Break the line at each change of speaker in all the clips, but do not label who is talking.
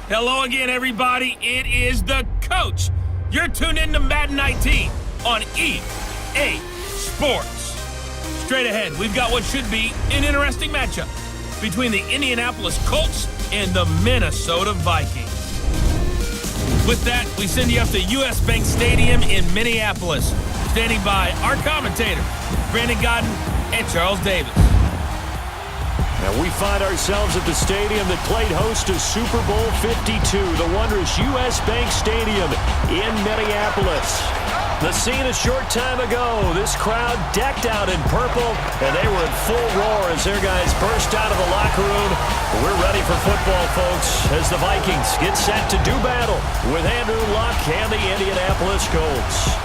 Hello again, everybody. It is the coach. You're tuned in to Madden 19 on EA Sports. Straight ahead, we've got what should be an interesting matchup between the Indianapolis Colts and the Minnesota Vikings. With that, we send you up to US Bank Stadium in Minneapolis. Standing by our commentators, Brandon Godden and Charles Davis.
And we find ourselves at the stadium that played host to Super Bowl 52, the wondrous US Bank Stadium in Minneapolis. The scene a short time ago, this crowd decked out in purple, and they were in full roar as their guys burst out of the locker room. We're ready for football, folks, as the Vikings get set to do battle with Andrew Luck and the Indianapolis Colts.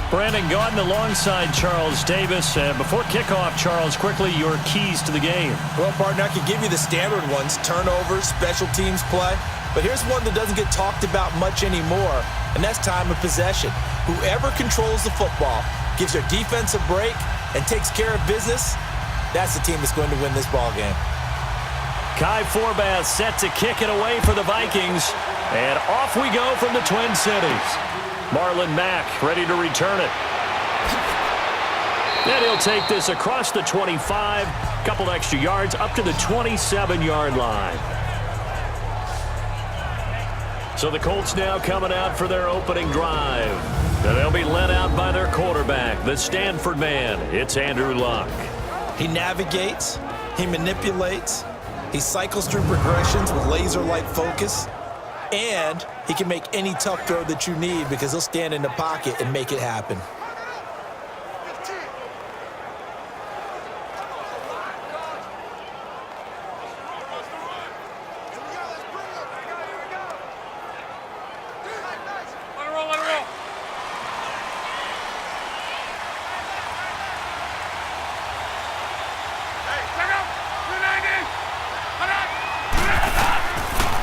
Brandon Gaudin alongside Charles Davis. Before kickoff, Charles, quickly your keys to the game.
Well, partner, I could give you the standard ones, turnovers, special teams play. But here's one that doesn't get talked about much anymore, and that's time of possession. Whoever controls the football, gives their defense a break, and takes care of business, that's the team that's going to win this ball game.
Kai Forbath set to kick it away for the Vikings. And off we go from the Twin Cities. Marlon Mack ready to return it. And he'll take this across the 25, couple extra yards up to the 27-yard line. So the Colts now coming out for their opening drive. And they'll be led out by their quarterback, the Stanford man. It's Andrew Luck.
He navigates, he manipulates, he cycles through progressions with laser-like focus, and he can make any tough throw that you need because he'll stand in the pocket and make it happen.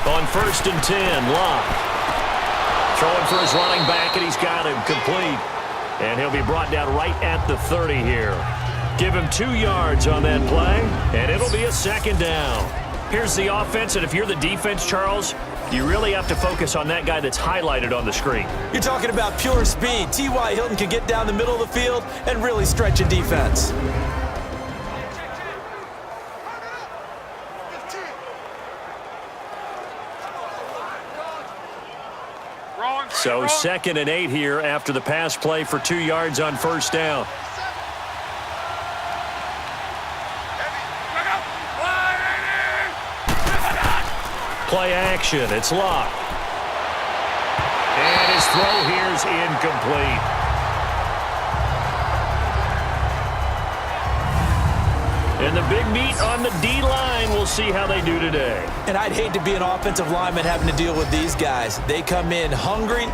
On 1st and 10, Luck. Throwing for his running back, and he's got him complete. And he'll be brought down right at the 30 here. Give him 2 yards on that play, and it'll be a second down. Here's the offense, and if you're the defense, Charles, you really have to focus on that guy that's highlighted on the screen.
You're talking about pure speed. T.Y. Hilton can get down the middle of the field and really stretch a defense.
So 2nd and 8 here after the pass play for 2 yards on 1st down. Play action. It's Luck. And his throw here's incomplete. And the big meat on the D-line, we'll see how they do today.
And I'd hate to be an offensive lineman having to deal with these guys. They come in hungry,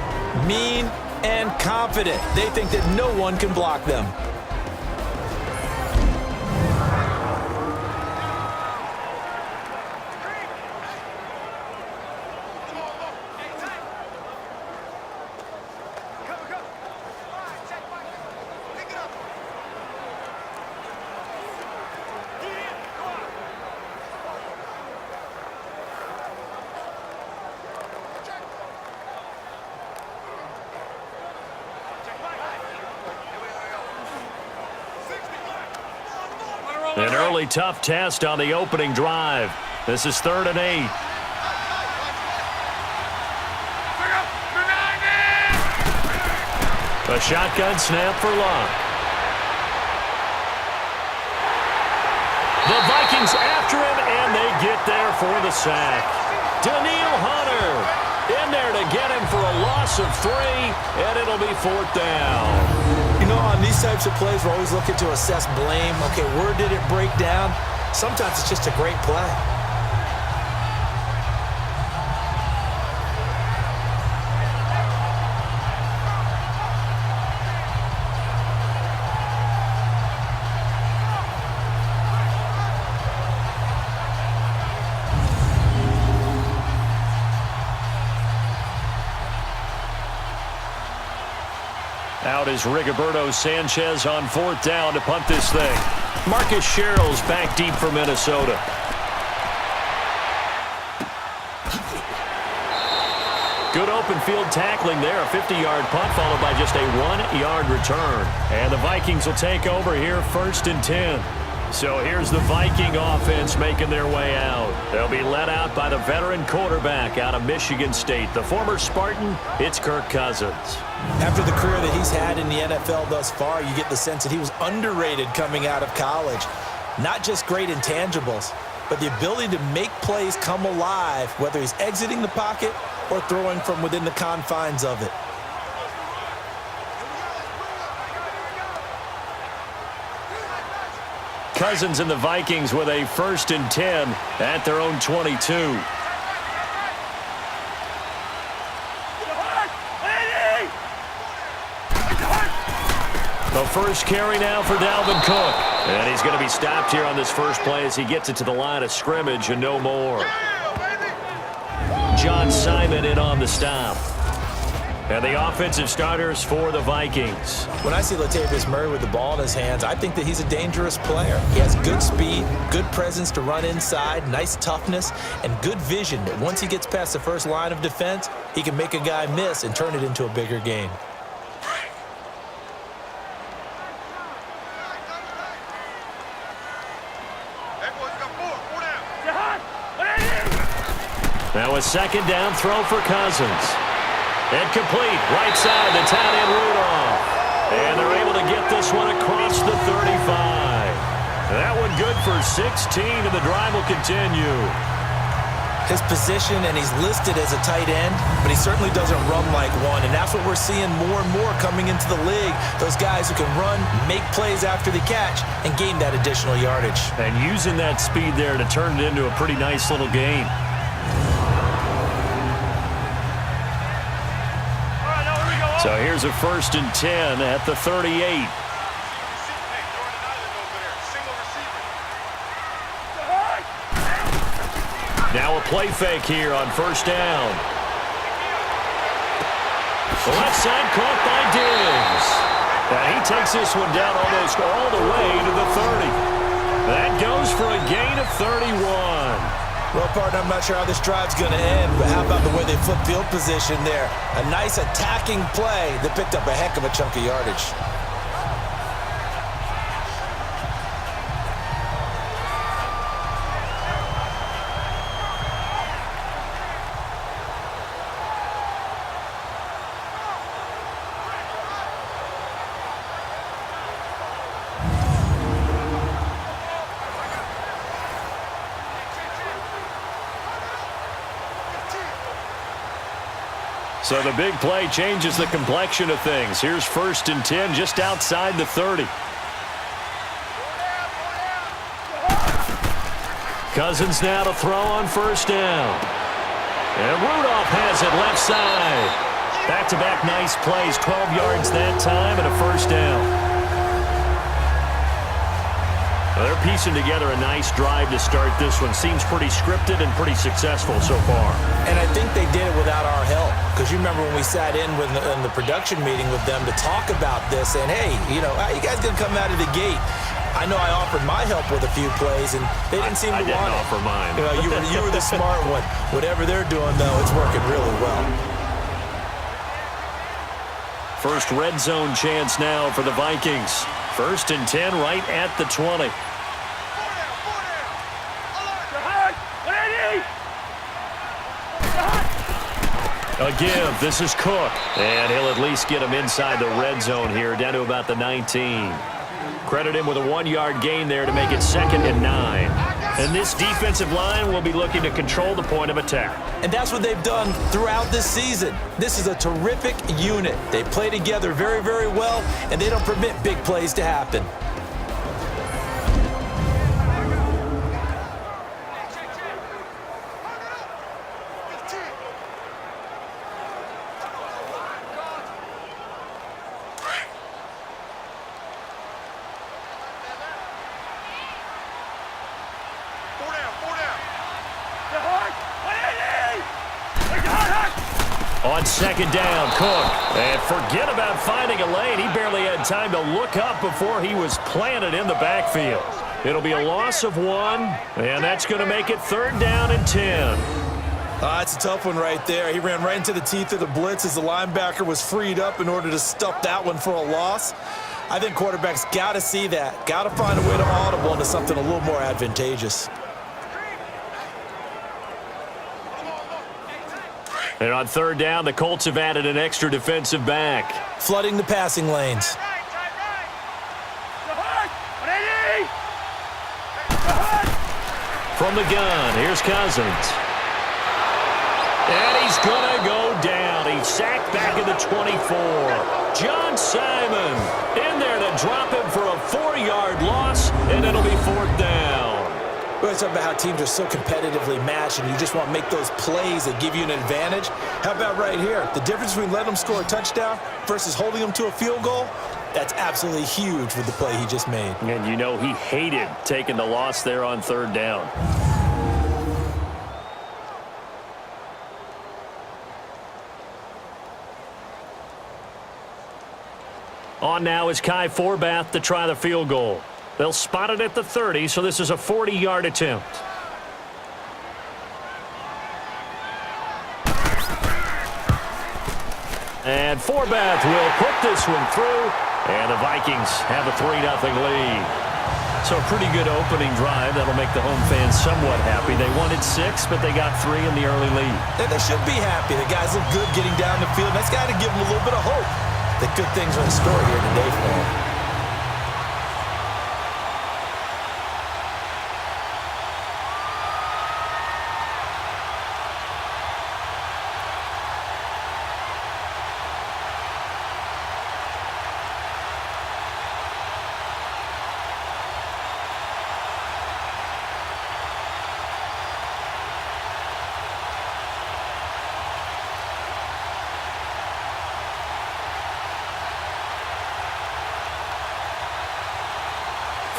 mean, and confident. They think that no one can block them.
An early tough test on the opening drive. This is 3rd and 8. A shotgun snap for Luck. The Vikings after him, and they get there for the sack. Daniil Hunter in there to get him for a loss of 3, and it'll be 4th down.
You know, on these types of plays, we're always looking to assess blame. Okay, where did it break down? Sometimes it's just a great play.
Out is Rigoberto Sanchez on 4th down to punt this thing. Marcus Sherrill's back deep for Minnesota. Good open field tackling there. A 50-yard punt followed by just a 1-yard return. And the Vikings will take over here 1st and 10. So here's the Viking offense making their way out. They'll be led out by the veteran quarterback out of Michigan State. The former Spartan, it's Kirk Cousins.
After the career that he's had in the NFL thus far, you get the sense that he was underrated coming out of college. Not just great intangibles, but the ability to make plays come alive, whether he's exiting the pocket or throwing from within the confines of it.
Cousins and the Vikings with a 1st and 10 at their own 22. The first carry now for Dalvin Cook. And he's going to be stopped here on this first play as he gets it to the line of scrimmage and no more. John Simon in on the stop. And the offensive starters for the Vikings.
When I see Latavius Murray with the ball in his hands, I think that he's a dangerous player. He has good speed, good presence to run inside, nice toughness, and good vision that once he gets past the first line of defense, he can make a guy miss and turn it into a bigger game.
Now a 2nd down throw for Cousins. And complete, right side, the tight end Rudolph. And they're able to get this one across the 35. That one good for 16, and the drive will continue.
His position, and he's listed as a tight end, but he certainly doesn't run like one, and that's what we're seeing more and more coming into the league. Those guys who can run, make plays after the catch, and gain that additional yardage.
And using that speed there to turn it into a pretty nice little game. So here's a 1st and 10 at the 38. Now a play fake here on 1st down. The left side caught by Diggs. And he takes this one down almost all the way to the 30. That goes for a gain of 31.
Well, partner, I'm not sure how this drive's going to end, but how about the way they flip field position there? A nice attacking play that picked up a heck of a chunk of yardage.
So the big play changes the complexion of things. Here's 1st and 10 just outside the 30. Cousins now to throw on 1st down. And Rudolph has it left side. Back-to-back nice plays, 12 yards that time and a 1st down. Well, they're piecing together a nice drive to start this one. Seems pretty scripted and pretty successful so far.
And I think they did it without our help. Because you remember when we sat in the production meeting with them to talk about this, and hey, you know, how you guys going to come out of the gate? I know I offered my help with a few plays, and they didn't seem to want it.
I didn't offer mine.
You know, you were the smart one. Whatever they're doing, though, it's working really well.
First red zone chance now for the Vikings. 1st and 10 right at the 20. A give. This is Cook. And he'll at least get him inside the red zone here, down to about the 19. Credit him with a 1-yard gain there to make it 2nd and 9. And this defensive line will be looking to control the point of attack.
And that's what they've done throughout this season. This is a terrific unit. They play together very, very well, and they don't permit big plays to happen.
On 2nd down, Cook. And forget about finding a lane. He barely had time to look up before he was planted in the backfield. It'll be a loss of 1, and that's going to make it 3rd down and 10.
That's a tough one right there. He ran right into the teeth of the blitz as the linebacker was freed up in order to stuff that one for a loss. I think quarterbacks got to see that. Got to find a way to audible into something a little more advantageous.
And on third down, the Colts have added an extra defensive back.
Flooding the passing lanes.
From the gun, here's Cousins. And he's going to go down. He's sacked back at the 24. John Simon in there to drop him for a 4-yard loss, and it'll be fourth down.
We're going to talk about how teams are so competitively matched, and you just want to make those plays that give you an advantage. How about right here? The difference between letting them score a touchdown versus holding them to a field goal, that's absolutely huge with the play he just made.
And you know he hated taking the loss there on third down. On now is Kai Forbath to try the field goal. They'll spot it at the 30, so this is a 40-yard attempt. And Forbath will put this one through, and the Vikings have a 3-0 lead. So a pretty good opening drive. That'll make the home fans somewhat happy. They wanted 6, but they got 3 in the early lead.
And they should be happy. The guys look good getting down the field. That's got to give them a little bit of hope that good things are in store here today for them.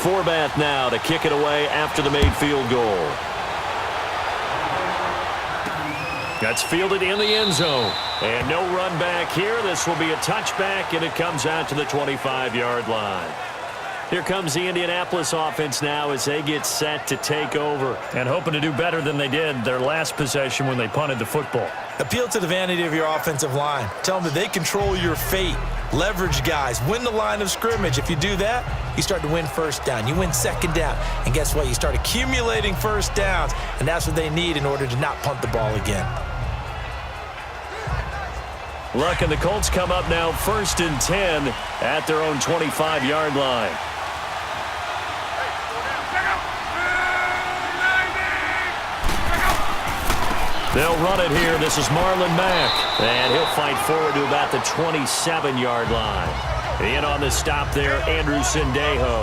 Forbath now to kick it away after the made field goal. That's fielded in the end zone. And no run back here. This will be a touchback, and it comes out to the 25-yard line. Here comes the Indianapolis offense now as they get set to take over.
And hoping to do better than they did their last possession when they punted the football.
Appeal to the vanity of your offensive line. Tell them that they control your fate. Leverage guys. Win the line of scrimmage. If you do that, you start to win first down. You win second down. And guess what? You start accumulating first downs. And that's what they need in order to not punt the ball again.
Look, and the Colts come up now 1st and 10 at their own 25-yard line. They'll run it here. This is Marlon Mack. And he'll fight forward to about the 27-yard line. In on the stop there, Andrew Sendejo.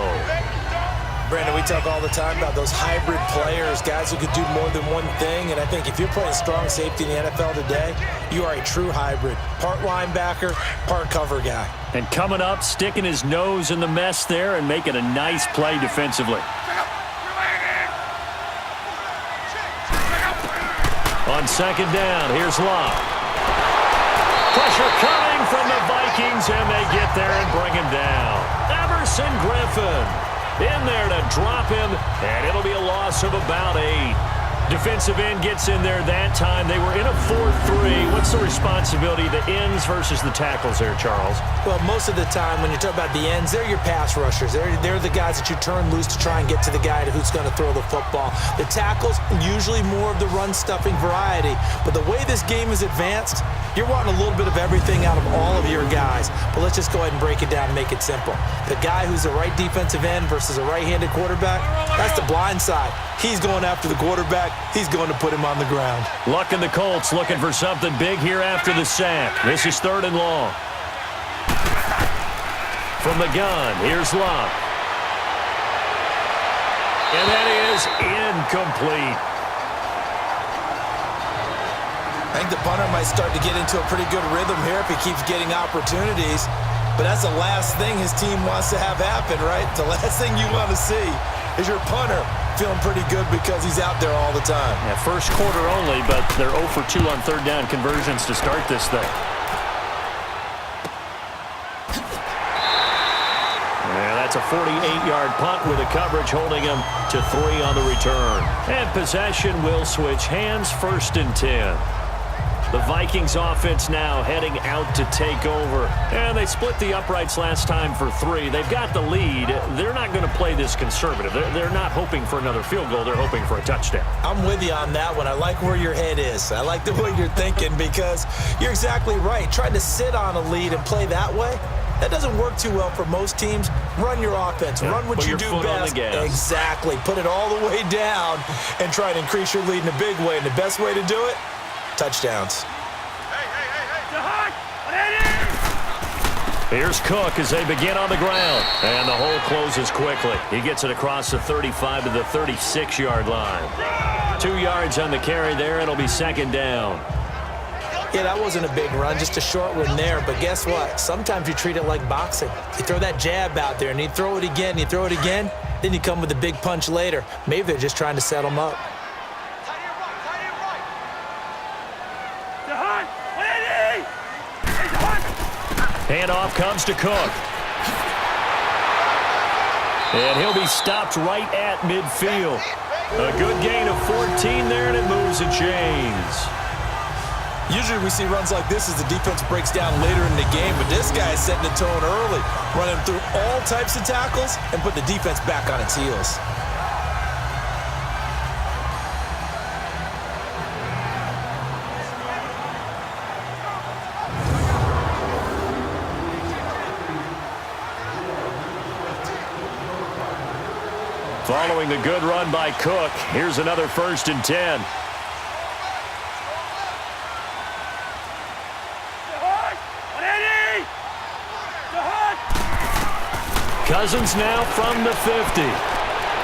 Brandon, we talk all the time about those hybrid players, guys who could do more than one thing. And I think if you're playing strong safety in the NFL today, you are a true hybrid. Part linebacker, part cover guy.
And coming up, sticking his nose in the mess there and making a nice play defensively. On second down, here's Locke. Pressure coming from the Vikings, and they get there and bring him down. Everson Griffin in there to drop him, and it'll be a loss of about 8. Defensive end gets in there that time. They were in a 4-3. What's the responsibility of the ends versus the tackles there, Charles?
Well, most of the time when you talk about the ends, they're your pass rushers. They're the guys that you turn loose to try and get to the guy who's going to throw the football. The tackles, usually more of the run-stuffing variety. But the way this game is advanced, you're wanting a little bit of everything out of all of your guys. But let's just go ahead and break it down and make it simple. The guy who's the right defensive end versus a right-handed quarterback, that's the blind side. He's going after the quarterback. He's going to put him on the ground.
Luck and the Colts looking for something big here after the sack. This is 3rd and long. From the gun, here's Luck. And that is incomplete.
I think the punter might start to get into a pretty good rhythm here if he keeps getting opportunities. But that's the last thing his team wants to have happen, right? The last thing you want to see is your punter feeling pretty good because he's out there all the time.
Yeah, first quarter only, but they're 0 for 2 on third down conversions to start this thing. Yeah, that That's a 48-yard punt with the coverage holding him to 3 on the return. And possession will switch hands, 1st and 10. The Vikings offense now heading out to take over. And they split the uprights last time for 3. They've got the lead. They're not going to play this conservative. They're not hoping for another field goal. They're hoping for a touchdown.
I'm with you on that one. I like where your head is. I like the way you're thinking because you're exactly right. Trying to sit on a lead and play that way, that doesn't work too well for most teams. Run your offense. Run what you do best. Exactly. Put it all the way down and try to increase your lead in a big way. And the best way to do it, touchdowns.
Here's Cook as they begin on the ground. And the hole closes quickly. He gets it across the 35 to the 36-yard line. 2 yards on the carry there. It'll be 2nd down.
Yeah, that wasn't a big run, just a short one there. But guess what? Sometimes you treat it like boxing. You throw that jab out there, and you throw it again, and you throw it again. Then you come with a big punch later. Maybe they're just trying to set them up.
Handoff comes to Cook. And he'll be stopped right at midfield. A good gain of 14 there, and it moves the chains.
Usually we see runs like this as the defense breaks down later in the game, but this guy is setting the tone early, running through all types of tackles and put the defense back on its heels.
Following the good run by Cook, here's another 1st and 10. Cousins now from the 50.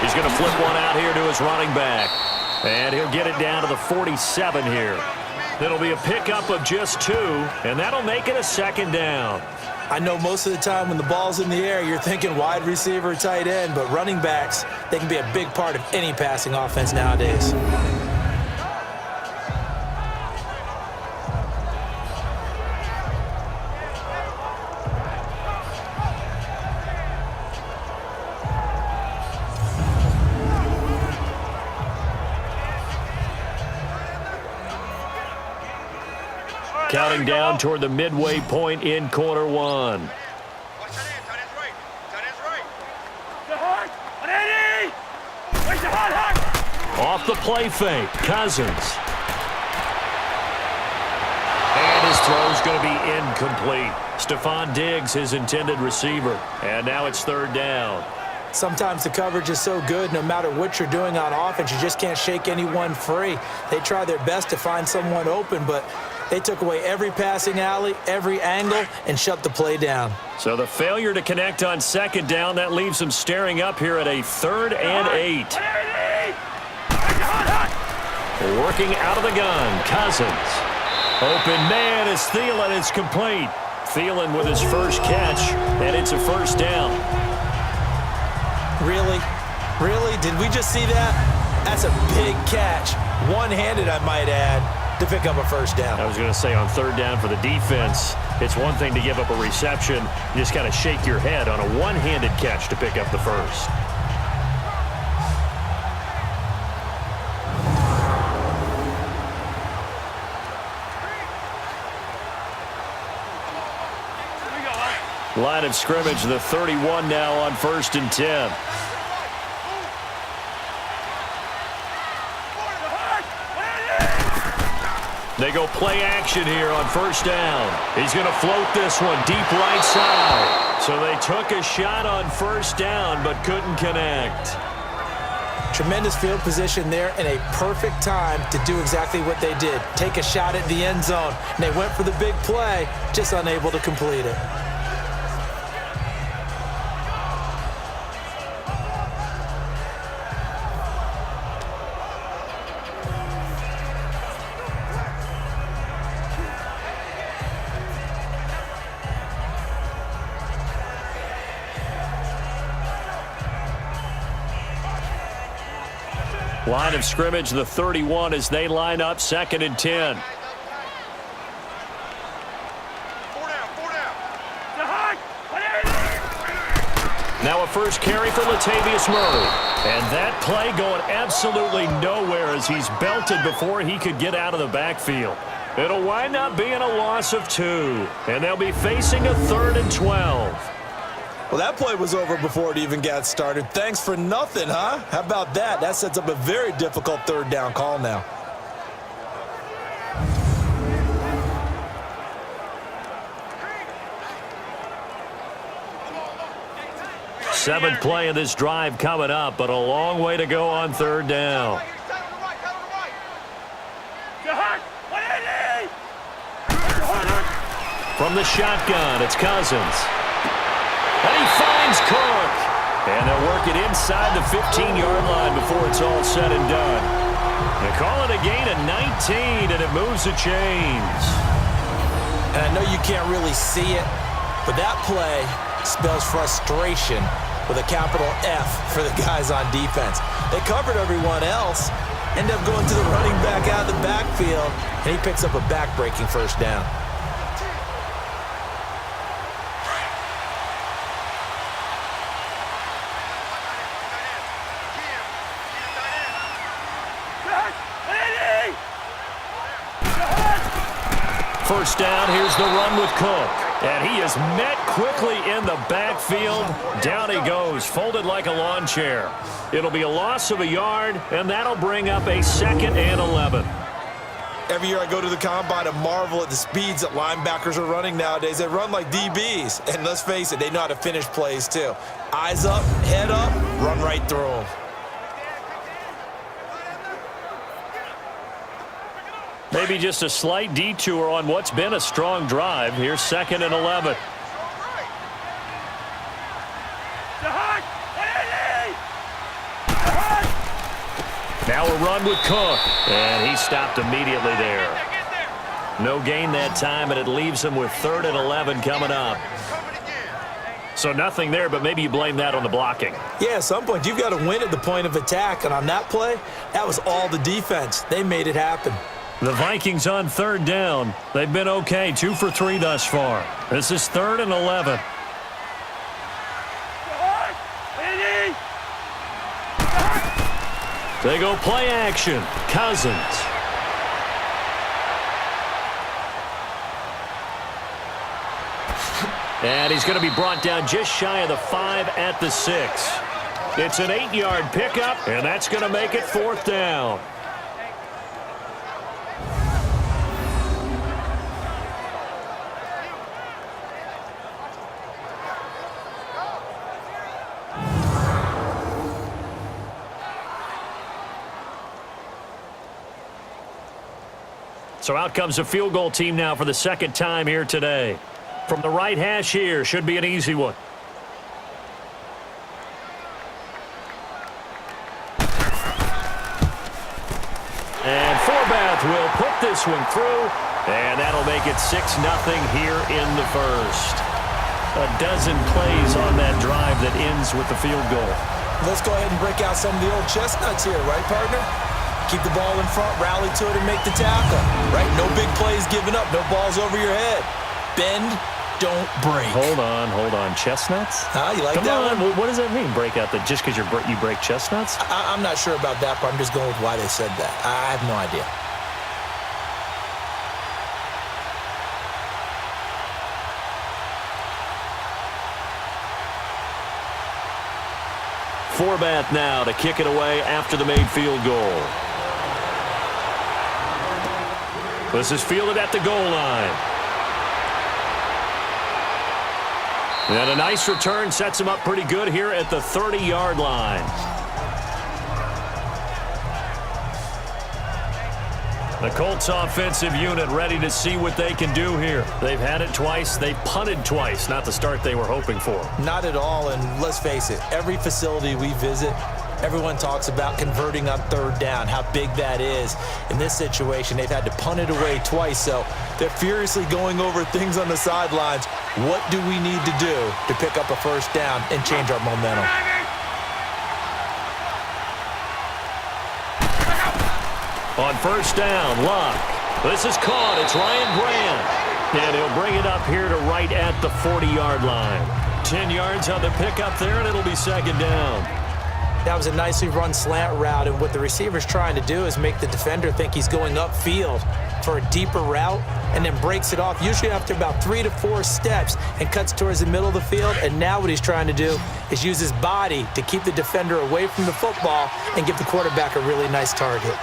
He's going to flip one out here to his running back. And he'll get it down to the 47 here. It'll be a pickup of just 2, and that'll make it a 2nd down.
I know most of the time when the ball's in the air, you're thinking wide receiver, tight end, but running backs, they can be a big part of any passing offense nowadays.
Counting down toward the midway point in quarter 1. Off the play fake, Cousins. And his throw's going to be incomplete. Stephon Diggs, his intended receiver. And now it's 3rd down.
Sometimes the coverage is so good, no matter what you're doing on offense, you just can't shake anyone free. They try their best to find someone open, but they took away every passing alley, every angle, and shut the play down.
So the failure to connect on 2nd down, that leaves them staring up here at a 3rd and 8. Working out of the gun, Cousins. Open man is Thielen. It's complete. Thielen with his first catch, and it's a 1st down.
Really? Really? Did we just see that? That's a big catch. One-handed, I might add, to pick up a 1st down.
I was going to say on 3rd down for the defense, it's one thing to give up a reception. You just got to shake your head on a one-handed catch to pick up the 1st. Line of scrimmage, the 31 now on 1st and 10. They go play action here on 1st down. He's going to float this one deep right side. So they took a shot on 1st down but couldn't connect.
Tremendous field position there and a perfect time to do exactly what they did. Take a shot at the end zone. And they went for the big play, just unable to complete it.
Line of scrimmage, the 31 as they line up 2nd and 10. Now a first carry for Latavius Murray. And that play going absolutely nowhere as he's belted before he could get out of the backfield. It'll wind up being a loss of 2. And they'll be facing a 3rd and 12.
Well, that play was over before it even got started. Thanks for nothing, huh? How about that? That sets up a very difficult 3rd down call now.
Seventh play of this drive coming up, but a long way to go on 3rd down. From the shotgun, it's Cousins. And he finds Kirk. And they'll work it inside the 15-yard line before it's all said and done. They call it a gain of 19, and it moves the chains.
And I know you can't really see it, but that play spells frustration with a capital F for the guys on defense. They covered everyone else, end up going to the running back out of the backfield, and he picks up a back-breaking 1st down.
First down, here's the run with Cook. And he is met quickly in the backfield. Down he goes, folded like a lawn chair. It'll be a loss of a yard, and that'll bring up a 2nd and 11.
Every year I go to the combine and marvel at the speeds that linebackers are running nowadays. They run like DBs. And let's face it, they know how to finish plays too. Eyes up, head up, run right through them.
Maybe just a slight detour on what's been a strong drive. Here's 2nd and 11. Now a run with Cook. And he stopped immediately there. No gain that time, and it leaves him with 3rd and 11 coming up. So nothing there, but maybe you blame that on the blocking.
Yeah, at some point you've got to win at the point of attack. And on that play, that was all the defense. They made it happen.
The Vikings on 3rd down. They've been okay, 2 for 3 thus far. This is 3rd and 11. They go play action. Cousins. And he's going to be brought down just shy of the 5 at the 6. It's an 8-yard pickup, and that's going to make it 4th down. So out comes a field goal team now for the 2nd time here today. From the right hash here, should be an easy one. And Forbath will put this one through, and that'll make it 6-0 here in the 1st. A dozen plays on that drive that ends with the field goal.
Let's go ahead and break out some of the old chestnuts here, right, partner? Keep the ball in front, rally to it, and make the tackle. Right? No big plays given up, no balls over your head. Bend, don't break.
Hold on. Chestnuts?
You like
Come
that
on.
one?
What does that mean, break out? Just because you break chestnuts?
I'm not sure about that, but I'm just going with why they said that. I have no idea.
Forbath now to kick it away after the made field goal. This is fielded at the goal line. And a nice return sets him up pretty good here at the 30-yard line. The Colts offensive unit ready to see what they can do here. They've had it twice. They've punted twice. Not the start they were hoping for.
Not at all, and let's face it, every facility we visit, everyone talks about converting on 3rd down, how big that is. In this situation, they've had to punt it away twice, so they're furiously going over things on the sidelines. What do we need to do to pick up a 1st down and change our momentum?
On 1st down, Luck. This is caught. It's Ryan Grant. And he'll bring it up here to right at the 40-yard line. 10 yards on the pickup there, and it'll be second down.
That was a nicely run slant route, and what the receiver's trying to do is make the defender think he's going upfield for a deeper route and then breaks it off, usually after about 3 to 4 steps, and cuts towards the middle of the field. And now what he's trying to do is use his body to keep the defender away from the football and give the quarterback a really nice target.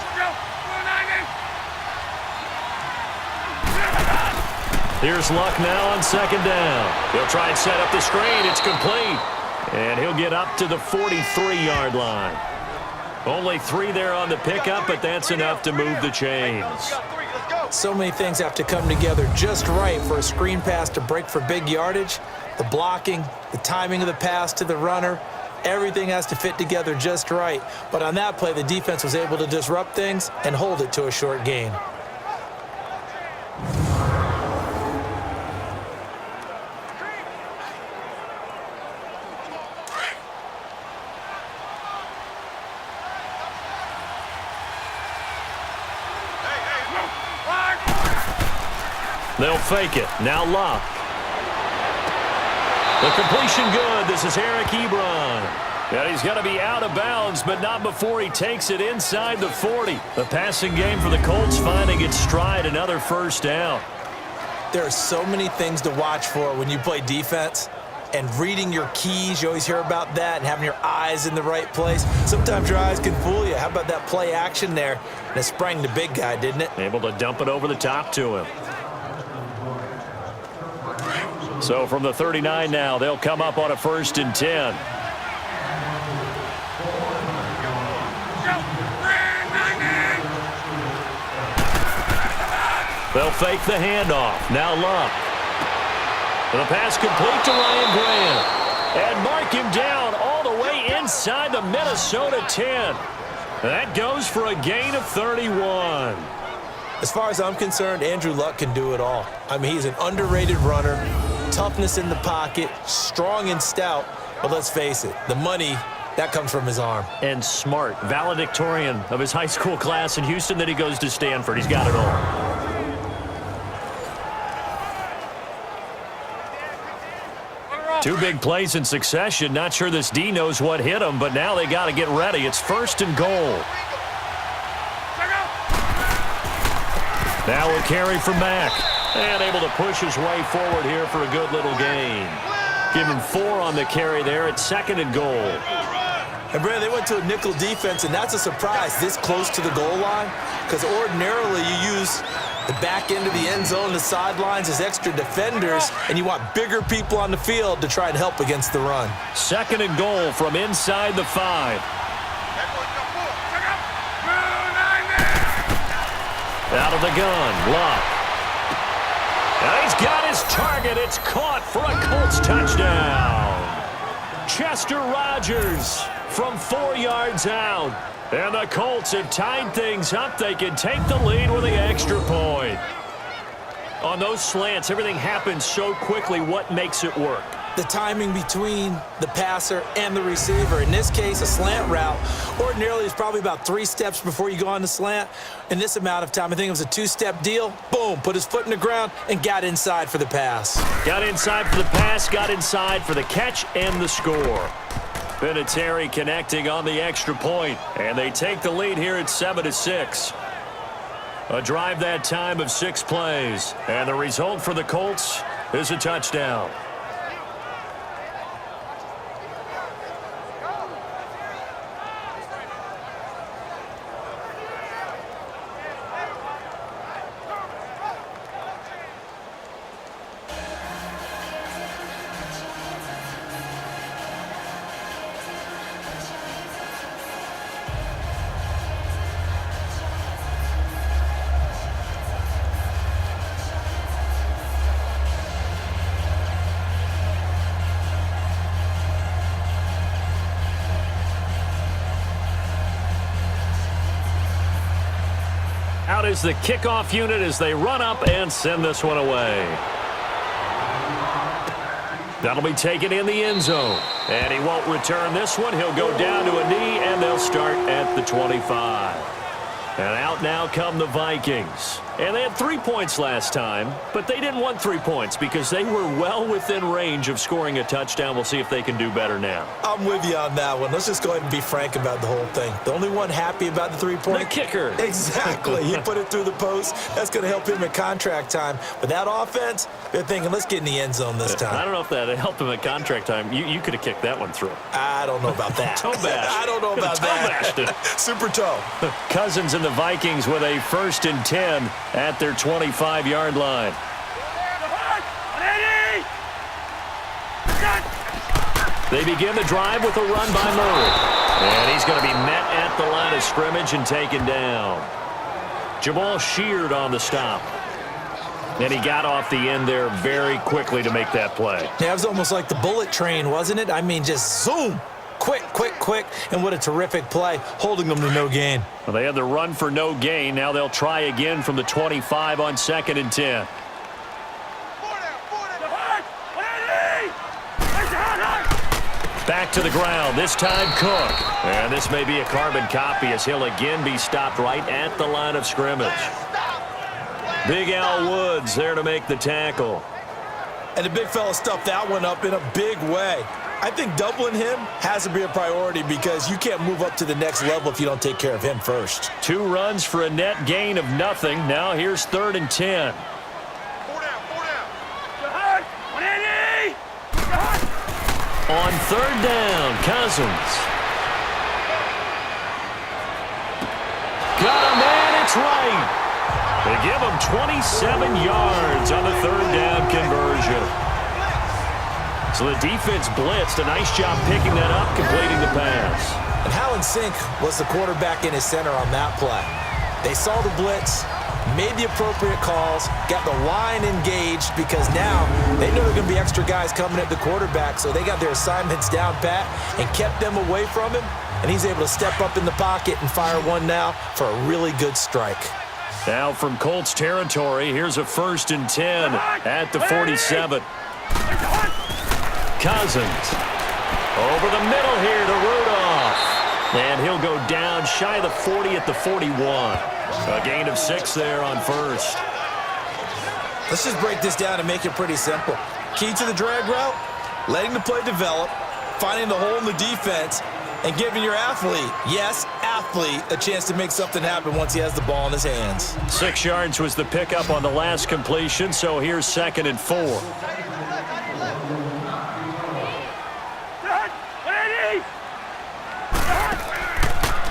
Here's Luck now on second down. He'll try and set up the screen. It's complete. And he'll get up to the 43-yard line. Only 3 there on the pickup, but that's enough to move the chains.
So many things have to come together just right for a screen pass to break for big yardage. The blocking, the timing of the pass to the runner, everything has to fit together just right. But on that play, the defense was able to disrupt things and hold it to a short gain.
They'll fake it. Now Luck. The completion good. This is Eric Ebron. And he's going to be out of bounds, but not before he takes it inside the 40. The passing game for the Colts finding its stride. Another first down.
There are so many things to watch for when you play defense. And reading your keys, you always hear about that, and having your eyes in the right place. Sometimes your eyes can fool you. How about that play action there? And it sprang the big guy, didn't it?
Able to dump it over the top to him. So from the 39 now, they'll come up on a 1st and 10. They'll fake the handoff. Now Luck. The pass complete to Ryan Grant. And mark him down all the way inside the Minnesota 10. That goes for a gain of 31.
As far as I'm concerned, Andrew Luck can do it all. I mean, he's an underrated runner. Toughness in the pocket, strong and stout. But let's face it, the money, that comes from his arm.
And smart, valedictorian of his high school class in Houston. Then he goes to Stanford. He's got it all. Two big plays in succession. Not sure this D knows what hit him, but now they got to get ready. It's 1st and goal. Now a carry from Mack. And able to push his way forward here for a good little gain. Give him 4 on the carry there at 2nd and goal.
And, Brad, they went to a nickel defense, and that's a surprise this close to the goal line, because ordinarily you use the back end of the end zone, the sidelines as extra defenders, and you want bigger people on the field to try and help against the run.
2nd and goal from inside the 5. Out of the gun, Luck. And he's got his target. It's caught for a Colts touchdown. Chester Rogers from 4 yards out. And the Colts have tied things up. They can take the lead with the extra point. On those slants, everything happens so quickly. What makes it work?
The timing between the passer and the receiver. In this case, a slant route ordinarily is probably about 3 steps before you go on the slant. In this amount of time, I think it was a 2-step deal. Boom, put his foot in the ground and got inside for the pass.
Got inside for the pass, got inside for the catch and the score. Vinatieri connecting on the extra point, and they take the lead here at 7-6. A drive that time of 6 plays, and the result for the Colts is a touchdown. Out is the kickoff unit as they run up and send this one away. That'll be taken in the end zone. And he won't return this one. He'll go down to a knee, and they'll start at the 25. And out now come the Vikings. And they had 3 points last time, but they didn't want 3 points because they were well within range of scoring a touchdown. We'll see if they can do better now.
I'm with you on that one. Let's just go ahead and be frank about the whole thing. The only one happy about the 3-point?
The kicker.
Exactly. He put it through the post. That's going to help him in contract time. But that offense, they're thinking, let's get in the end zone this time.
I don't know if that helped him at contract time. You could have kicked that one through.
I don't know about that.
Toe bash.
I don't know about that. Super toe.
Cousins and the Vikings with a 1st and 10 at their 25-yard line. They begin the drive with a run by Murray. And he's going to be met at the line of scrimmage and taken down. Jamal Sheard on the stop. And he got off the end there very quickly to make that play.
Yeah, it was almost like the bullet train, wasn't it? I mean, just zoom. Quick, quick, quick. And what a terrific play, holding them to no gain.
Well, they had the run for no gain. Now they'll try again from the 25 on 2nd and 10. Back to the ground, this time Cook. And this may be a carbon copy as he'll again be stopped right at the line of scrimmage. Big Al Woods there to make the tackle.
And the big fella stuffed that one up in a big way. I think doubling him has to be a priority because you can't move up to the next level if you don't take care of him first.
2 runs for a net gain of nothing. Now here's 3rd and 10. On 3rd down, Cousins. Got a man, it's right. They give him 27 yards on the 3rd down conversion. So the defense blitzed. A nice job picking that up, completing the pass.
And Howland Sink was the quarterback in his center on that play. They saw the blitz, made the appropriate calls, got the line engaged because now they know there are going to be extra guys coming at the quarterback, so they got their assignments down pat and kept them away from him, and he's able to step up in the pocket and fire one now for a really good strike.
Now from Colts territory, here's a 1st and 10 at the 47. Cousins over the middle here to Rudolph. And he'll go down shy of the 40 at the 41. A gain of 6 there on 1st.
Let's just break this down and make it pretty simple. Key to the drag route, letting the play develop, finding the hole in the defense, and giving your athlete, yes, athlete, a chance to make something happen once he has the ball in his hands.
6 yards was the pickup on the last completion, so here's 2nd and 4.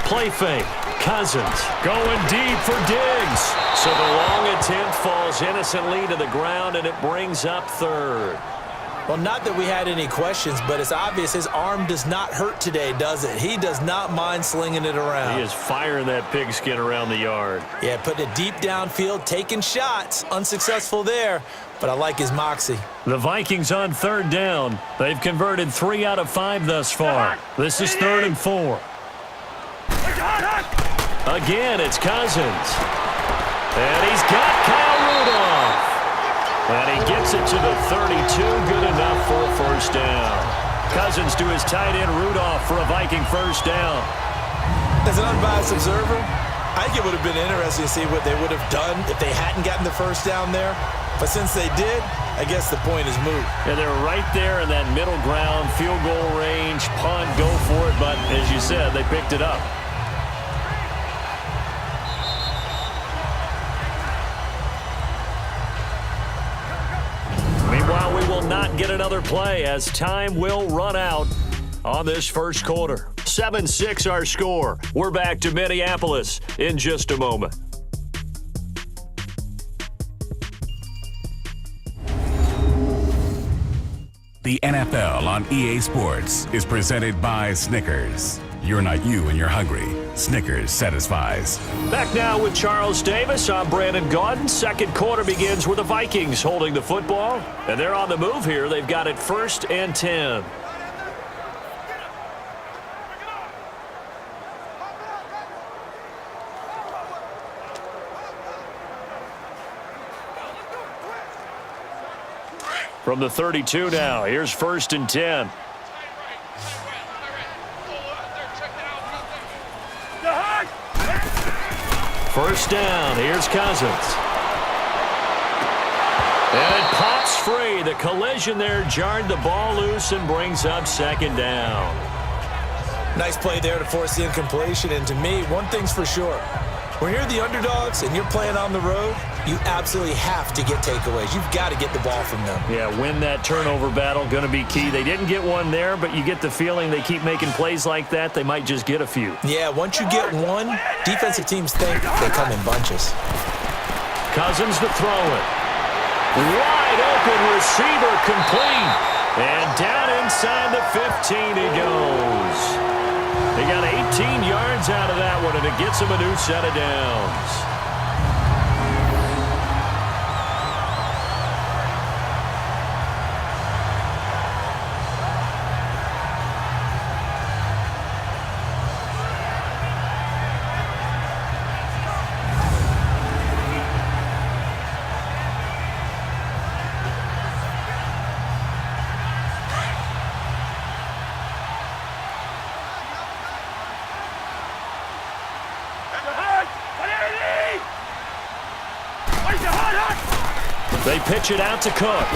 Play fake. Cousins going deep for Diggs. So the long attempt falls innocently to the ground, and it brings up 3rd.
Well, not that we had any questions, but it's obvious his arm does not hurt today, does it? He does not mind slinging it around.
He is firing that pigskin around the yard.
Yeah, putting it deep downfield, taking shots. Unsuccessful there, but I like his moxie.
The Vikings on 3rd down. They've converted 3 out of 5 thus far. This is 3rd and 4. Again, it's Cousins. And he's got Kyle Rudolph. And he gets it to the 32. Good enough for a 1st down. Cousins to his tight end Rudolph for a Viking 1st down.
As an unbiased observer, I think it would have been interesting to see what they would have done if they hadn't gotten the 1st down there. But since they did, I guess the point is moot.
And they're right there in that middle ground, field goal range, punt, go for it. But as you said, they picked it up. Meanwhile, we will not get another play as time will run out on this 1st quarter. 7-6 our score. We're back to Minneapolis in just a moment.
The NFL on EA Sports is presented by Snickers. You're not you and you're hungry. Snickers satisfies.
Back now with Charles Davis. I'm Brandon Gaudin. 2nd quarter begins with the Vikings holding the football. And they're on the move here. They've got it 1st and 10. From the 32 now, here's 1st and 10. First down, here's Cousins. And it pops free. The collision there jarred the ball loose and brings up second down.
Nice play there to force the incompletion. And to me, one thing's for sure. When you're the underdogs and you're playing on the road, you absolutely have to get takeaways. You've got to get the ball from them.
Yeah, win that turnover battle, going to be key. They didn't get one there, but you get the feeling they keep making plays like that, they might just get a few.
Yeah, once you get one, defensive teams think they come in bunches.
Cousins to throw it. Wide open receiver complete. And down inside the 15 he goes. They got 18 yards out of that one, and it gets him a new set of downs. They pitch it out to Cook.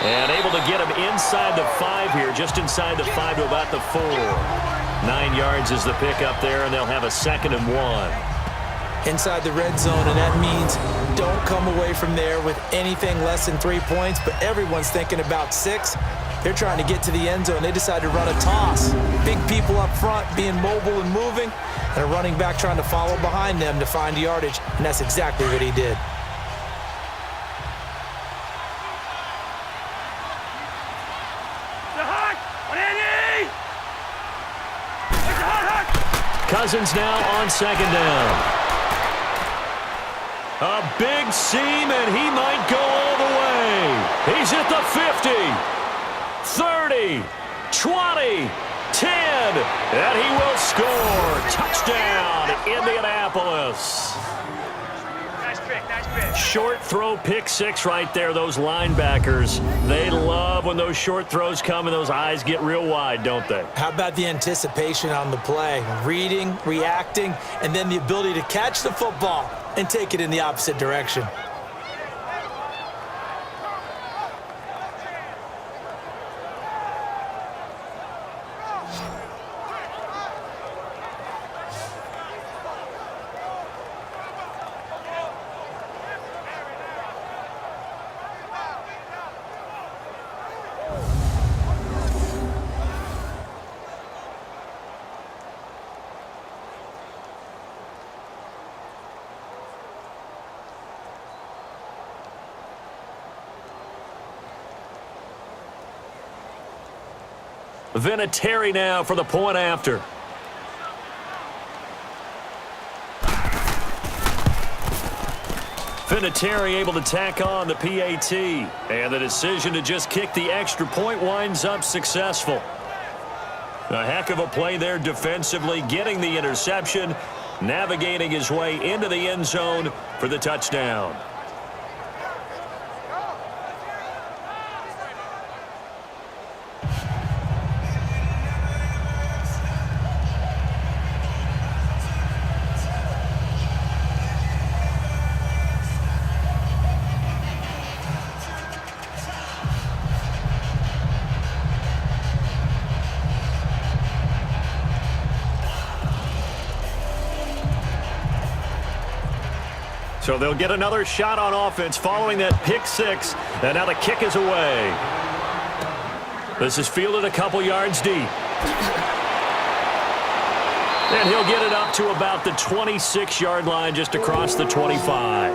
And able to get him inside the 5 here, just inside the 5 to about the 4. 9 yards is the pickup there, and they'll have a 2nd and 1.
Inside the red zone, and that means don't come away from there with anything less than 3 points, but everyone's thinking about 6. They're trying to get to the end zone. They decide to run a toss. Big people up front being mobile and moving, and a running back trying to follow behind them to find yardage, and that's exactly what he did.
Cousins now on 2nd down. A big seam, and he might go all the way. He's at the 50, 30, 20, 10, and he will score. Touchdown, Indianapolis.
Nice pick.
Short throw, pick 6 right there. Those linebackers, they love when those short throws come and those eyes get real wide, don't they?
How about the anticipation on the play? Reading, reacting, and then the ability to catch the football and take it in the opposite direction.
Vinatieri now for the point after. Vinatieri able to tack on the PAT. And the decision to just kick the extra point winds up successful. A heck of a play there defensively, getting the interception, navigating his way into the end zone for the touchdown. So they'll get another shot on offense following that pick 6, and now the kick is away. This is fielded a couple yards deep. And he'll get it up to about the 26-yard line, just across the 25.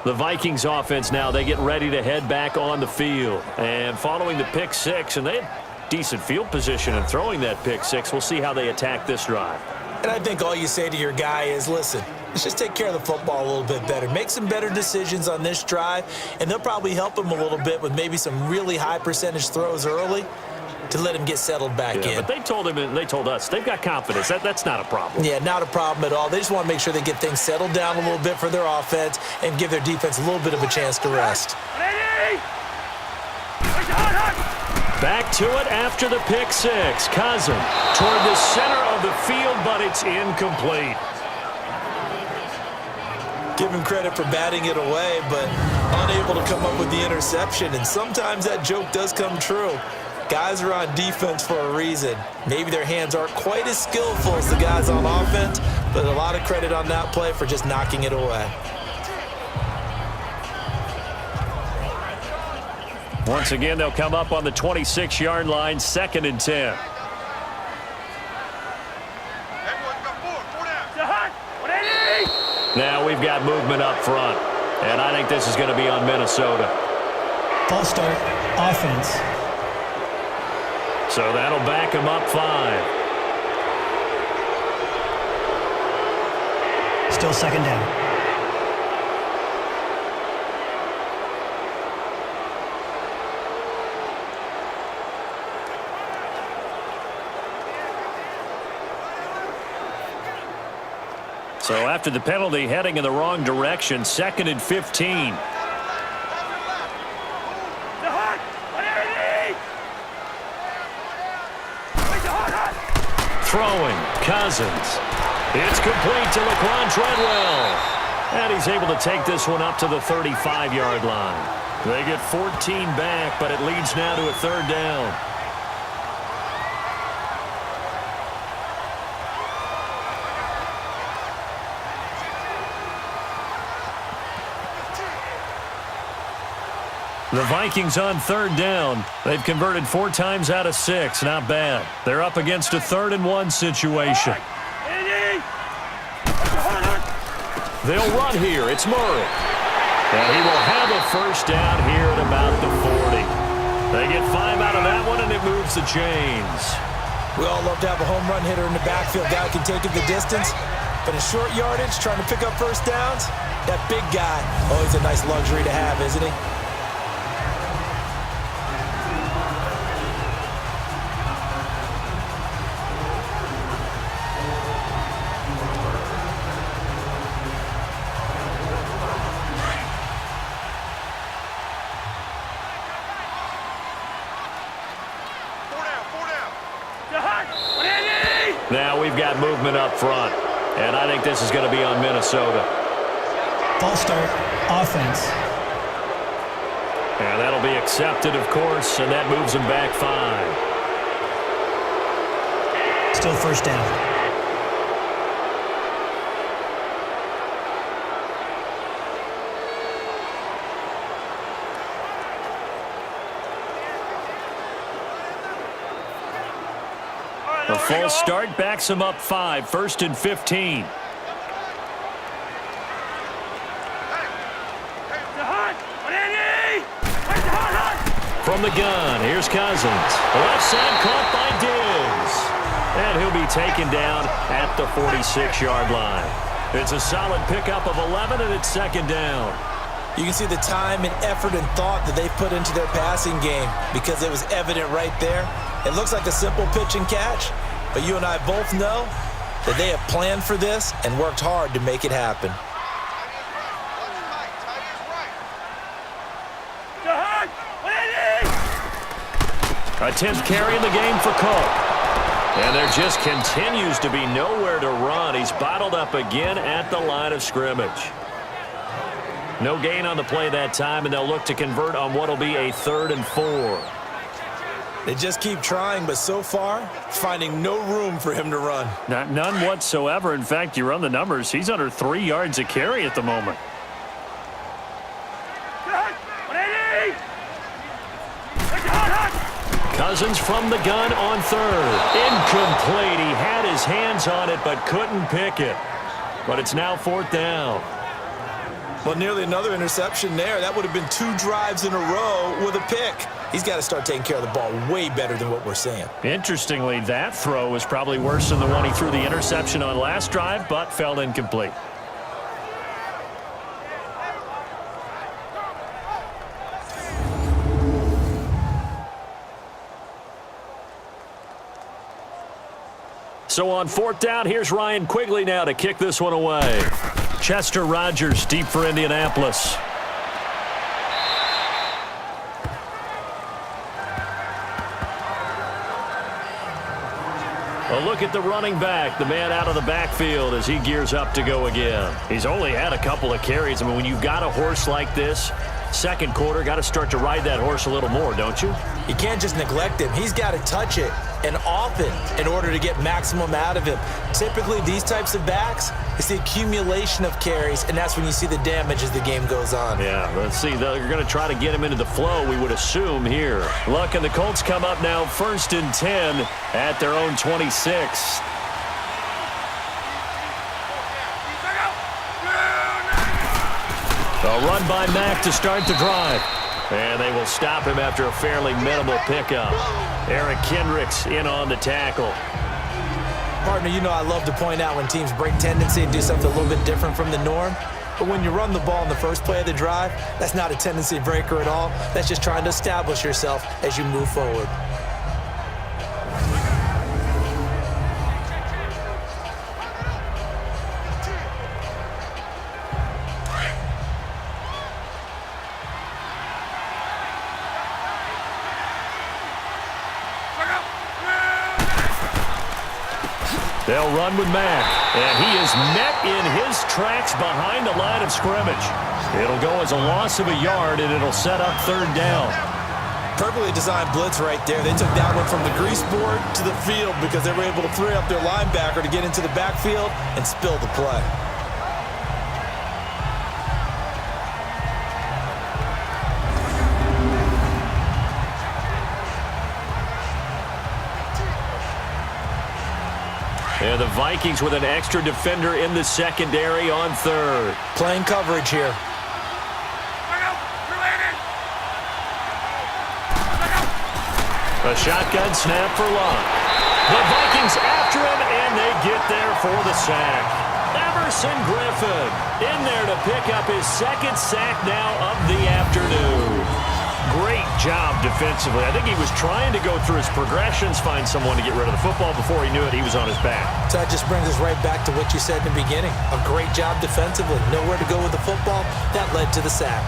The Vikings offense now, they get ready to head back on the field. And following the pick 6, and they had decent field position in throwing that pick 6. We'll see how they attack this drive.
And I think all you say to your guy is, listen, let's just take care of the football a little bit better. Make some better decisions on this drive, and they'll probably help him a little bit with maybe some really high percentage throws early to let him get settled back in.
But they told him and they told us they've got confidence. That's not a problem.
Yeah, not a problem at all. They just want to make sure they get things settled down a little bit for their offense and give their defense a little bit of a chance to rest.
Back to it after the pick 6. Cousins toward the center of the field, but it's incomplete.
Give him credit for batting it away, but unable to come up with the interception. And sometimes that joke does come true. Guys are on defense for a reason. Maybe their hands aren't quite as skillful as the guys on offense, but a lot of credit on that play for just knocking it away.
Once again, they'll come up on the 26-yard line, 2nd and 10. Now we've got movement up front, and I think this is going to be on Minnesota.
False start, offense.
So that'll back him up 5.
Still 2nd down.
So after the penalty, heading in the wrong direction, 2nd and 15. Throwing, Cousins. It's complete to Laquan Treadwell. And he's able to take this one up to the 35-yard line. They get 14 back, but it leads now to a 3rd down. The Vikings on 3rd down. They've converted 4 times out of 6. Not bad. They're up against a 3rd and 1 situation. They'll run here. It's Murray. And he will have a 1st down here at about the 40. They get 5 out of that one, and it moves the chains.
We all love to have a home run hitter in the backfield. Guy can take it the distance. But in short yardage, trying to pick up 1st downs, that big guy, always a nice luxury to have, isn't he?
Now we've got movement up front, and I think this is going to be on Minnesota.
False start, offense.
And that'll be accepted, of course, and that moves them back 5.
Still 1st down.
A false start backs him up 5, 1st and 15. From the gun, here's Cousins. Left side caught by Diggs. And he'll be taken down at the 46-yard line. It's a solid pickup of 11, and it's 2nd down.
You can see the time and effort and thought that they've put into their passing game because it was evident right there. It looks like a simple pitch and catch, but you and I both know that they have planned for this and worked hard to make it happen.
A 10th carry in the game for Kirk. And there just continues to be nowhere to run. He's bottled up again at the line of scrimmage. No gain on the play that time, and they'll look to convert on what will be a 3rd and 4.
They just keep trying, but so far, finding no room for him to run.
None whatsoever. In fact, you run the numbers, he's under 3 yards a carry at the moment. Cousins from the gun on 3rd. Incomplete. He had his hands on it, but couldn't pick it. But it's now 4th down.
Well, nearly another interception there. That would have been 2 drives in a row with a pick. He's got to start taking care of the ball way better than what we're seeing.
Interestingly, that throw was probably worse than the one he threw the interception on last drive, but fell incomplete. So on 4th down, here's Ryan Quigley now to kick this one away. Chester Rogers deep for Indianapolis. A look at the running back, the man out of the backfield as he gears up to go again. He's only had a couple of carries. I mean, when you've got a horse like this, second quarter, got to start to ride that horse a little more, don't you?
You can't just neglect him. He's got to touch it, and often, in order to get maximum out of him. Typically, these types of backs, it's the accumulation of carries, and that's when you see the damage as the game goes on.
Yeah, let's see. They're going to try to get him into the flow, we would assume, here. Look, and the Colts come up now 1st and 10 at their own 26. A run by Mack to start the drive. And they will stop him after a fairly minimal pickup. Eric Kendricks in on the tackle.
Partner, you know I love to point out when teams break tendency and do something a little bit different from the norm. But when you run the ball in the first play of the drive, that's not a tendency breaker at all. That's just trying to establish yourself as you move forward.
They'll run with Mack, and he is met in his tracks behind the line of scrimmage. It'll go as a loss of a yard, and it'll set up 3rd down.
Perfectly designed blitz right there. They took that one from the grease board to the field because they were able to free up their linebacker to get into the backfield and spill the play.
And the Vikings with an extra defender in the secondary on 3rd.
Playing coverage here.
A shotgun snap for Locke. The Vikings after him, and they get there for the sack. Everson Griffin in there to pick up his 2nd sack now of the afternoon. Great job defensively. I think he was trying to go through his progressions, find someone to get rid of the football. Before he knew it, he was on his back.
So that just brings us right back to what you said in the beginning. A great job defensively. Nowhere to go with the football. That led to the sack.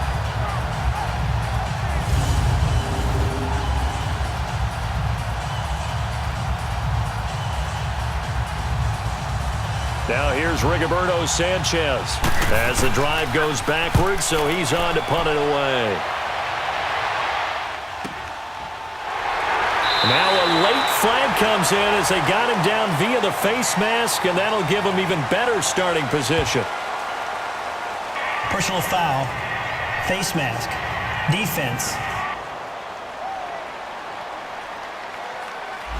Now here's Rigoberto Sanchez as the drive goes backwards, so he's on to punt it away. Now a late flag comes in as they got him down via the face mask, and that'll give him even better starting position.
Personal foul. Face mask. Defense.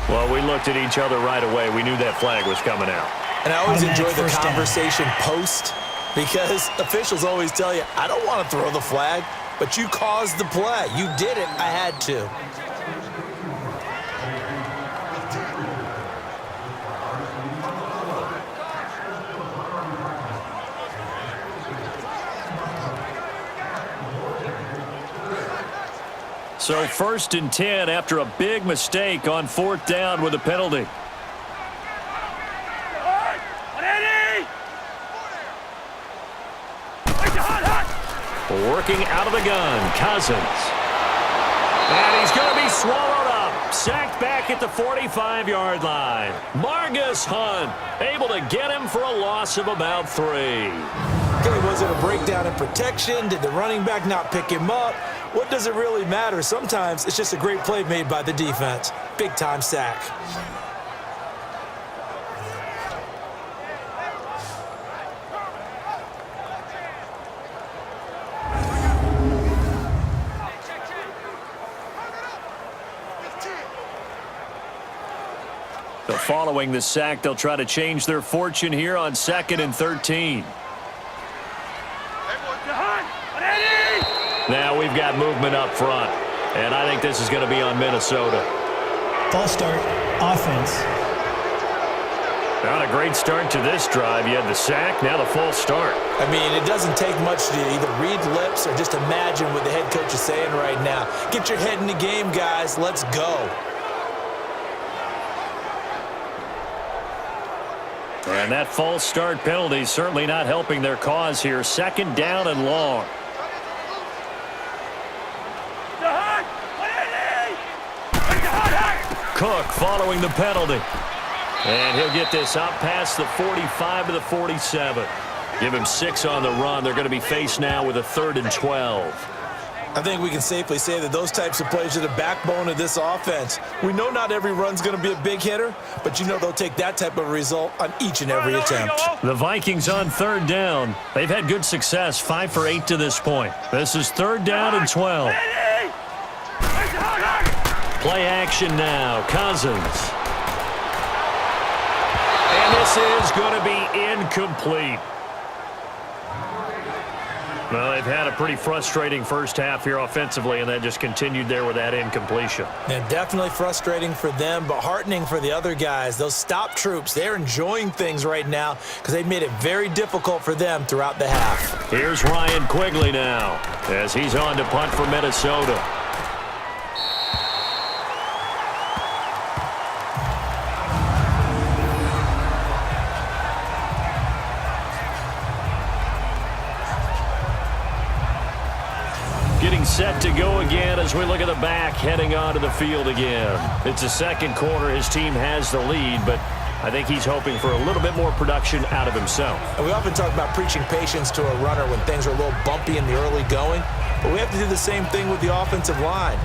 Well, we looked at each other right away. We knew that flag was coming out.
And I always enjoy
Automatic
the
first down.
conversation post because officials always tell you, I don't want to throw the flag, but you caused the play. You did it. I had to.
So 1st and 10 after a big mistake on 4th down with a penalty. Working out of the gun, Cousins. And he's going to be swallowed up. Sacked back at the 45-yard line. Margus Hunt able to get him for a loss of about 3.
Okay, was it a breakdown in protection? Did the running back not pick him up? What does it really matter? Sometimes it's just a great play made by the defense. Big-time sack.
Following the sack, they'll try to change their fortune here on 2nd and 13. Now we've got movement up front, and I think this is going to be on Minnesota.
False start. Offense.
Not a great start to this drive. You had the sack, now the false start.
I mean, it doesn't take much to either read lips or just imagine what the head coach is saying right now. Get your head in the game, guys. Let's go.
And that false start penalty certainly not helping their cause here. 2nd down and long. Cook following the penalty. And he'll get this out past the 45 to the 47. Give him 6 on the run. They're going to be faced now with a 3rd and 12.
I think we can safely say that those types of plays are the backbone of this offense. We know not every run's going to be a big hitter, but you know they'll take that type of result on each and every attempt.
The Vikings on 3rd down. They've had good success, 5 for 8 to this point. This is 3rd down and 12. Play action now, Cousins. And this is going to be incomplete. Well, they've had a pretty frustrating first half here offensively, and that just continued there with that incompletion.
And definitely frustrating for them, but heartening for the other guys. Those stop troops, they're enjoying things right now because they've made it very difficult for them throughout the half.
Here's Ryan Quigley now as he's on to punt for Minnesota. Getting set to go again as we look at the back heading onto the field again. It's the second quarter. His team has the lead, but I think he's hoping for a little bit more production out of himself.
And we often talk about preaching patience to a runner when things are a little bumpy in the early going, but we have to do the same thing with the offensive line.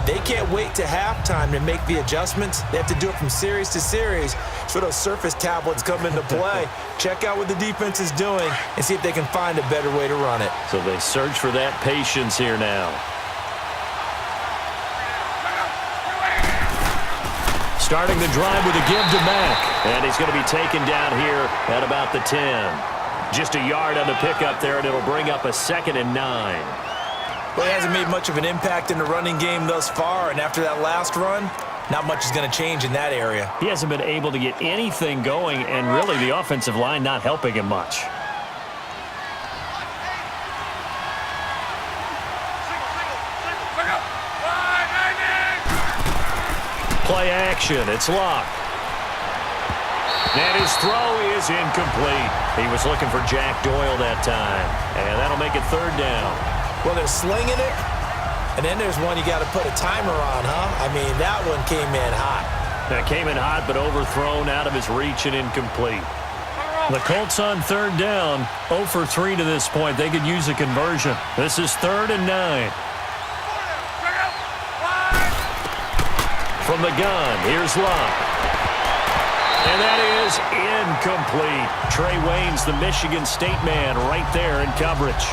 They can't wait to halftime to make the adjustments. They have to do it from series to series. So those surface tablets come into play. Check out what the defense is doing and see if they can find a better way to run it.
So they search for that patience here now. Starting the drive with a give to Mack. And he's going to be taken down here at about the 10. Just a yard on the pickup there, and it'll bring up a 2nd and 9.
Well, he hasn't made much of an impact in the running game thus far, and after that last run, not much is going to change in that area.
He hasn't been able to get anything going, and really the offensive line not helping him much. Play action. It's Locke. And his throw is incomplete. He was looking for Jack Doyle that time, and that'll make it 3rd down.
Well, they're slinging it, and then there's one you got to put a timer on, huh? I mean, that one came in hot.
That came in hot, but overthrown out of his reach and incomplete. The Colts on 3rd down, 0 for 3 to this point. They could use a conversion. This is 3rd and 9. From the gun, here's Locke. And that is incomplete. Trey Wayne's the Michigan State man right there in coverage.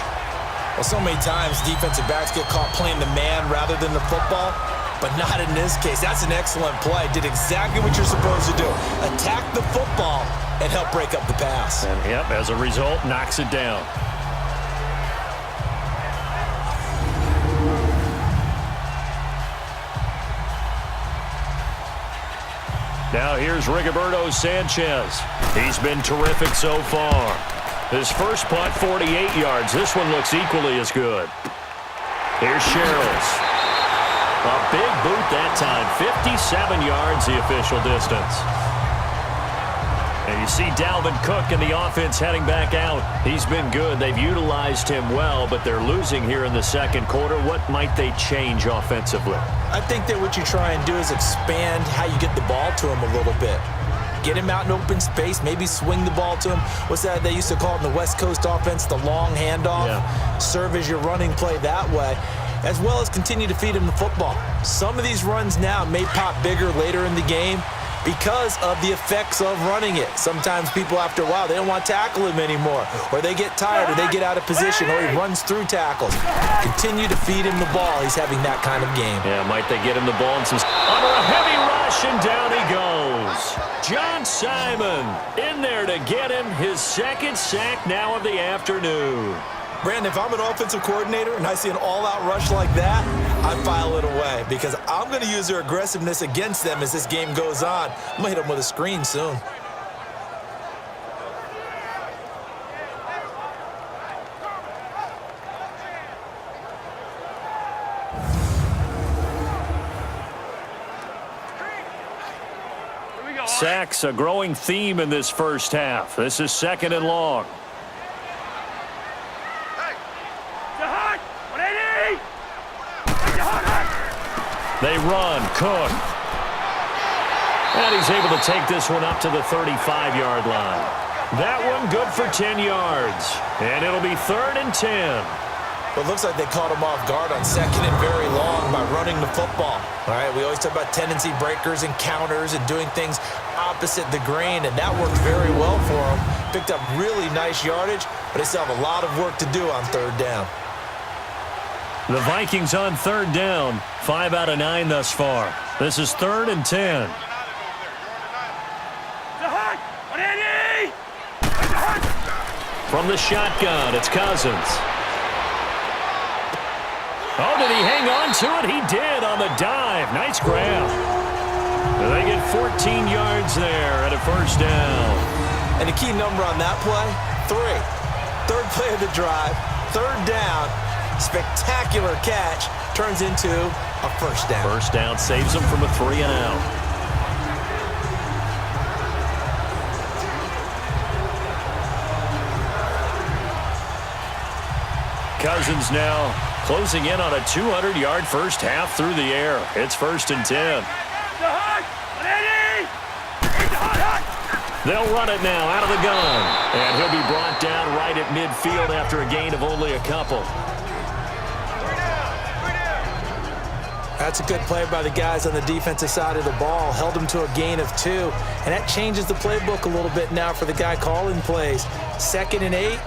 Well, so many times defensive backs get caught playing the man rather than the football, but not in this case. That's an excellent play. Did exactly what you're supposed to do. Attack the football and help break up the pass.
And, yep, as a result, knocks it down. Now here's Rigoberto Sanchez. He's been terrific so far. His first punt, 48 yards. This one looks equally as good. Here's Sherrills. A big boot that time. 57 yards, the official distance. And you see Dalvin Cook and the offense heading back out. He's been good. They've utilized him well, but they're losing here in the second quarter. What might they change offensively?
I think that what you try and do is expand how you get the ball to him a little bit. Get him out in open space, maybe swing the ball to him. What's that they used to call it in the West Coast offense, the long handoff?
Yeah.
Serve as your running play that way, as well as continue to feed him the football. Some of these runs now may pop bigger later in the game because of the effects of running it. Sometimes people, after a while, they don't want to tackle him anymore, or they get tired, or they get out of position, or he runs through tackles. Continue to feed him the ball. He's having that kind of game.
Yeah, might they get him the ball and some... Under a heavy rush, and down he goes. John Simon in there to get him his 2nd sack now of the afternoon.
Brandon, if I'm an offensive coordinator and I see an all-out rush like that, I file it away because I'm going to use their aggressiveness against them as this game goes on. I'm going to hit them with a screen soon.
Sacks, a growing theme in this first half. This is 2nd and long. They run. Cook. And he's able to take this one up to the 35-yard line. That one good for 10 yards. And it'll be 3rd and 10.
Well, it looks like they caught him off guard on 2nd and very long by running the football. All right, we always talk about tendency breakers and counters and doing things opposite the grain, and that worked very well for him. Picked up really nice yardage, but they still have a lot of work to do on 3rd down.
The Vikings on 3rd down. 5 out of 9 thus far. This is 3rd and 10. From the shotgun, it's Cousins. Oh, did he hang on to it? He did on the dive. Nice grab. And they get 14 yards there at a 1st down.
And the key number on that play, 3. 3rd play of the drive, 3rd down. Spectacular catch turns into a 1st down.
1st down saves them from a 3 and out. Cousins now closing in on a 200-yard first half through the air. It's 1st and 10. They'll run it now out of the gun. And he'll be brought down right at midfield after a gain of only a couple.
That's a good play by the guys on the defensive side of the ball. Held them to a gain of 2. And that changes the playbook a little bit now for the guy calling plays. 2nd and 8.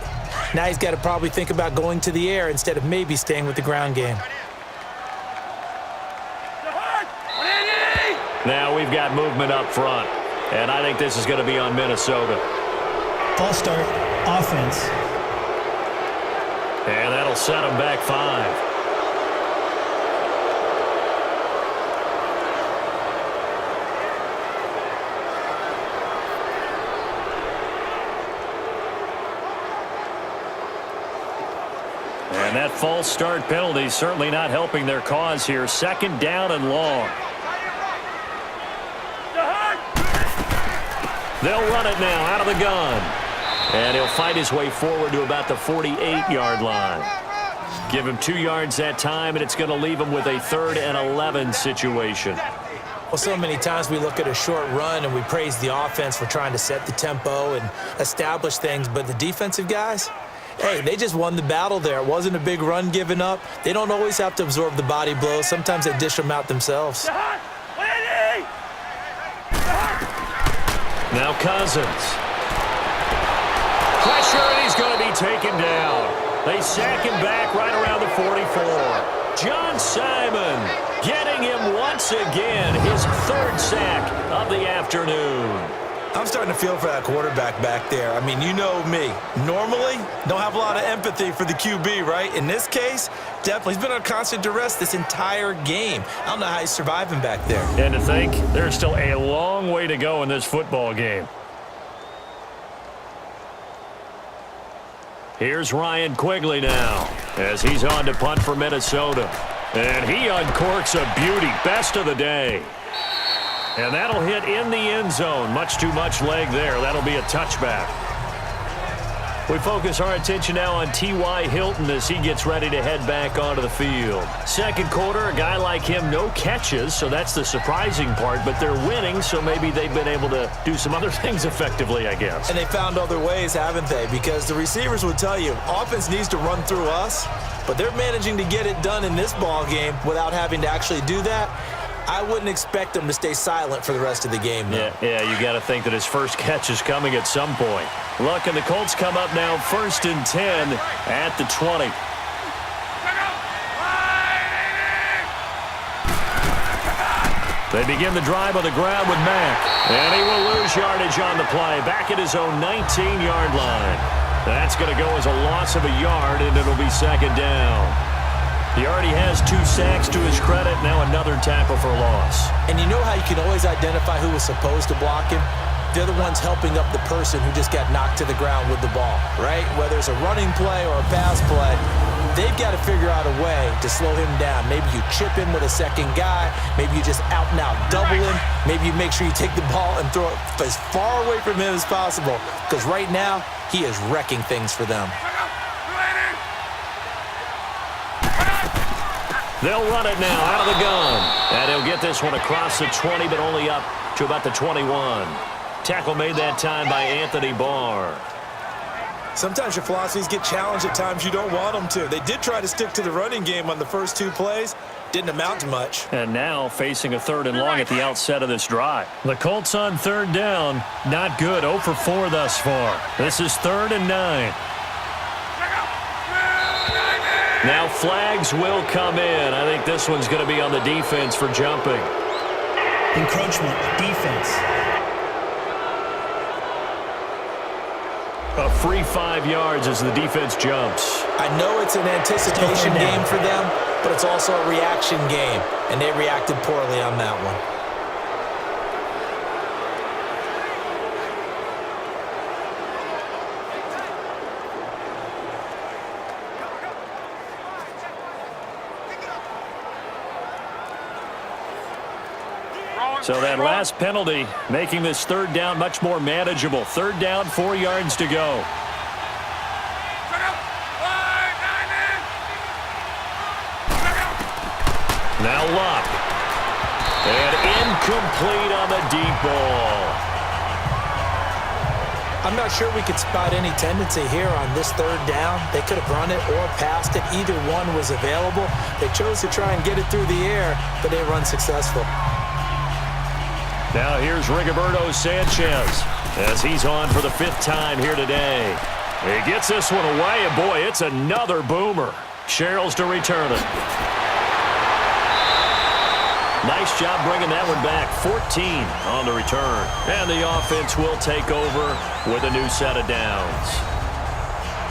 Now he's got to probably think about going to the air instead of maybe staying with the ground game.
Now we've got movement up front. And I think this is going to be on Minnesota.
False start, offense.
And that'll set them back 5. And that false start penalty certainly not helping their cause here. 2nd down and long. They'll run it now out of the gun. And he'll fight his way forward to about the 48-yard line. Give him 2 yards that time, and it's going to leave him with a 3rd and 11 situation.
Well, so many times we look at a short run and we praise the offense for trying to set the tempo and establish things, but the defensive guys, hey, they just won the battle there. It wasn't a big run given up. They don't always have to absorb the body blows. Sometimes they dish them out themselves.
Now Cousins. Pressure, and he's going to be taken down. They sack him back right around the 44. John Simon getting him once again, his 3rd sack of the afternoon.
I'm starting to feel for that quarterback back there. I mean, you know me. Normally, don't have a lot of empathy for the QB, right? In this case, definitely. He's been on constant duress this entire game. I don't know how he's surviving back there.
And to think, there's still a long way to go in this football game. Here's Ryan Quigley now as he's on to punt for Minnesota. And he uncorks a beauty. Best of the day. And that'll hit in the end zone. Much too much leg there. That'll be a touchback. We focus our attention now on T.Y. Hilton as he gets ready to head back onto the field. 2nd quarter, a guy like him, no catches, so that's the surprising part. But they're winning, so maybe they've been able to do some other things effectively, I guess.
And they found other ways, haven't they? Because the receivers would tell you, offense needs to run through us, but they're managing to get it done in this ball game without having to actually do that. I wouldn't expect him to stay silent for the rest of the game, though.
Yeah, you got to think that his first catch is coming at some point. Look, and the Colts come up now 1st and 10 at the 20. They begin the drive on the ground with Mack. And he will lose yardage on the play. Back at his own 19-yard line. That's going to go as a loss of a yard, and it'll be 2nd down. He already has 2 sacks to his credit. Now another tackle for loss.
And you know how you can always identify who was supposed to block him? They're the ones helping up the person who just got knocked to the ground with the ball, right? Whether it's a running play or a pass play, they've got to figure out a way to slow him down. Maybe you chip him with a 2nd guy. Maybe you just out-and-out double him. Maybe you make sure you take the ball and throw it as far away from him as possible. Because right now, he is wrecking things for them.
They'll run it now out of the gun. And he'll get this one across the 20, but only up to about the 21. Tackle made that time by Anthony Barr.
Sometimes your philosophies get challenged at times you don't want them to. They did try to stick to the running game on the first 2 plays. Didn't amount to much.
And now facing a 3rd and long at the outset of this drive. The Colts on 3rd down. Not good. 0 for 4 thus far. This is 3rd and 9. Now flags will come in. I think this one's going to be on the defense for jumping.
Encroachment, defense.
A free 5 yards as the defense jumps.
I know it's an anticipation game for them, but it's also a reaction game, and they reacted poorly on that one.
So that last penalty making this 3rd down much more manageable. 3rd down, 4 yards to go. Now Luck. And incomplete on the deep ball.
I'm not sure we could spot any tendency here on this 3rd down. They could have run it or passed it. Either one was available. They chose to try and get it through the air, but they were unsuccessful.
Now here's Rigoberto Sanchez as he's on for the 5th time here today. He gets this one away, and boy, it's another boomer. Sherrills to return it. Nice job bringing that one back. 14 on the return. And the offense will take over with a new set of downs.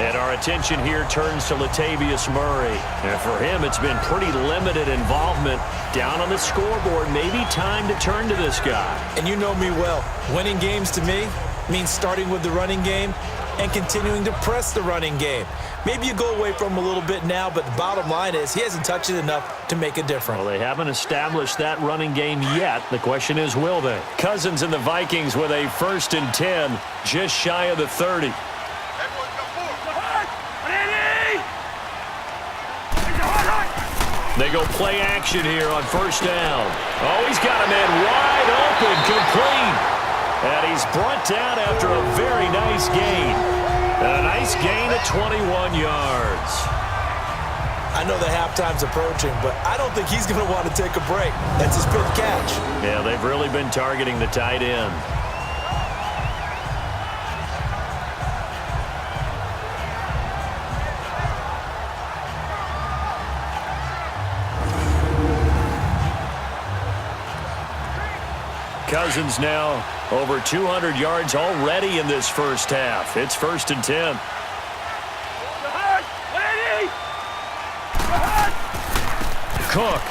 And our attention here turns to Latavius Murray. And for him, it's been pretty limited involvement down on the scoreboard. Maybe time to turn to this guy.
And you know me well. Winning games to me means starting with the running game and continuing to press the running game. Maybe you go away from him a little bit now, but the bottom line is he hasn't touched it enough to make a difference.
Well, they haven't established that running game yet. The question is, will they? Cousins and the Vikings with a 1st and 10, just shy of the 30. They go play action here on 1st down. Oh, he's got a man wide open, complete. And he's brought down after a very nice gain. A nice gain at 21 yards.
I know the halftime's approaching, but I don't think he's going to want to take a break. That's his spin catch.
Yeah, they've really been targeting the tight end. Cousins now over 200 yards already in this 1st half. It's 1st and 10. Cook.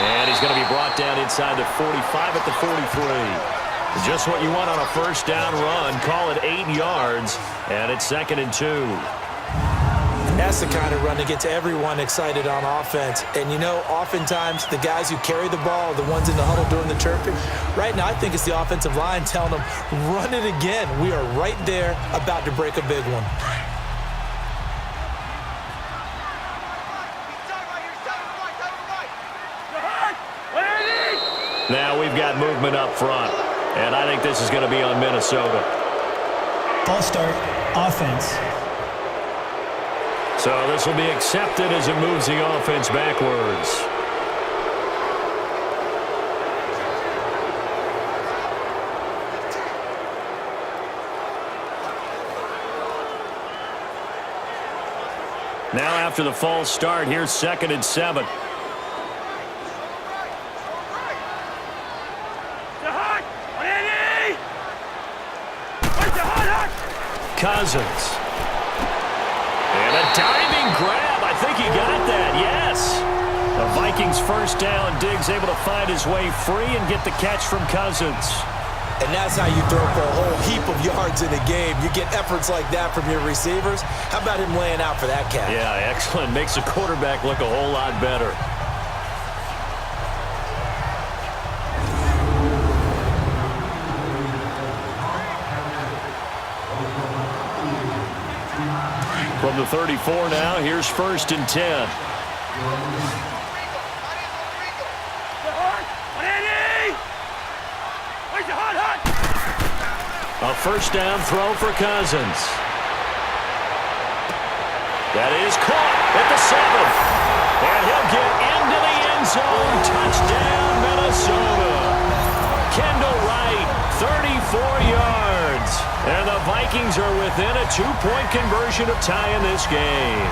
And he's going to be brought down inside the 45 at the 43. Just what you want on a 1st down run. Call it 8 yards, and it's 2nd and 2.
That's the kind of run that gets everyone excited on offense. And, you know, oftentimes the guys who carry the ball are the ones in the huddle doing the chirping. Right now, I think it's the offensive line telling them, run it again. We are right there about to break a big one.
Now we've got movement up front. And I think this is going to be on Minnesota.
False start, offense.
So this will be accepted as it moves the offense backwards. Now after the false start, here's 2nd and 7. Cousins. And a diving grab. I think he got that, yes. The Vikings 1st down. Diggs able to find his way free and get the catch from Cousins.
And that's how you throw for a whole heap of yards in a game. You get efforts like that from your receivers. How about him laying out for that catch?
Yeah, excellent. Makes the quarterback look a whole lot better. From the 34 now, here's 1st and 10. A first down throw for Cousins. That is caught at the 7. And he'll get into the end zone. Touchdown, Minnesota. Kendall Wright, 34 yards. And the Vikings are within a 2-point conversion of tying this game.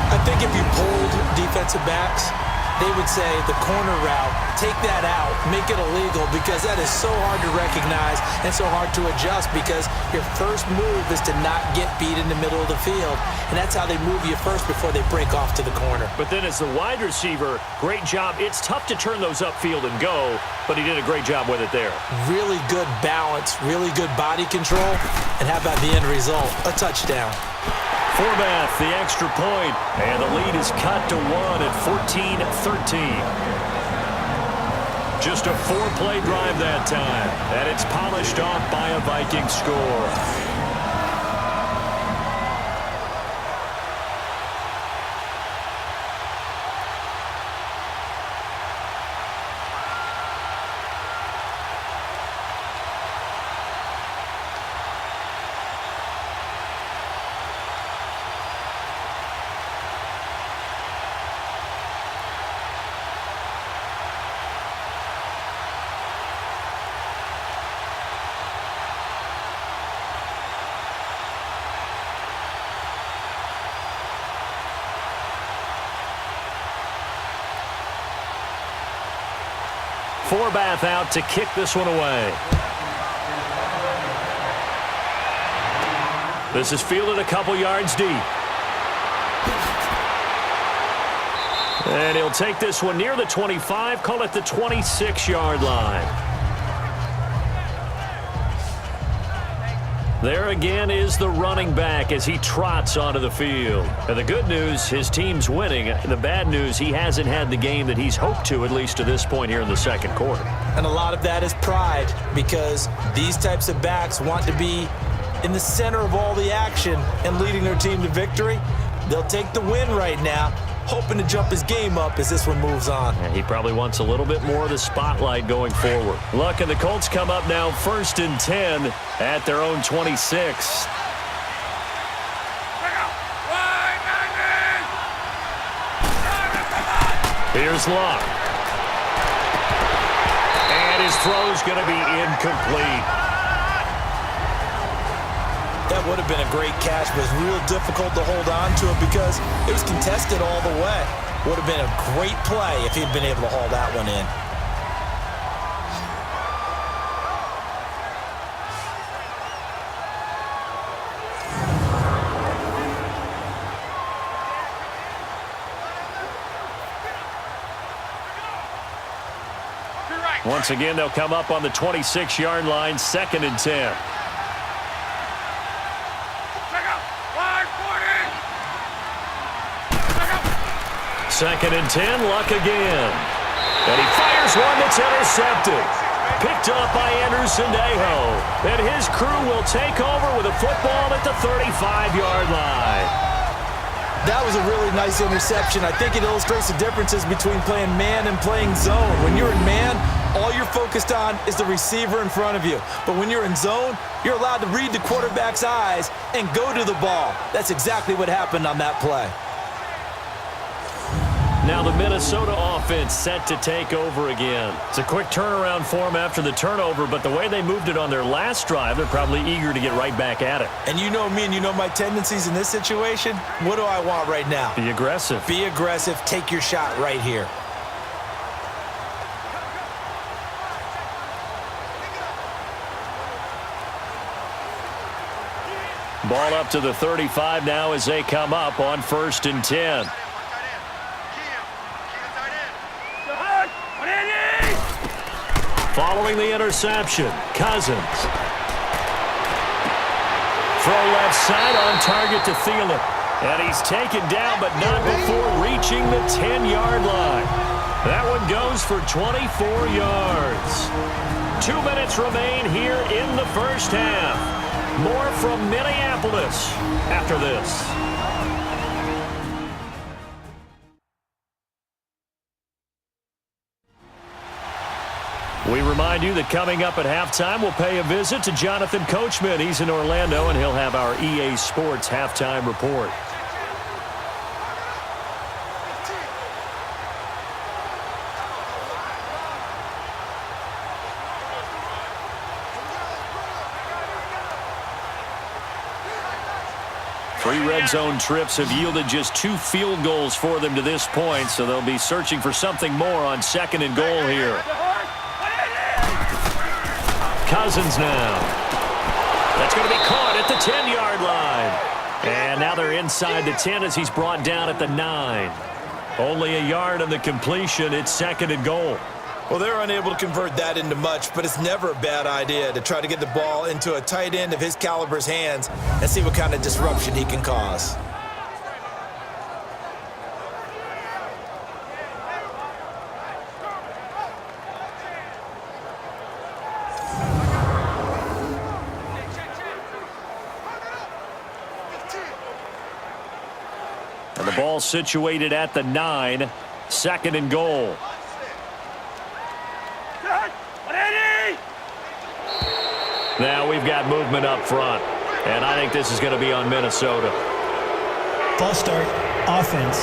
I think if you pulled defensive backs, they would say the corner route, take that out, make it illegal, because that is so hard to recognize and so hard to adjust, because your first move is to not get beat in the middle of the field, and that's how they move you first before they break off to the corner.
But then as the wide receiver, great job. It's tough to turn those upfield and go, but he did a great job with it there.
Really good balance, really good body control, and how about the end result? A touchdown.
Forbath, the extra point, and the lead is cut to 1 at 14-13. Just a 4-play drive that time, and it's polished off by a Viking score. Forbath out to kick this one away. This is fielded a couple yards deep. And he'll take this one near the 25, call it the 26-yard line. There again is the running back as he trots onto the field. And the good news, his team's winning. The bad news, he hasn't had the game that he's hoped to, at least to this point here in the second quarter.
And a lot of that is pride, because these types of backs want to be in the center of all the action and leading their team to victory. They'll take the win right now, hoping to jump his game up as this one moves on.
And he probably wants a little bit more of the spotlight going forward. Luck, and the Colts come up now 1st and 10 at their own 26. Here's Luck. And his throw's going to be incomplete.
That would have been a great catch, but it was real difficult to hold on to it because it was contested all the way. Would have been a great play if he'd been able to haul that one in.
Once again, they'll come up on the 26-yard line, 2nd and 10. Second and 10, Luck again. And he fires one that's intercepted. Picked up by Anderson-Dejo. And his crew will take over with a football at the 35-yard line.
That was a really nice interception. I think it illustrates the differences between playing man and playing zone. When you're in man, all you're focused on is the receiver in front of you. But when you're in zone, you're allowed to read the quarterback's eyes and go to the ball. That's exactly what happened on that play.
Now the Minnesota offense set to take over again. It's a quick turnaround for them after the turnover, but the way they moved it on their last drive, they're probably eager to get right back at it.
And you know me and you know my tendencies in this situation. What do I want right now?
Be aggressive.
Be aggressive. Take your shot right here.
Ball up to the 35 now as they come up on 1st and 10. Following the interception, Cousins. Throw left side on target to Thielen. And he's taken down, but not before reaching the 10-yard line. That one goes for 24 yards. 2 minutes remain here in the first half. More from Minneapolis after this. We remind you that coming up at halftime, we'll pay a visit to Jonathan Coachman. He's in Orlando, and he'll have our EA Sports halftime report. Three red zone trips have yielded just 2 field goals for them to this point, so they'll be searching for something more on 2nd and goal here. Cousins now. That's going to be caught at the 10-yard line. And now they're inside the 10 as he's brought down at the 9. Only a yard on the completion. It's 2nd and goal.
Well, they're unable to convert that into much, but it's never a bad idea to try to get the ball into a tight end of his caliber's hands and see what kind of disruption he can cause.
And the ball situated at the 9. 2nd and goal. Now we've got movement up front, and I think this is going to be on Minnesota.
False start, offense.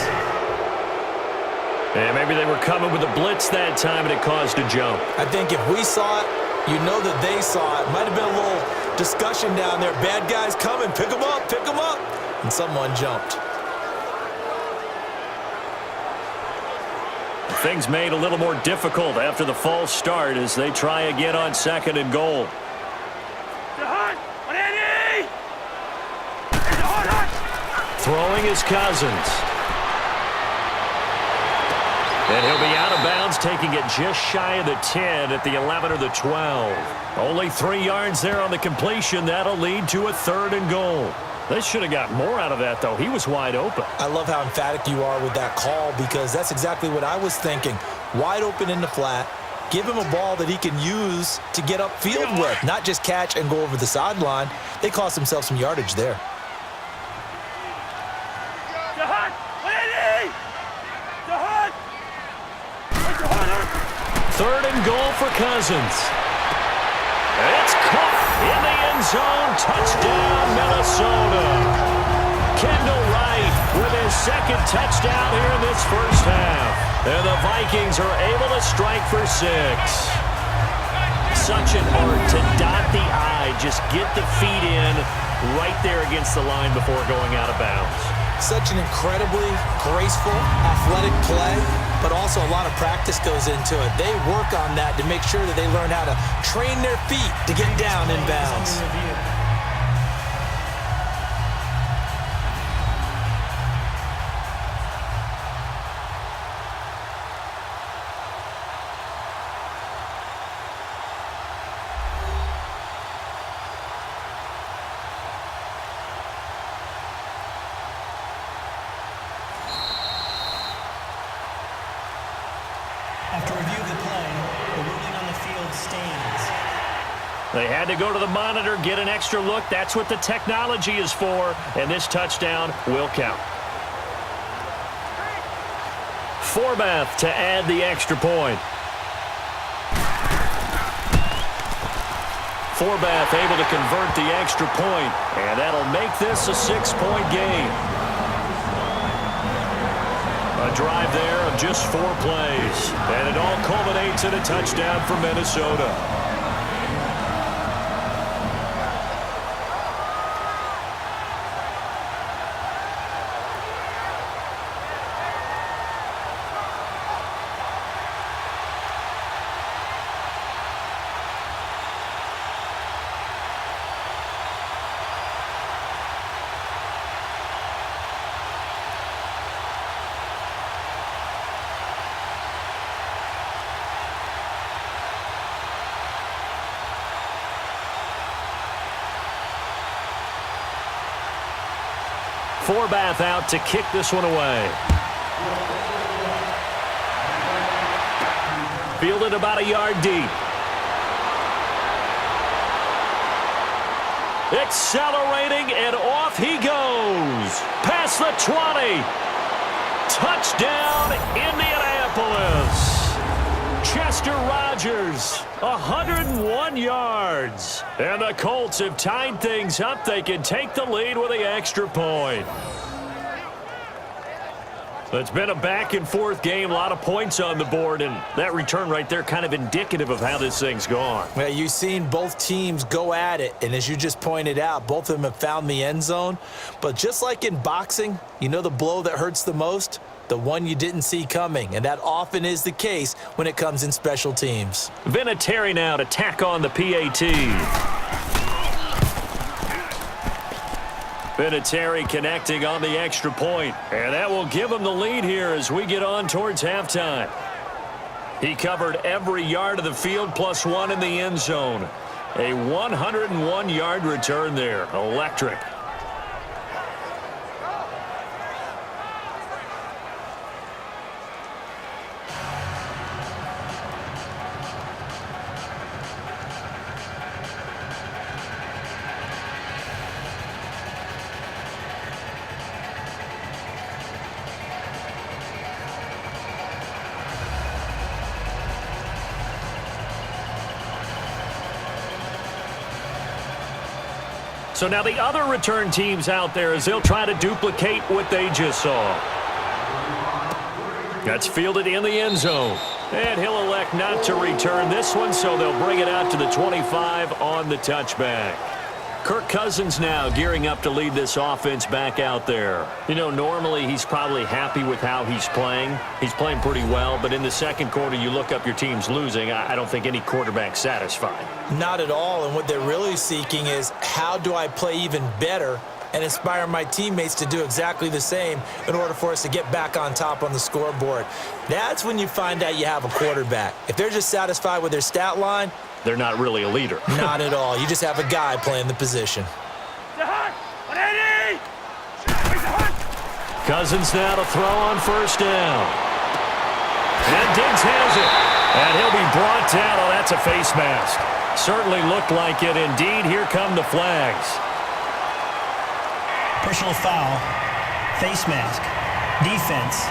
And maybe they were coming with a blitz that time, and it caused a jump.
I think if we saw it, you know that they saw it. Might have been a little discussion down there. Bad guys coming, pick them up, and someone jumped.
Things made a little more difficult after the false start as they try again on 2nd and goal. Throwing is Cousins. And he'll be out of bounds, taking it just shy of the 10 at the 11 or the 12. Only 3 yards there on the completion. That'll lead to a 3rd and goal. They should have got more out of that, though. He was wide open.
I love how emphatic you are with that call because that's exactly what I was thinking. Wide open in the flat. Give him a ball that he can use to get upfield with, not just catch and go over the sideline. They cost themselves some yardage there.
3rd and goal for Cousins. It's caught in the end zone. Touchdown, Minnesota. Kendall Wright with his 2nd touchdown here in this first half. And the Vikings are able to strike for 6. Such an art to dot the I, just get the feet in right there against the line before going out of bounds.
Such an incredibly graceful, athletic play, but also a lot of practice goes into it. They work on that to make sure that they learn how to train their feet to get down in bounds.
After review of the play, the ruling on the field stands.
They had to go to the monitor, get an extra look. That's what the technology is for, and this touchdown will count. Forbath to add the extra point. Forbath able to convert the extra point, and that'll make this a 6-point game. A drive there of just 4 plays, and it all culminates in a touchdown for Minnesota. Forbath out to kick this one away. Fielded about a yard deep. Accelerating, and off he goes. Past the 20. Touchdown, Indianapolis. Chest Mr. Rogers, 101 yards. And the Colts have tied things up. They can take the lead with the extra point. It's been a back-and-forth game, a lot of points on the board, and that return right there kind of indicative of how this thing's gone.
Well, you've seen both teams go at it, and as you just pointed out, both of them have found the end zone. But just like in boxing, you know the blow that hurts the most? The one you didn't see coming, and that often is the case when it comes in special teams.
Vinatieri now to tack on the PAT. Vinatieri connecting on the extra point, and that will give him the lead here as we get on towards halftime. He covered every yard of the field plus one in the end zone. A 101-yard return there. Electric. So now the other return teams out there as they'll try to duplicate what they just saw. That's fielded in the end zone. And he'll elect not to return this one, so they'll bring it out to the 25 on the touchback. Kirk Cousins now gearing up to lead this offense back out there. You know, normally he's probably happy with how he's playing. He's playing pretty well, but in the second quarter, you look up your team's losing. I don't think any quarterback's satisfied.
Not at all, and what they're really seeking is how do I play even better and inspire my teammates to do exactly the same in order for us to get back on top on the scoreboard. That's when you find out you have a quarterback. If they're just satisfied with their stat line,
they're not really a leader.
Not at all. You just have a guy playing the position.
Cousins now to throw on first down. And Diggs has it. And he'll be brought down. Oh, that's a face mask. Certainly looked like it. Indeed, here come the flags.
Personal foul, face mask, defense.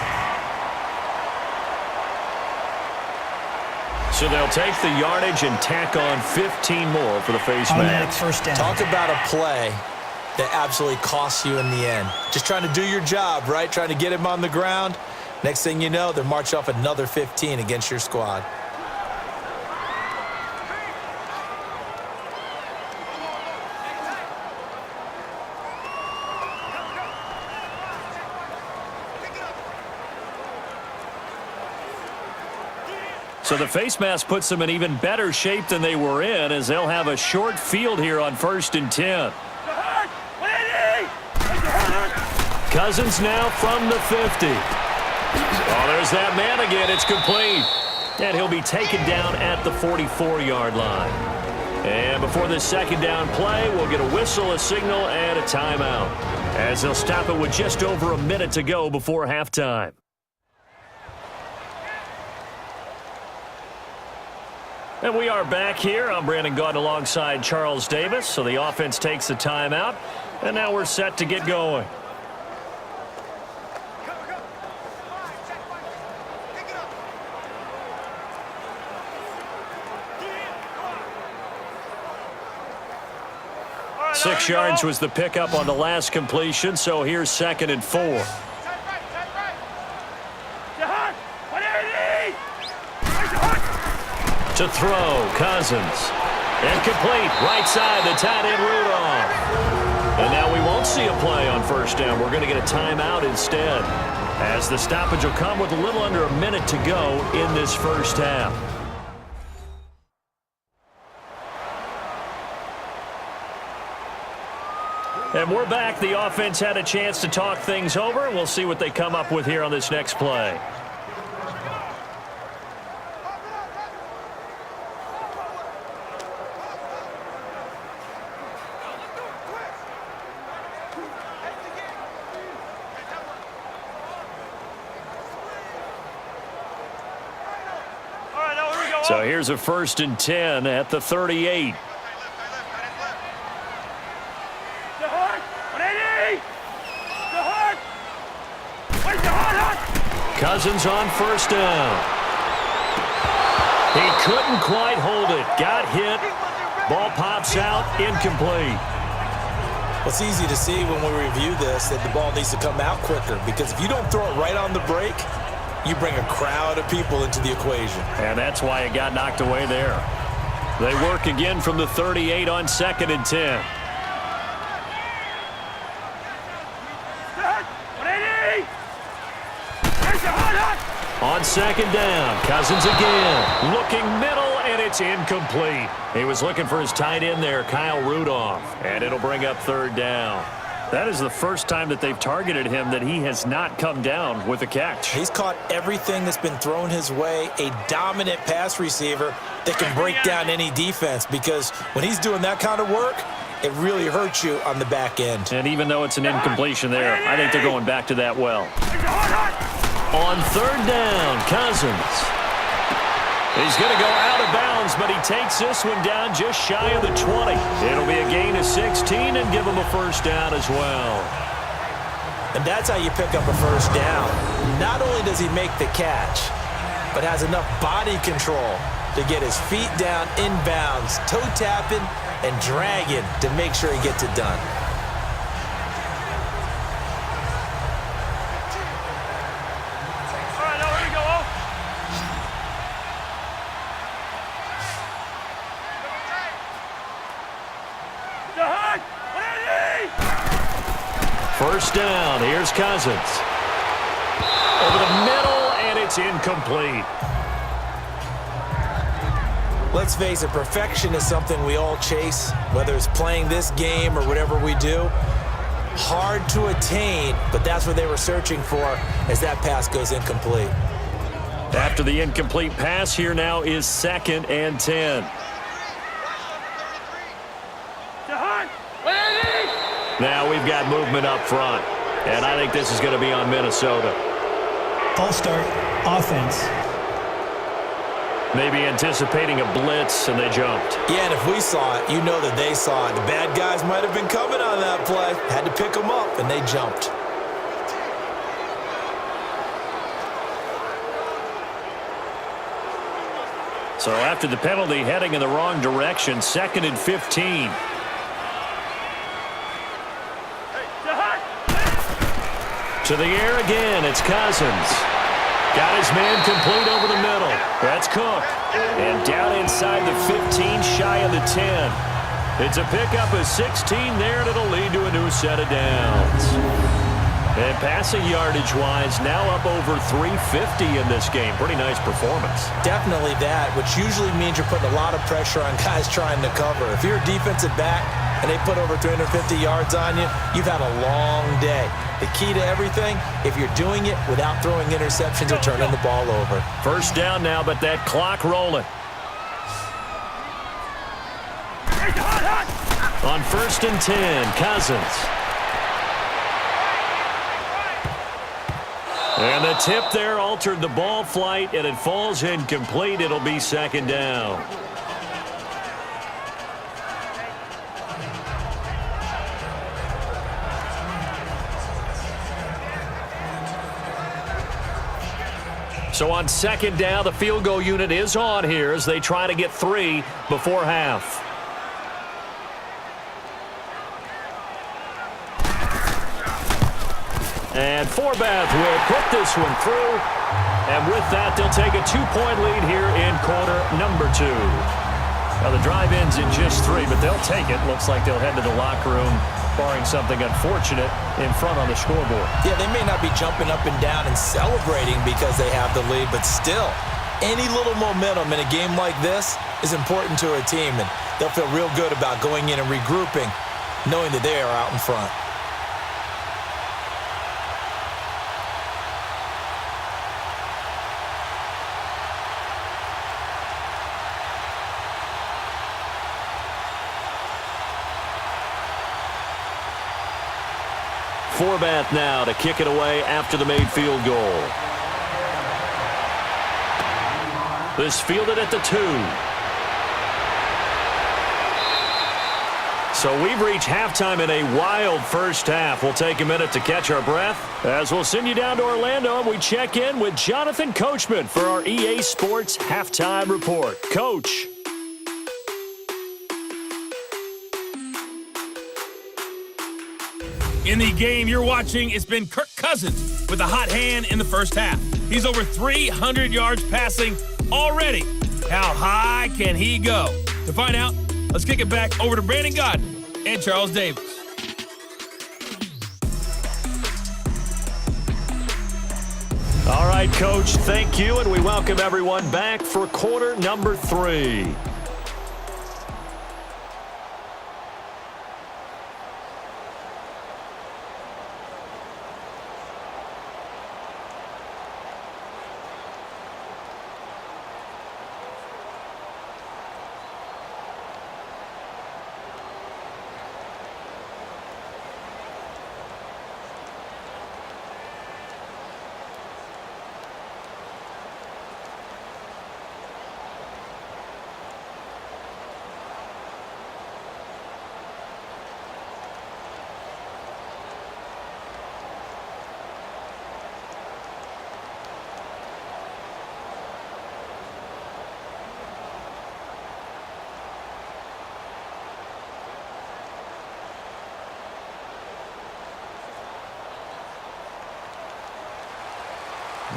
So they'll take the yardage and tack on 15 more for the face mask.
First down.
Talk about a play that absolutely costs you in the end. Just trying to do your job, right? Trying to get him on the ground. Next thing you know, they're marching off another 15 against your squad.
So the face mask puts them in even better shape than they were in as they'll have a short field here on 1st and 10. Cousins now from the 50. Oh, there's that man again. It's complete. And he'll be taken down at the 44-yard line. And before this second down play, we'll get a whistle, a signal, and a timeout as they'll stop it with just over a minute to go before halftime. And we are back here. I'm Brandon Gaudin alongside Charles Davis. So the offense takes the timeout, and now we're set to get going.
Right,
6 yards was the pickup on the last completion, so here's 2nd and 4. To throw, Cousins. Incomplete, right side, the tight end Rudolph. And now we won't see a play on first down. We're going to get a timeout instead, as the stoppage will come with a little under a minute to go in this first half. And we're back. The offense had a chance to talk things over, and we'll see what they come up with here on this next play. So here's a 1st and 10 at the 38. Cousins on first down. He couldn't quite hold it. Got hit. Ball pops out. Incomplete.
Well, it's easy to see when we review this that the ball needs to come out quicker, because if you don't throw it right on the break, you bring a crowd of people into the equation.
And that's why it got knocked away there. They work again from the 38 on 2nd and 10. On 2nd down, Cousins again. Looking middle, and it's incomplete. He was looking for his tight end there, Kyle Rudolph. And it'll bring up 3rd down. That is the first time that they've targeted him that he has not come down with a catch.
He's caught everything that's been thrown his way. A dominant pass receiver that can break down any defense, because when he's doing that kind of work, it really hurts you on the back end.
And even though it's an incompletion there, I think they're going back to that well. On 3rd down, Cousins. He's going to go out of bounds, but he takes this one down just shy of the 20. It'll be a gain of 16 and give him a 1st down as well.
And that's how you pick up a 1st down. Not only does he make the catch, but has enough body control to get his feet down inbounds, toe tapping and dragging to make sure he gets it done.
First down, here's Cousins. Over the middle, and it's incomplete.
Let's face it, perfection is something we all chase, whether it's playing this game or whatever we do. Hard to attain, but that's what they were searching for as that pass goes incomplete.
After the incomplete pass, here now is 2nd and 10. Now we've got movement up front, and I think this is going to be on Minnesota.
False start, offense.
Maybe anticipating a blitz, and they jumped.
Yeah, and if we saw it, you know that they saw it. The bad guys might have been coming on that play. Had to pick them up, and they jumped.
So after the penalty, heading in the wrong direction, 2nd and 15. To the air again, it's Cousins. Got his man complete over the middle. That's Cook. And down inside the 15, shy of the 10. It's a pickup of 16 there, and it'll lead to a new set of downs. And passing yardage-wise, now up over 350 in this game. Pretty nice performance.
Definitely that, which usually means you're putting a lot of pressure on guys trying to cover. If you're a defensive back and they put over 350 yards on you, you've had a long day. The key to everything, if you're doing it without throwing interceptions or turning the ball over.
First down now, but that clock rolling. On 1st and 10, Cousins. And the tip there altered the ball flight, and it falls incomplete. It'll be 2nd down. So on 2nd down, the field goal unit is on here as they try to get 3 before half. And Forbath will put this one through. And with that, they'll take a 2-point lead here in quarter number 2. Now, the drive ends in just 3, but they'll take it. Looks like they'll head to the locker room, barring something unfortunate, in front on the scoreboard.
Yeah, they may not be jumping up and down and celebrating because they have the lead, but still, any little momentum in a game like this is important to a team, and they'll feel real good about going in and regrouping, knowing that they are out in front.
Forbath now to kick it away after the made field goal. This fielded at the 2. So we've reached halftime in a wild first half. We'll take a minute to catch our breath as we'll send you down to Orlando and we check in with Jonathan Coachman for our EA Sports Halftime Report. Coach.
In the game you're watching, it's been Kirk Cousins with a hot hand in the first half. He's over 300 yards passing already. How high can he go? To find out, let's kick it back over to Brandon Godden and Charles Davis.
All right, Coach, thank you, and we welcome everyone back for quarter number 3.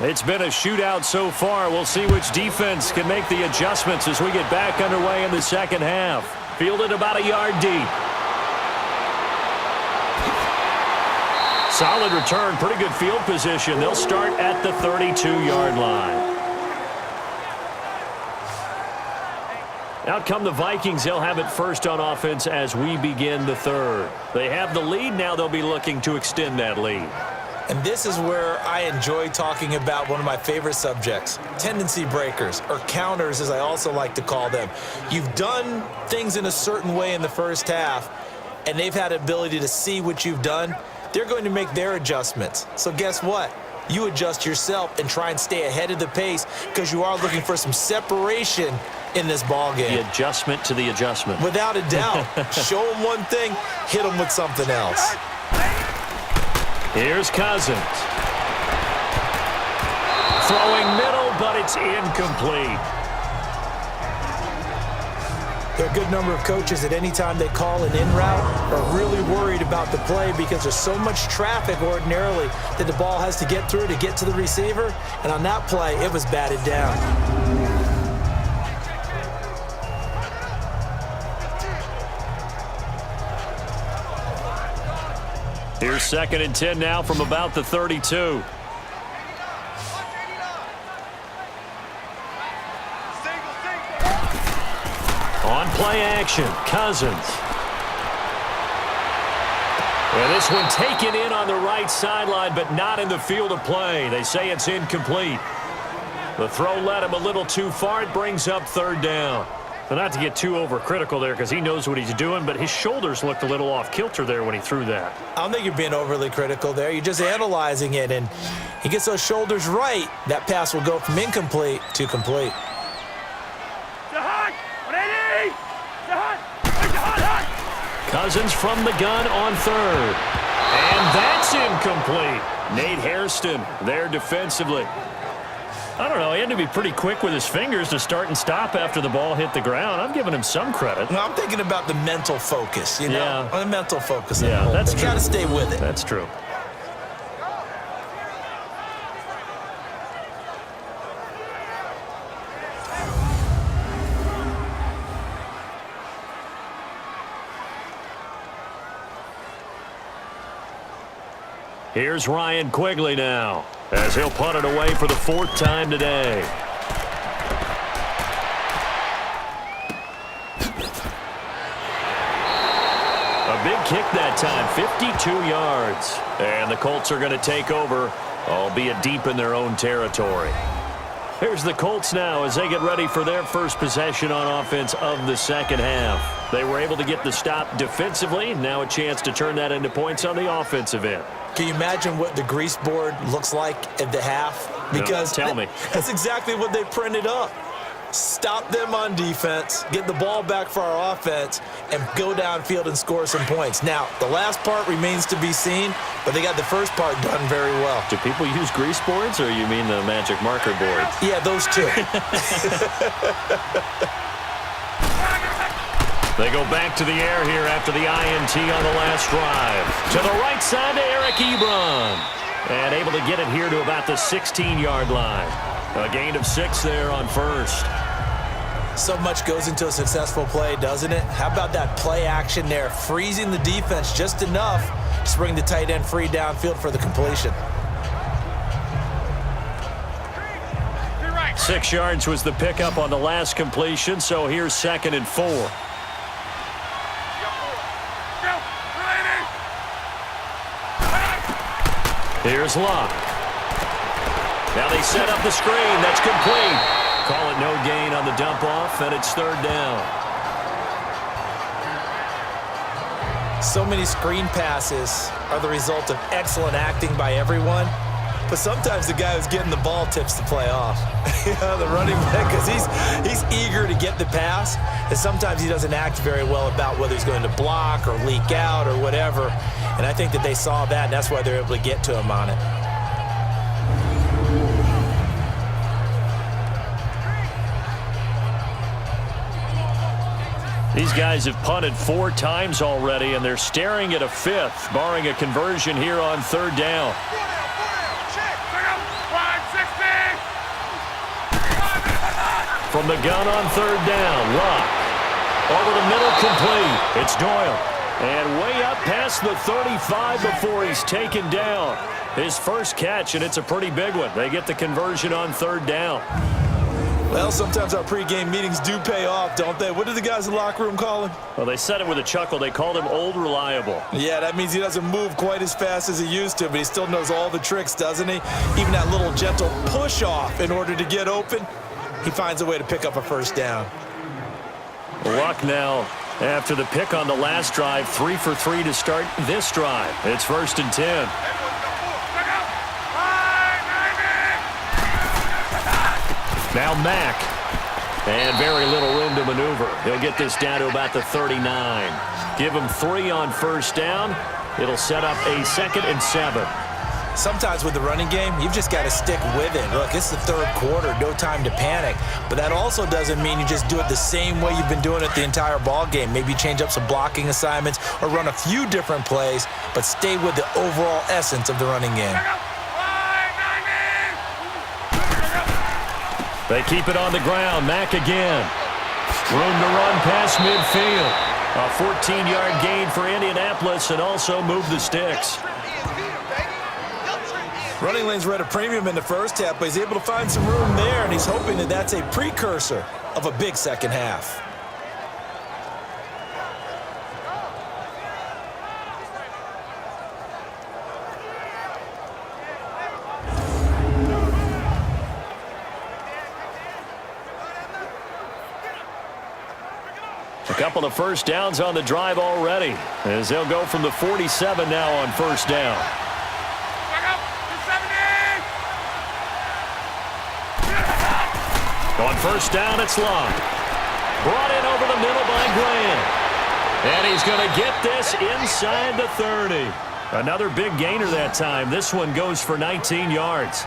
It's been a shootout so far. We'll see which defense can make the adjustments as we get back underway in the second half. Fielded about a yard deep. Solid return, pretty good field position. They'll start at the 32-yard line. Out come the Vikings. They'll have it first on offense as we begin the third. They have the lead. Now they'll be looking to extend that lead.
And this is where I enjoy talking about one of my favorite subjects, tendency breakers, or counters as I also like to call them. You've done things in a certain way in the first half, and they've had the ability to see what you've done. They're going to make their adjustments. So guess what? You adjust yourself and try and stay ahead of the pace because you are looking for some separation in this ball game.
The adjustment to the adjustment.
Without a doubt. Show them one thing, hit them with something else.
Here's Cousins. Throwing middle, but it's incomplete.
There are a good number of coaches at any time they call an in route are really worried about the play because there's so much traffic ordinarily that the ball has to get through to get to the receiver. And on that play, it was batted down.
Here's 2nd and 10 now from about the 32. On play action, Cousins. And this one taken in on the right sideline, but not in the field of play. They say it's incomplete. The throw led him a little too far. It brings up 3rd down. But not to get too overcritical there because he knows what he's doing, but his shoulders looked a little off kilter there when he threw that.
I don't think you're being overly critical there. You're just analyzing it, and he gets those shoulders right. That pass will go from incomplete to complete.
Cousins from the gun on 3rd. And that's incomplete. Nate Hairston there defensively. I don't know. He had to be pretty quick with his fingers to start and stop after the ball hit the ground. I'm giving him some credit.
No, I'm thinking about the mental focus, you know?
Yeah.
The mental focus.
Yeah, that's true.
You got to stay with it.
That's true. Here's Ryan Quigley now, as he'll punt it away for the 4th time today. A big kick that time, 52 yards. And the Colts are going to take over, albeit deep in their own territory. Here's the Colts now as they get ready for their first possession on offense of the second half. They were able to get the stop defensively. Now a chance to turn that into points on the offensive end.
Can you imagine what the grease board looks like at the half? Because
tell me.
That's exactly what they printed up. Stop them on defense, get the ball back for our offense, and go downfield and score some points. Now, the last part remains to be seen, but they got the first part done very well.
Do people use grease boards, or you mean the magic marker boards?
Yeah, those two.
They go back to the air here after the INT on the last drive. To the right side to Eric Ebron. And able to get it here to about the 16-yard line. A gain of 6 there on first.
So much goes into a successful play, doesn't it? How about that play action there, freezing the defense just enough to bring the tight end free downfield for the completion.
6 yards was the pickup on the last completion, so here's 2nd and 4. Here's Locke. Now they set up the screen. That's complete. Call it no gain on the dump off, and it's 3rd down.
So many screen passes are the result of excellent acting by everyone, but sometimes the guy who's getting the ball tips the play off. The running back, because he's eager to get the pass, and sometimes he doesn't act very well about whether he's going to block or leak out or whatever. And I think that they saw that, and that's why they're able to get to him on it.
These guys have punted 4 times already, and they're staring at a 5th, barring a conversion here on 3rd down. From the gun on 3rd down, Locke. Over the middle, complete. It's Doyle. And way up past the 35 before he's taken down. His first catch, and it's a pretty big one. They get the conversion on 3rd down.
Well, sometimes our pregame meetings do pay off, don't they? What did the guys in the locker room call him?
Well, they said it with a chuckle. They called him Old Reliable.
Yeah, that means he doesn't move quite as fast as he used to, but he still knows all the tricks, doesn't he? Even that little gentle push-off in order to get open, he finds a way to pick up a 1st down.
Luck now, after the pick on the last drive, 3 for 3 to start this drive. It's 1st and 10. Now Mack. And very little room to maneuver. He'll get this down to about the 39. Give him 3 on 1st down. It'll set up a 2nd and 7.
Sometimes with the running game, you've just got to stick with it. Look, it's the 3rd quarter, no time to panic. But that also doesn't mean you just do it the same way you've been doing it the entire ball game. Maybe change up some blocking assignments or run a few different plays, but stay with the overall essence of the running game.
They keep it on the ground. Mack again. Room to run past midfield. A 14-yard gain for Indianapolis, and also move the sticks.
Running lanes were at a premium in the first half, but he's able to find some room there, and he's hoping that that's a precursor of a big second half.
A couple of 1st downs on the drive already, as they'll go from the 47 now on 1st down. On 1st down, it's Long. Brought in over the middle by Graham. And he's going to get this inside the 30. Another big gainer that time. This one goes for 19 yards.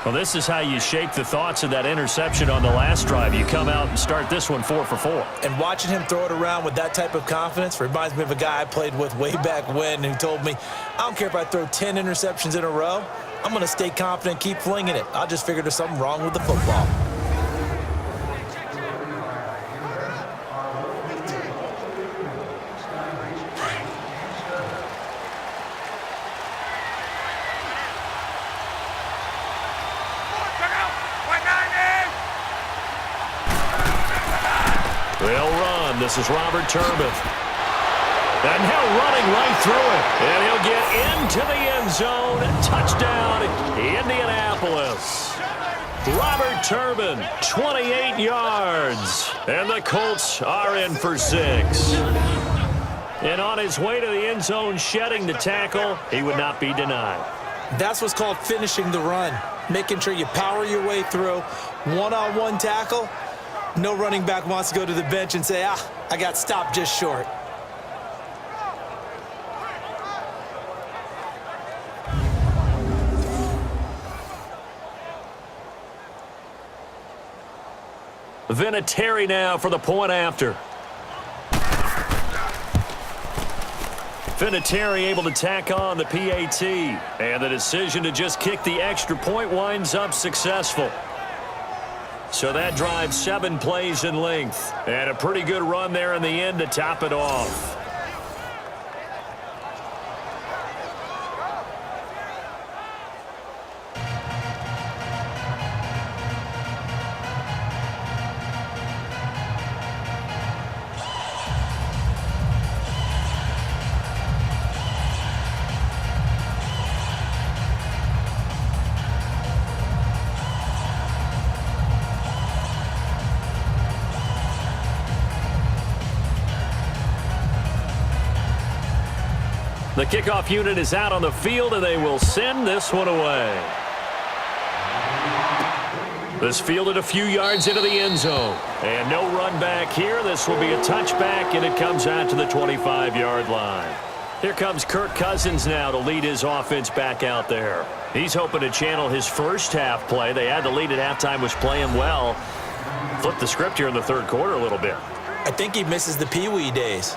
Well, this is how you shake the thoughts of that interception on the last drive. You come out and start this one 4 for 4.
And watching him throw it around with that type of confidence reminds me of a guy I played with way back when who told me, I don't care if I throw 10 interceptions in a row. I'm going to stay confident and keep flinging it. I just figured there's something wrong with the football.
They'll run. This is Robert Turbin. And now running right through it. And he'll get into the end zone. Touchdown, Indianapolis. Robert Turbin, 28 yards. And the Colts are in for 6. And on his way to the end zone, shedding the tackle, he would not be denied.
That's what's called finishing the run. Making sure you power your way through. One-on-one tackle. No running back wants to go to the bench and say, I got stopped just short.
Vinatieri now for the point after. Vinatieri able to tack on the PAT. And the decision to just kick the extra point winds up successful. So that drives 7 plays in length. And a pretty good run there in the end to top it off. The kickoff unit is out on the field, and they will send this one away. This fielded a few yards into the end zone. And no run back here. This will be a touchback, and it comes out to the 25-yard line. Here comes Kirk Cousins now to lead his offense back out there. He's hoping to channel his first half play. They had the lead at halftime, was playing well. Flip the script here in the third quarter a little bit.
I think he misses the Pee-wee days,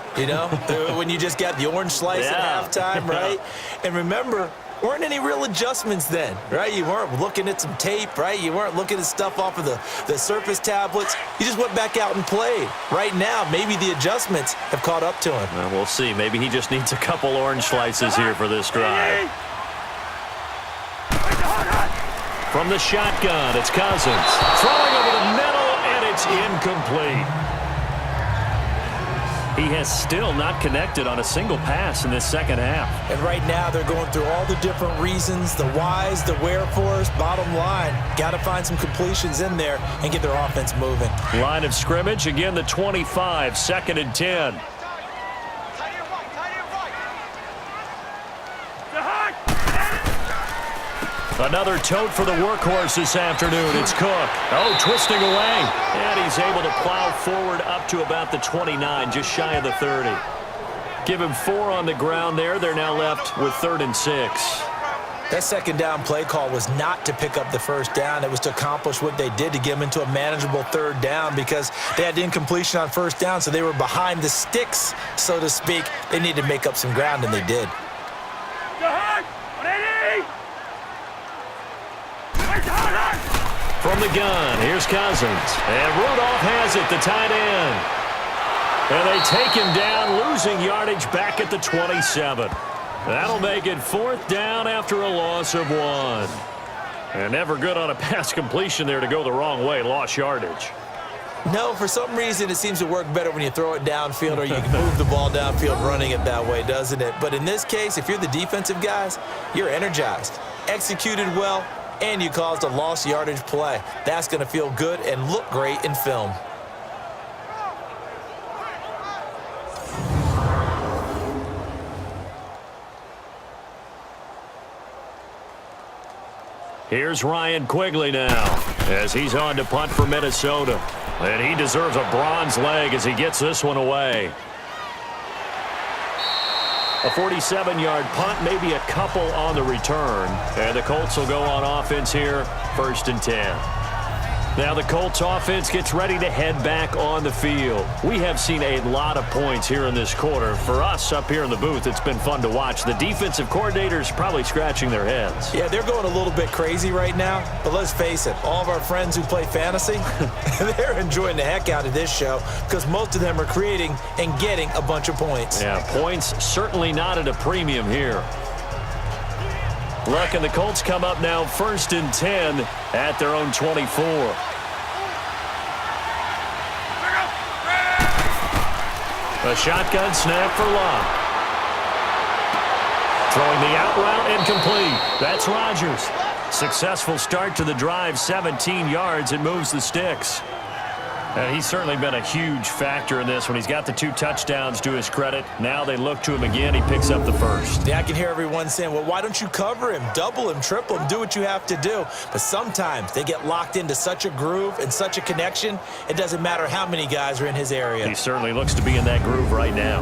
when you just got the orange slice at halftime, right? And remember, weren't any real adjustments then, right? You weren't looking at some tape, right? You weren't looking at stuff off of the Surface tablets. You just went back out and played. Right now, maybe the adjustments have caught up to him.
Well, we'll see. Maybe he just needs a couple orange slices here for this drive. From the shotgun, it's Cousins. Throwing over the middle, and it's incomplete. He has still not connected on a single pass in this second half.
And right now they're going through all the different reasons, the whys, the wherefores. Bottom line, got to find some completions in there and get their offense moving.
Line of scrimmage, again the 25, 2nd and 10. Another tote for the workhorse this afternoon. It's Cook. Oh, twisting away. And he's able to plow forward up to about the 29, just shy of the 30. Give him 4 on the ground there. They're now left with 3rd and 6.
That second down play call was not to pick up the first down. It was to accomplish what they did to get them into a manageable 3rd down because they had incompletion on 1st down, so they were behind the sticks, so to speak. They needed to make up some ground, and they did.
From the gun, here's Cousins. And Rudolph has it, the tight end. And they take him down, losing yardage back at the 27. That'll make it 4th down after a loss of 1. And never good on a pass completion there to go the wrong way, lost yardage.
No, for some reason it seems to work better when you throw it downfield or you can move the ball downfield running it that way, doesn't it? But in this case, if you're the defensive guys, you're energized, executed well, and you caused a lost yardage play. That's going to feel good and look great in film.
Here's Ryan Quigley now as he's on to punt for Minnesota. And he deserves a bronze leg as he gets this one away. A 47-yard punt, maybe a couple on the return. And the Colts will go on offense here, 1st and 10. Now the Colts offense gets ready to head back on the field. We have seen a lot of points here in this quarter. For us up here in the booth, it's been fun to watch. The defensive coordinators probably scratching their heads.
Yeah, they're going a little bit crazy right now. But let's face it, all of our friends who play fantasy, they're enjoying the heck out of this show because most of them are creating and getting a bunch of points.
Yeah, points certainly not at a premium here. Look, and the Colts come up now 1st and 10 at their own 24. A shotgun snap for Locke. Throwing the out route incomplete. That's Rodgers. Successful start to the drive, 17 yards, and moves the sticks. And he's certainly been a huge factor in this when he's got the 2 touchdowns to his credit. Now they look to him again. He picks up the first.
Yeah, I can hear everyone saying, well, why don't you cover him, double him, triple him, do what you have to do. But sometimes they get locked into such a groove and such a connection, it doesn't matter how many guys are in his area.
He certainly looks to be in that groove right now.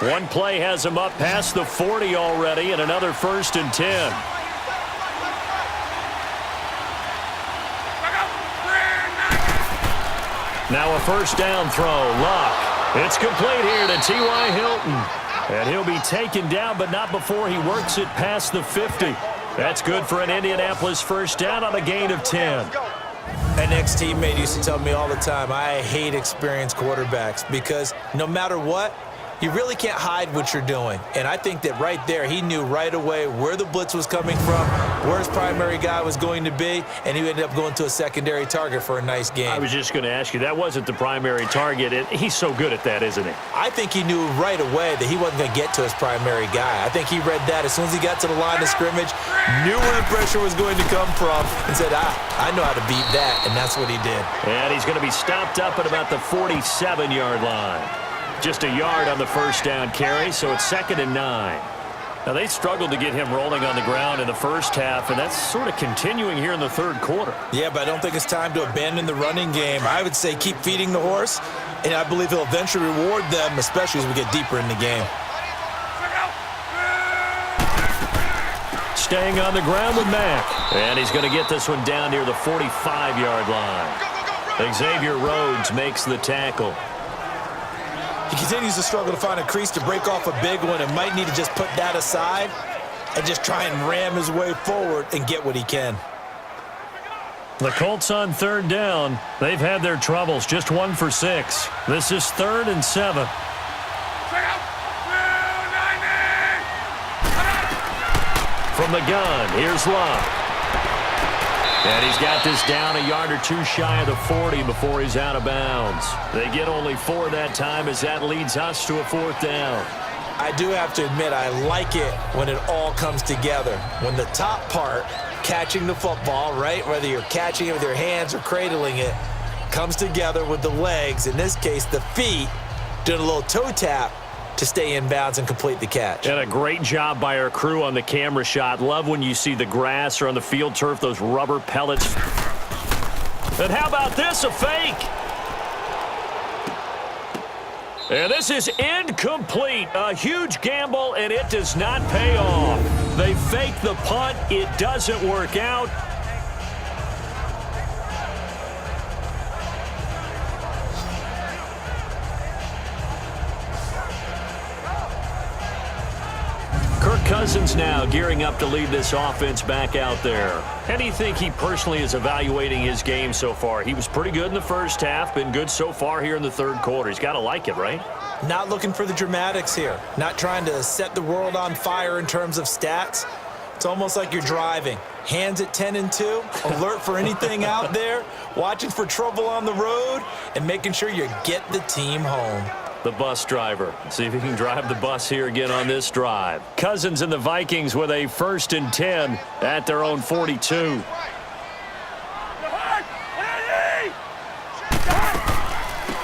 One play has him up past the 40 already, and another 1st and 10. Now a first down throw. Luck. It's complete here to T.Y. Hilton. And he'll be taken down, but not before he works it past the 50. That's good for an Indianapolis first down on a gain of 10.
An ex-teammate used to tell me all the time, I hate experienced quarterbacks because no matter what, you really can't hide what you're doing. And I think that right there, he knew right away where the blitz was coming from, where his primary guy was going to be, and he ended up going to a secondary target for a nice game.
I was just going to ask you, that wasn't the primary target. He's so good at that, isn't he?
I think he knew right away that he wasn't going to get to his primary guy. I think he read that as soon as he got to the line of scrimmage, knew where the pressure was going to come from, and said, I know how to beat that, and that's what he did.
And he's going to be stopped up at about the 47-yard line. Just a yard on the first down carry, so it's 2nd and 9. Now, they struggled to get him rolling on the ground in the first half, and that's sort of continuing here in the third quarter.
Yeah, but I don't think it's time to abandon the running game. I would say keep feeding the horse, and I believe he'll eventually reward them, especially as we get deeper in the game.
Staying on the ground with Mack, and he's going to get this one down near the 45-yard line. Xavier Rhodes makes the tackle.
He continues to struggle to find a crease to break off a big one and might need to just put that aside and just try and ram his way forward and get what he can.
The Colts on 3rd down. They've had their troubles, just 1 for 6. This is 3rd and 7. From the gun, here's Luck. And he's got this down a yard or 2 shy of the 40 before he's out of bounds. They get only 4 that time as that leads us to a 4th down.
I do have to admit, I like it when it all comes together. When the top part, catching the football, right, whether you're catching it with your hands or cradling it, comes together with the legs, in this case the feet, doing a little toe tap to stay in bounds and complete the catch.
And a great job by our crew on the camera shot. Love when you see the grass or on the field turf, those rubber pellets. And how about this, a fake? And this is incomplete. A huge gamble, and it does not pay off. They fake the punt. It doesn't work out. Kirk Cousins now gearing up to lead this offense back out there. How do you think he personally is evaluating his game so far? He was pretty good in the first half, been good so far here in the third quarter. He's got to like it, right?
Not looking for the dramatics here. Not trying to set the world on fire in terms of stats. It's almost like you're driving. Hands at 10 and 2, alert for anything out there, watching for trouble on the road, and making sure you get the team home.
The bus driver. See if he can drive the bus here again on this drive. Cousins and the Vikings with a 1st and 10 at their own 42.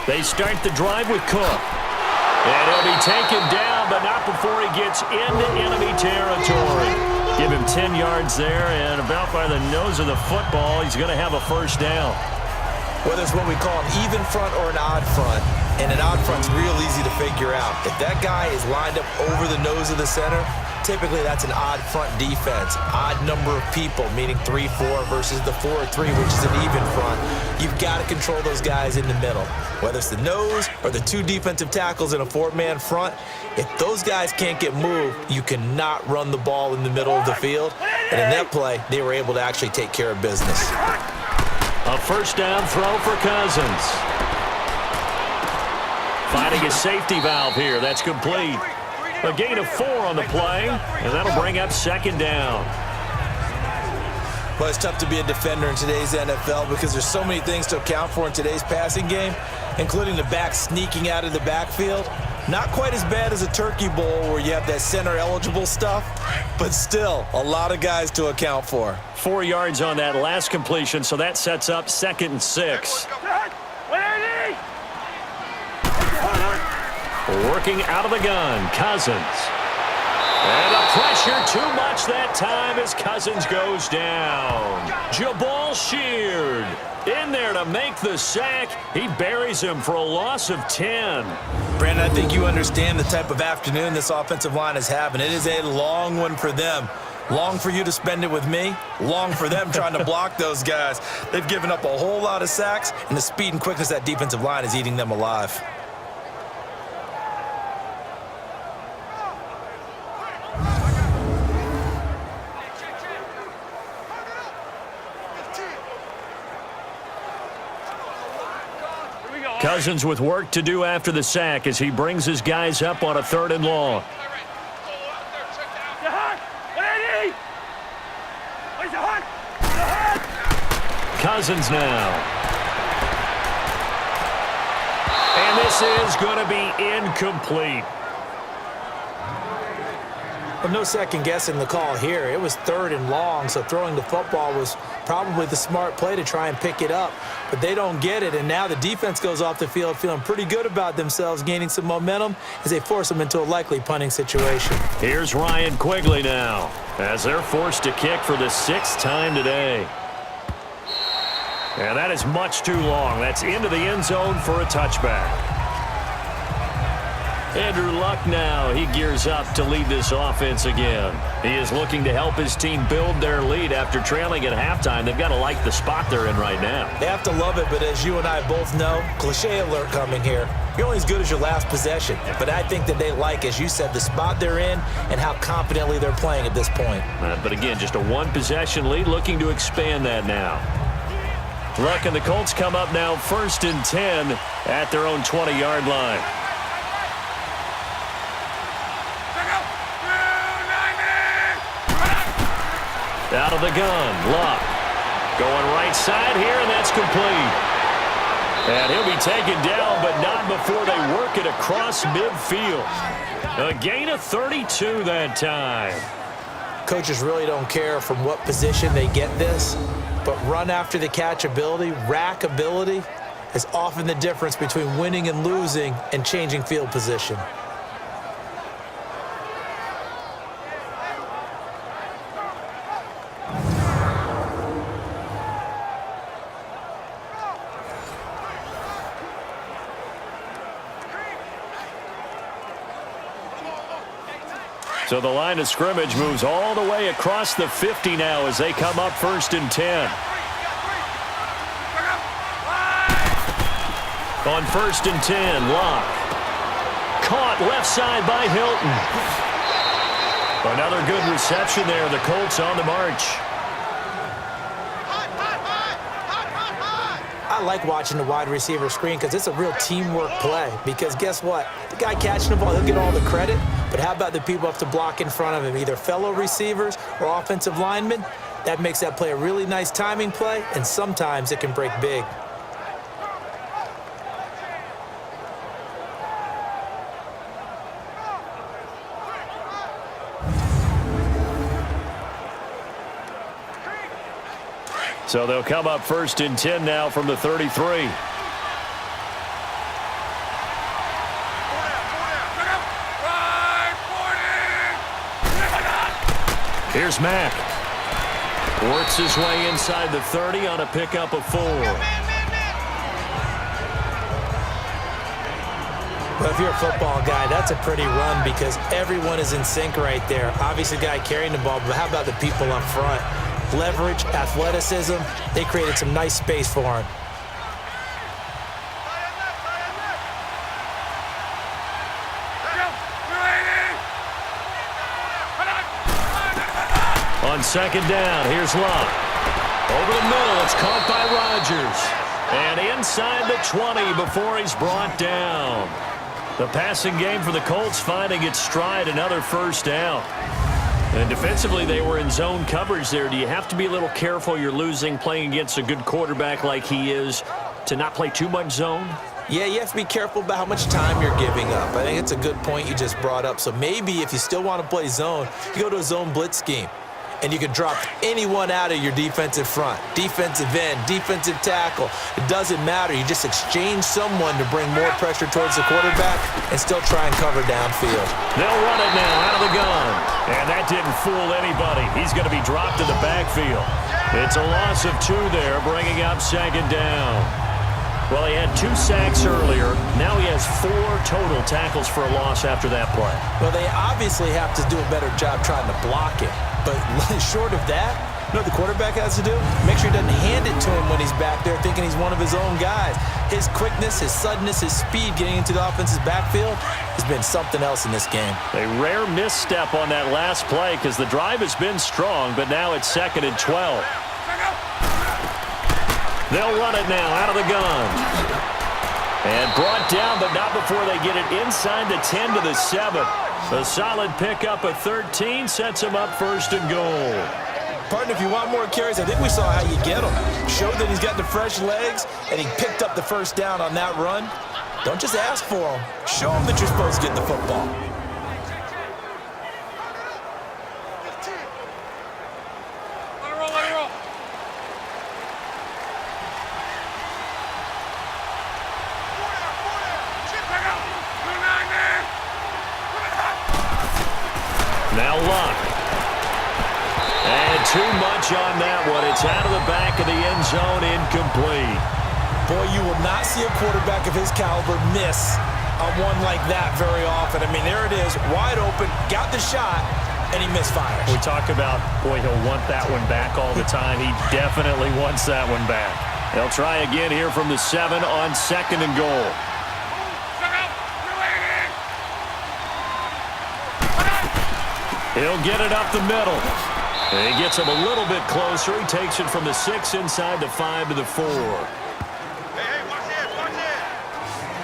They start the drive with Cook. And he'll be taken down, but not before he gets into enemy territory. Give him 10 yards there, and about by the nose of the football, he's going to have a first down.
Whether it's what we call an even front or an odd front, and an odd front's real easy to figure out. If that guy is lined up over the nose of the center, typically that's an odd front defense. Odd number of people, meaning 3-4 versus the 4-3, which is an even front. You've got to control those guys in the middle. Whether it's the nose or the 2 defensive tackles in a 4-man front, if those guys can't get moved, you cannot run the ball in the middle of the field. And in that play, they were able to actually take care of business.
A first down throw for Cousins. Finding a safety valve here. That's complete. A gain of 4 on the play, and that'll bring up 2nd down.
Well, it's tough to be a defender in today's NFL because there's so many things to account for in today's passing game, including the back sneaking out of the backfield. Not quite as bad as a turkey bowl where you have that center-eligible stuff, but still a lot of guys to account for.
4 yards on that last completion, so that sets up 2nd and 6. Working out of the gun, Cousins. And the pressure too much that time as Cousins goes down. Jabal Sheard in there to make the sack. He buries him for a loss of 10.
Brandon, I think you understand the type of afternoon this offensive line is having. It is a long one for them. Long for you to spend it with me. Long for them trying to block those guys. They've given up a whole lot of sacks, and the speed and quickness of that defensive line is eating them alive.
Cousins with work to do after the sack as he brings his guys up on a 3rd and long. Cousins now. And this is going to be incomplete.
Well, no second guessing the call here. It was 3rd and long, so throwing the football was probably the smart play to try and pick it up. But they don't get it, and now the defense goes off the field feeling pretty good about themselves, gaining some momentum as they force them into a likely punting situation.
Here's Ryan Quigley now as they're forced to kick for the 6th time today. And that is much too long. That's into the end zone for a touchback. Andrew Luck now, he gears up to lead this offense again. He is looking to help his team build their lead after trailing at halftime. They've got to like the spot they're in right now.
They have to love it, but as you and I both know, cliche alert coming here. You're only as good as your last possession. But I think that they like, as you said, the spot they're in and how confidently they're playing at this point.
But again, just a 1-possession lead, looking to expand that now. Luck and the Colts come up now 1st and 10 at their own 20-yard line. Out of the gun, Luck. Going right side here, and that's complete. And he'll be taken down, but not before they work it across midfield. A gain of 32 that time.
Coaches really don't care from what position they get this, but run after the catch ability, rack ability, is often the difference between winning and losing and changing field position.
So the line of scrimmage moves all the way across the 50 now as they come up 1st and 10. On 1st and 10, Locke. Caught left side by Hilton. Another good reception there. The Colts on the march.
I like watching the wide receiver screen because it's a real teamwork play. Because guess what? The guy catching the ball, he'll get all the credit. But how about the people have to block in front of him, either fellow receivers or offensive linemen? That makes that play a really nice timing play, and sometimes it can break big.
So they'll come up 1st and 10 now from the 33. Here's Mack. Works his way inside the 30 on a pickup of 4.
Well, if you're a football guy, that's a pretty run because everyone is in sync right there. Obviously, the guy carrying the ball, but how about the people up front? Leverage, athleticism, they created some nice space for him.
On 2nd down, here's Locke. Over the middle, it's caught by Rodgers. And inside the 20 before he's brought down. The passing game for the Colts finding its stride, another 1st down. And defensively, they were in zone coverage there. Do you have to be a little careful? You're losing, playing against a good quarterback like he is, to not play too much zone?
Yeah, you have to be careful about how much time you're giving up. I think it's a good point you just brought up. So maybe if you still want to play zone, you go to a zone blitz scheme. And you can drop anyone out of your defensive front. Defensive end, defensive tackle. It doesn't matter. You just exchange someone to bring more pressure towards the quarterback and still try and cover downfield.
They'll run it now out of the gun. And that didn't fool anybody. He's going to be dropped to the backfield. It's a loss of 2 there, bringing up second down. Well, he had 2 sacks earlier. Now he has 4 total tackles for a loss after that play.
Well, they obviously have to do a better job trying to block it. But short of that, you know what the quarterback has to do? Make sure he doesn't hand it to him when he's back there thinking he's one of his own guys. His quickness, his suddenness, his speed getting into the offense's backfield has been something else in this game.
A rare misstep on that last play because the drive has been strong, but now it's 2nd and 12. They'll run it now out of the gun. And brought down, but not before they get it inside the 10 to the 7. A solid pickup of 13 sets him up 1st and goal.
Partner, if you want more carries, I think we saw how you get him. Showed that he's got the fresh legs, and he picked up the 1st down on that run. Don't just ask for him. Show him that you're supposed to get the football.
Now Luck. And too much on that one. It's out of the back of the end zone, incomplete.
Boy, you will not see a quarterback of his caliber miss on one like that very often. I mean, there it is, wide open, got the shot, and he misfires.
We talk about, boy, he'll want that one back all the time. He definitely wants that one back. They'll try again here from the 7 on 2nd and goal. He'll get it up the middle. And he gets him a little bit closer. He takes it from the 6 inside the 5 to the 4.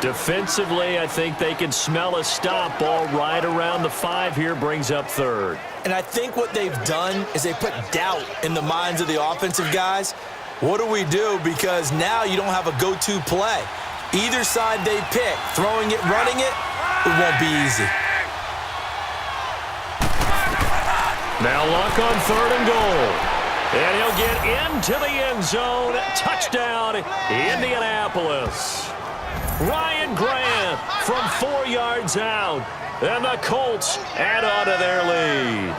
Defensively, I think they can smell a stop. Ball right around the 5 here, brings up 3rd.
And I think what they've done is they put doubt in the minds of the offensive guys. What do we do? Because now you don't have a go-to play. Either side they pick, throwing it, running it, it won't be easy.
Now Luck on 3rd and goal. And he'll get into the end zone. Touchdown, Indianapolis. Ryan Grant from 4 yards out. And the Colts add on to their lead.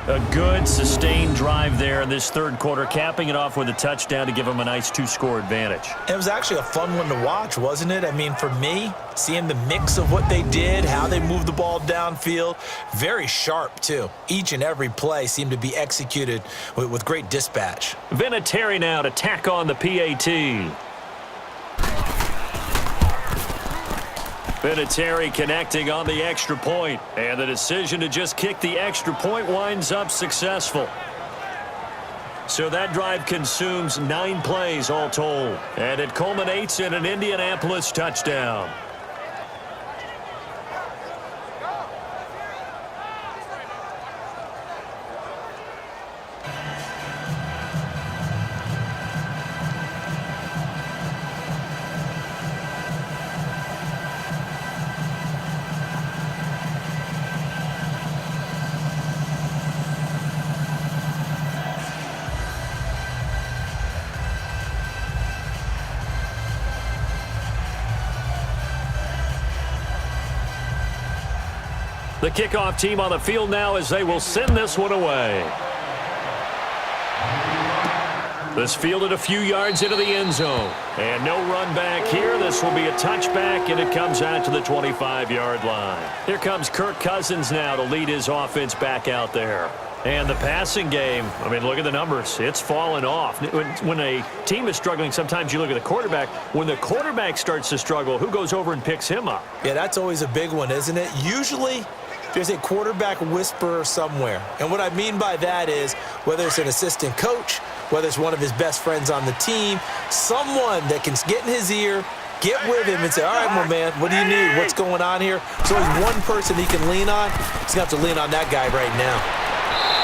A good, sustained drive there in this 3rd quarter, capping it off with a touchdown to give them a nice 2-score advantage.
It was actually a fun one to watch, wasn't it? I mean, for me, seeing the mix of what they did, how they moved the ball downfield, very sharp, too. Each and every play seemed to be executed with great dispatch.
Vinatieri now to tack on the PAT. Vinatieri connecting on the extra point, and the decision to just kick the extra point winds up successful. So that drive consumes 9 plays all told, and it culminates in an Indianapolis touchdown. The kickoff team on the field now as they will send this one away. This fielded a few yards into the end zone. And no run back here. This will be a touchback, and it comes out to the 25-yard line. Here comes Kirk Cousins now to lead his offense back out there. And the passing game, I mean, look at the numbers. It's fallen off. When a team is struggling, sometimes you look at the quarterback. When the quarterback starts to struggle, who goes over and picks him up?
Yeah, that's always a big one, isn't it? Usually, there's a quarterback whisperer somewhere. And what I mean by that is, whether it's an assistant coach, whether it's one of his best friends on the team, someone that can get in his ear, get with him and say, all right, my man, what do you need? What's going on here? So there's one person he can lean on. He's going to have to lean on that guy right now.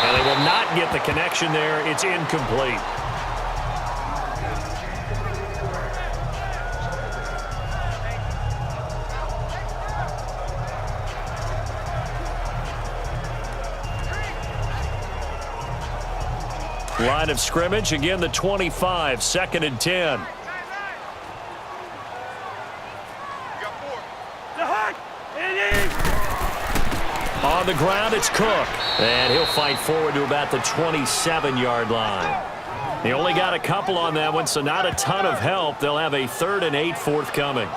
And they will not get the connection there. It's incomplete. Line of scrimmage, again the 25, 2nd and 10. On the ground, it's Cook. And he'll fight forward to about the 27-yard line. He only got a couple on that one, so not a ton of help. They'll have a 3rd and 8 forthcoming.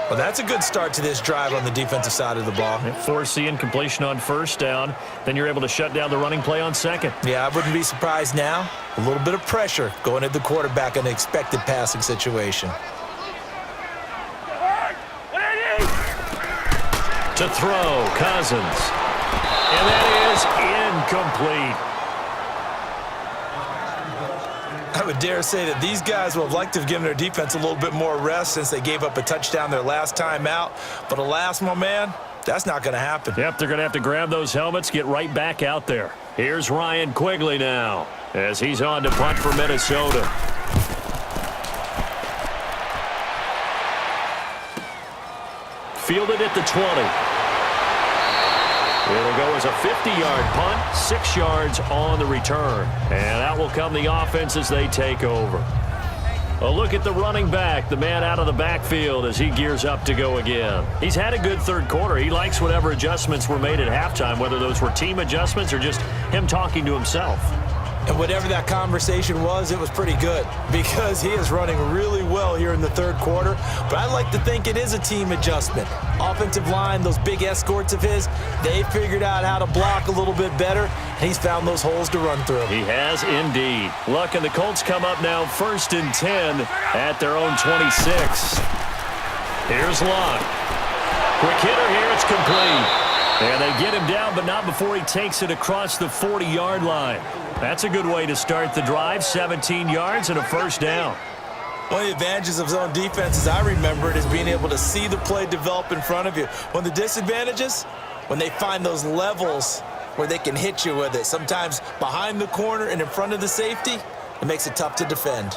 Well, that's a good start to this drive on the defensive side of the ball.
Force the incompletion on 1st down. Then you're able to shut down the running play on 2nd.
Yeah, I wouldn't be surprised now. A little bit of pressure going at the quarterback in an expected passing situation.
To throw, Cousins. And that is incomplete.
I would dare say that these guys would have liked to have given their defense a little bit more rest since they gave up a touchdown their last time out. But alas, my man, that's not going to happen.
Yep, they're going to have to grab those helmets, get right back out there. Here's Ryan Quigley now as he's on to punt for Minnesota. Fielded at the 20. It'll go as a 50-yard punt, 6 yards on the return. And out will come the offense as they take over. A look at the running back, the man out of the backfield as he gears up to go again. He's had a good 3rd quarter. He likes whatever adjustments were made at halftime, whether those were team adjustments or just him talking to himself.
And whatever that conversation was, it was pretty good because he is running really well here in the 3rd quarter. But I like to think it is a team adjustment. Offensive line, those big escorts of his, they figured out how to block a little bit better, and he's found those holes to run through.
He has indeed. Luck and the Colts come up now 1st and 10 at their own 26. Here's Luck. Quick hitter here, it's complete. And they get him down, but not before he takes it across the 40-yard line. That's a good way to start the drive, 17 yards and a 1st down.
One of the advantages of zone defense, as I remember it, is being able to see the play develop in front of you. One of the disadvantages, when they find those levels where they can hit you with it, sometimes behind the corner and in front of the safety, it makes it tough to defend.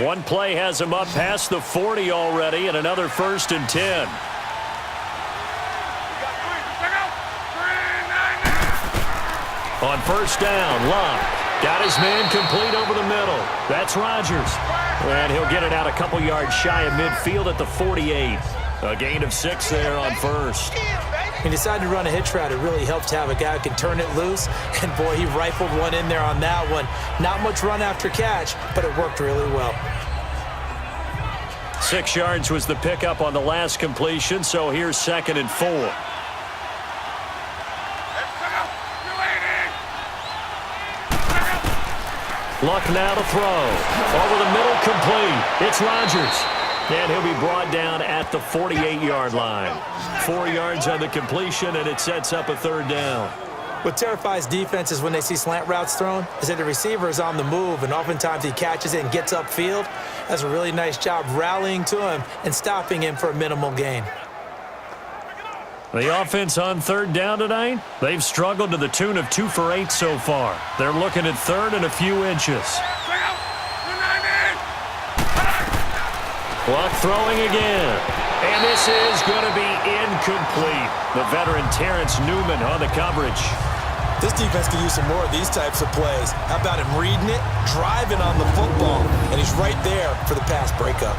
One play has him up past the 40 already, and another 1st and 10. On 1st down, Luck got his man complete over the middle. That's Rodgers. And he'll get it out a couple yards shy of midfield at the 48. A gain of 6 there on 1st.
He decided to run a hitch route. It really helps to have a guy who can turn it loose. And, boy, he rifled one in there on that one. Not much run after catch, but it worked really well.
6 yards was the pickup on the last completion, so here's 2nd and 4. Luck now to throw. Over the middle, complete. It's Rodgers. And he'll be brought down at the 48-yard line. 4 yards on the completion, and it sets up a 3rd down.
What terrifies defenses when they see slant routes thrown is that the receiver is on the move, and oftentimes he catches it and gets upfield. Does a really nice job rallying to him and stopping him for a minimal gain.
The offense on 3rd down tonight, they've struggled to the tune of 2 for 8 so far. They're looking at 3rd and a few inches. Luck throwing again. And this is going to be incomplete. The veteran Terrence Newman on the coverage.
This defense can use some more of these types of plays. How about him reading it, driving on the football, and he's right there for the pass breakup.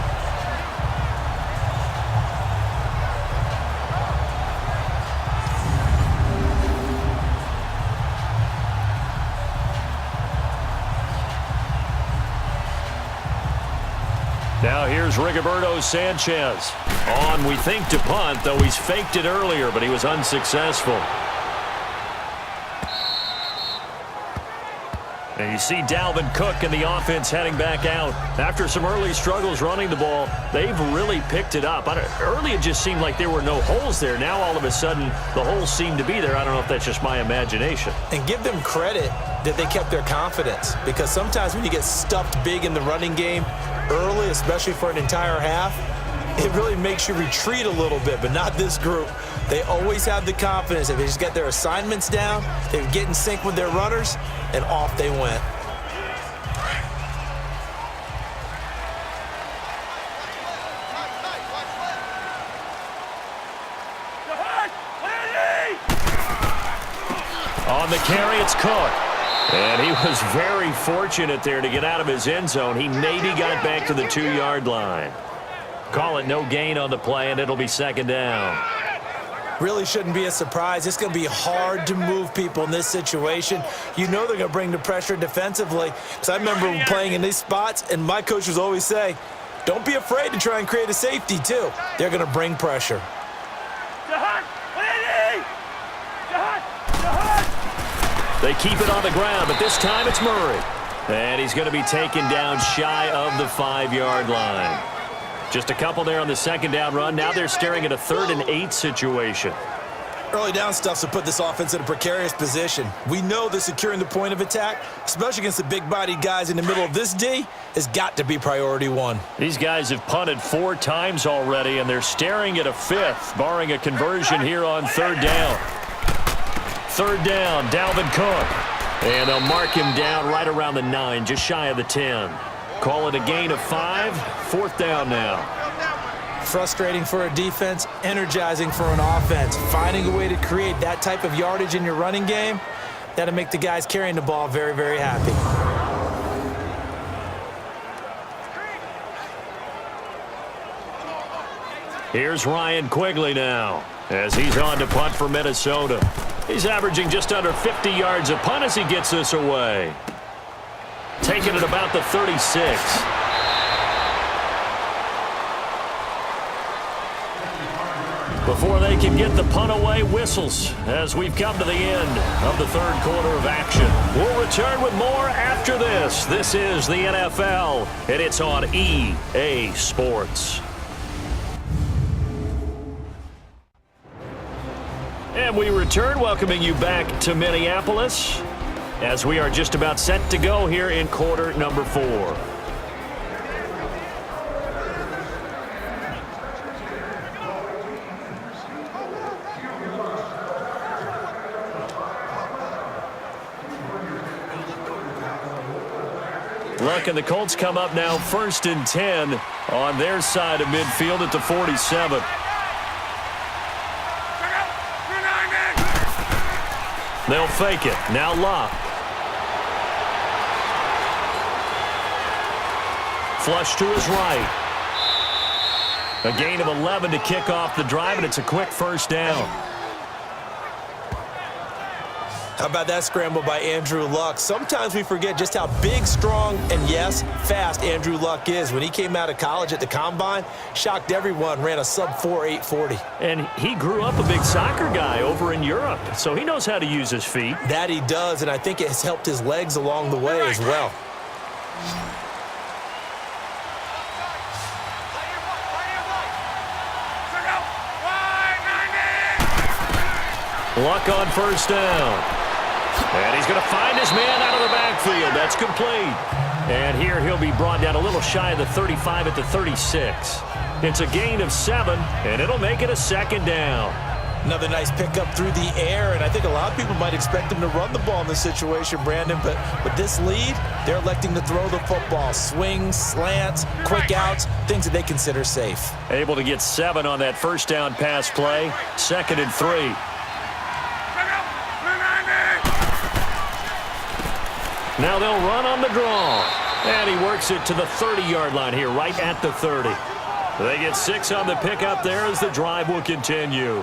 Now here's Rigoberto Sanchez. On, we think, to punt, though he's faked it earlier, but he was unsuccessful. And you see Dalvin Cook and the offense heading back out. After some early struggles running the ball, they've really picked it up. Early it just seemed like there were no holes there. Now all of a sudden the holes seem to be there. I don't know if that's just my imagination.
And give them credit that they kept their confidence, because sometimes when you get stuffed big in the running game early, especially for an entire half, it really makes you retreat a little bit, but not this group. They always have the confidence. If they just get their assignments down, they get in sync with their runners, and off they went.
On the carry, it's Cook. And he was very fortunate there to get out of his end zone. He maybe got back to the 2-yard line. Call it no gain on the play, and it'll be second down.
Really shouldn't be a surprise. It's going to be hard to move people in this situation. You know they're going to bring the pressure defensively. Because I remember playing in these spots, and my coaches always say, don't be afraid to try and create a safety, too. They're going to bring pressure.
They keep it on the ground, but this time it's Murray. And he's going to be taken down shy of the 5-yard line. Just a couple there on the second down run. Now they're staring at a 3rd and 8 situation.
Early down stuff to put this offense in a precarious position. We know that securing the point of attack, especially against the big-bodied guys in the middle of this D, has got to be priority 1.
These guys have punted 4 times already, and they're staring at a 5th, barring a conversion here on 3rd down. 3rd down, Dalvin Cook. And they'll mark him down right around the 9, just shy of the 10. Call it a gain of 5, 4th down now.
Frustrating for a defense, energizing for an offense. Finding a way to create that type of yardage in your running game, that'll make the guys carrying the ball very, very happy.
Here's Ryan Quigley now, as he's on to punt for Minnesota. He's averaging just under 50 yards a punt as he gets this away. Taking it about the 36. Before they can get the punt away, whistles as we've come to the end of the 3rd quarter of action. We'll return with more after this. This is the NFL, and it's on EA Sports. And we return, welcoming you back to Minneapolis as we are just about set to go here in quarter number 4. Look, and the Colts come up now 1st and 10 on their side of midfield at the 47. They'll fake it. Now Locke. Flush to his right. A gain of 11 to kick off the drive, and it's a quick 1st down.
How about that scramble by Andrew Luck? Sometimes we forget just how big, strong, and yes, fast Andrew Luck is. When he came out of college at the Combine, shocked everyone, ran a sub-4 840.
And he grew up a big soccer guy over in Europe, so he knows how to use his feet.
That he does, and I think it has helped his legs along the way as well.
Luck on 1st down. And he's going to find his man out of the backfield. That's complete. And here he'll be brought down a little shy of the 35 at the 36. It's a gain of 7, and it'll make it a 2nd down.
Another nice pickup through the air, and I think a lot of people might expect him to run the ball in this situation, Brandon, but with this lead, they're electing to throw the football. Swings, slants, quick outs, things that they consider safe.
Able to get 7 on that 1st down pass play. 2nd and 3. Now they'll run on the draw. And he works it to the 30-yard line here, right at the 30. They get 6 on the pickup there as the drive will continue.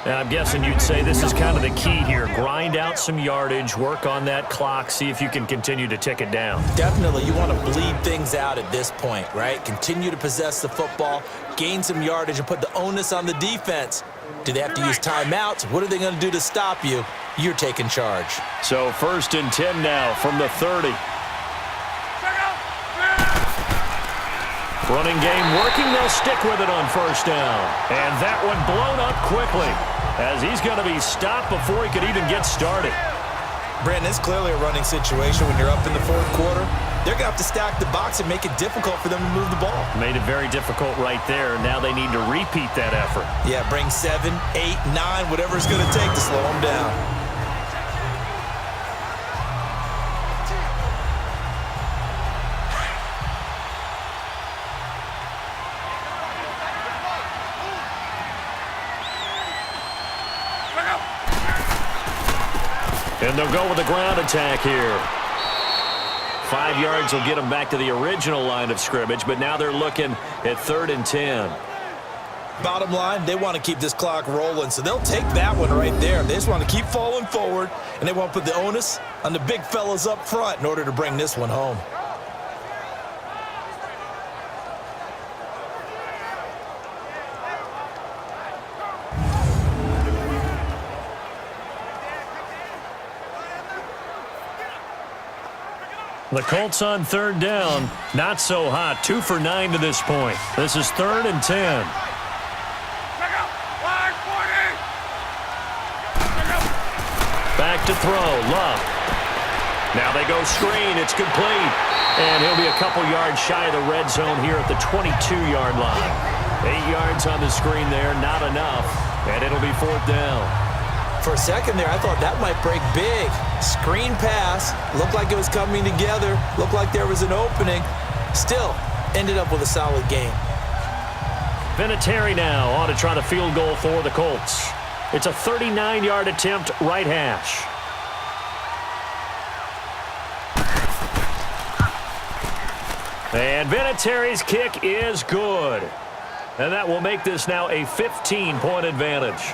And I'm guessing you'd say this is kind of the key here. Grind out some yardage, work on that clock, see if you can continue to tick it down.
Definitely. You want to bleed things out at this point, right? Continue to possess the football, gain some yardage, and put the onus on the defense. Do they have to use timeouts? What are they going to do to stop you? You're taking charge.
So 1st and 10 now from the 30. Running game working. They'll stick with it on 1st down. And that one blown up quickly as he's going to be stopped before he could even get started.
Brandon, it's clearly a running situation when you're up in the 4th quarter. They're going to have to stack the box and make it difficult for them to move the ball.
Made it very difficult right there. Now they need to repeat that effort.
Yeah, bring 7, 8, 9, whatever it's going to take to slow them down.
And they'll go with the ground attack here. 5 yards will get them back to the original line of scrimmage, but now they're looking at 3rd and 10.
Bottom line, they want to keep this clock rolling, so they'll take that one right there. They just want to keep falling forward, and they want to put the onus on the big fellas up front in order to bring this one home.
The Colts on 3rd down. Not so hot. 2 for 9 to this point. This is 3rd and 10. Back to throw. Love. Now they go screen. It's complete. And he'll be a couple yards shy of the red zone here at the 22-yard line. 8 yards on the screen there. Not enough. And it'll be 4th down.
For a second there, I thought that might break big. Screen pass. Looked like it was coming together. Looked like there was an opening. Still, ended up with a solid game.
Vinatieri now on to try the field goal for the Colts. It's a 39-yard attempt, right hash. And Vinatieri's kick is good. And that will make this now a 15-point advantage.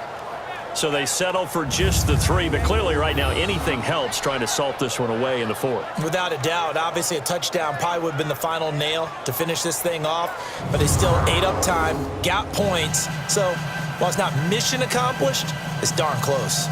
So they settle for just the 3, but clearly right now anything helps trying to salt this one away in the 4th.
Without a doubt, obviously a touchdown probably would have been the final nail to finish this thing off, but they still ate up time, got points. So while it's not mission accomplished, it's darn close.